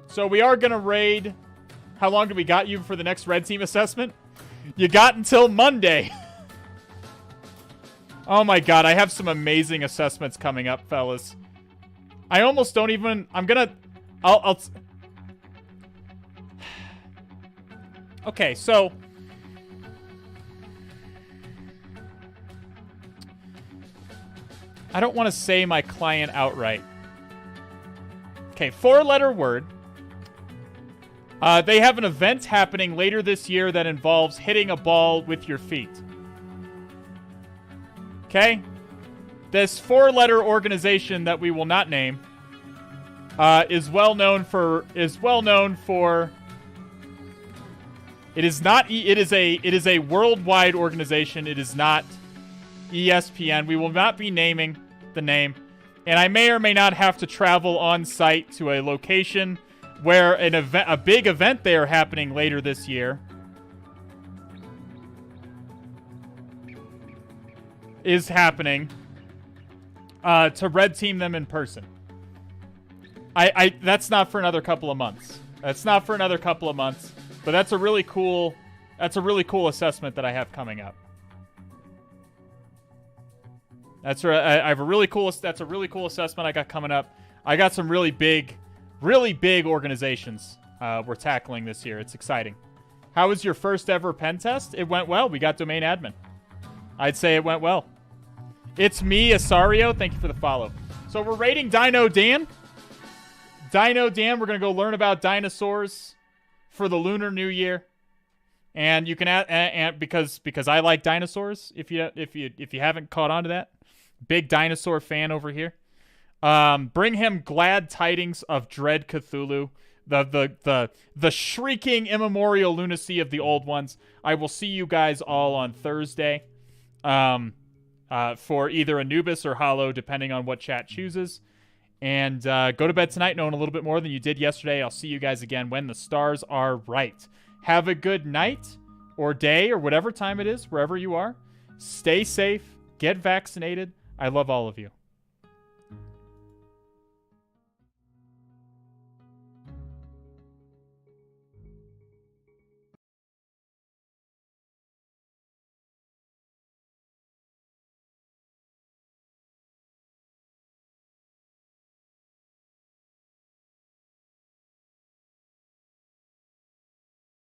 So we are going to raid. How long do we got you for the next red team assessment? You got until Monday. Oh my god, I have some amazing assessments coming up, fellas. I almost don't even... Okay, so... I don't want to say my client outright. Okay, 4-letter word. They have an event happening later this year that involves hitting a ball with your feet. Okay? This 4-letter organization that we will not name is well known for it is a worldwide organization. It is not ESPN. We will not be naming the name, and I may or may not have to travel on site to a location where a big event there happening later this year is happening to red team them in person. That's not for another couple of months. That's not for another couple of months, but that's a really cool assessment that I have coming up. That's a really cool assessment I got coming up. I got some really big organizations we're tackling this year. It's exciting. How was your first ever pen test? It went well. We got domain admin. I'd say it went well. It's me, Asario. Thank you for the follow. So we're rating Dino Dan. We're gonna go learn about dinosaurs for the Lunar New Year, and you can add because I like dinosaurs. If you haven't caught on to that, big dinosaur fan over here. Bring him glad tidings of dread Cthulhu, the shrieking immemorial lunacy of the old ones. I will see you guys all on Thursday, for either Anubis or Hollow, depending on what chat chooses. And go to bed tonight knowing a little bit more than you did yesterday. I'll see you guys again when the stars are right. Have a good night or day or whatever time it is, wherever you are. Stay safe. Get vaccinated. I love all of you.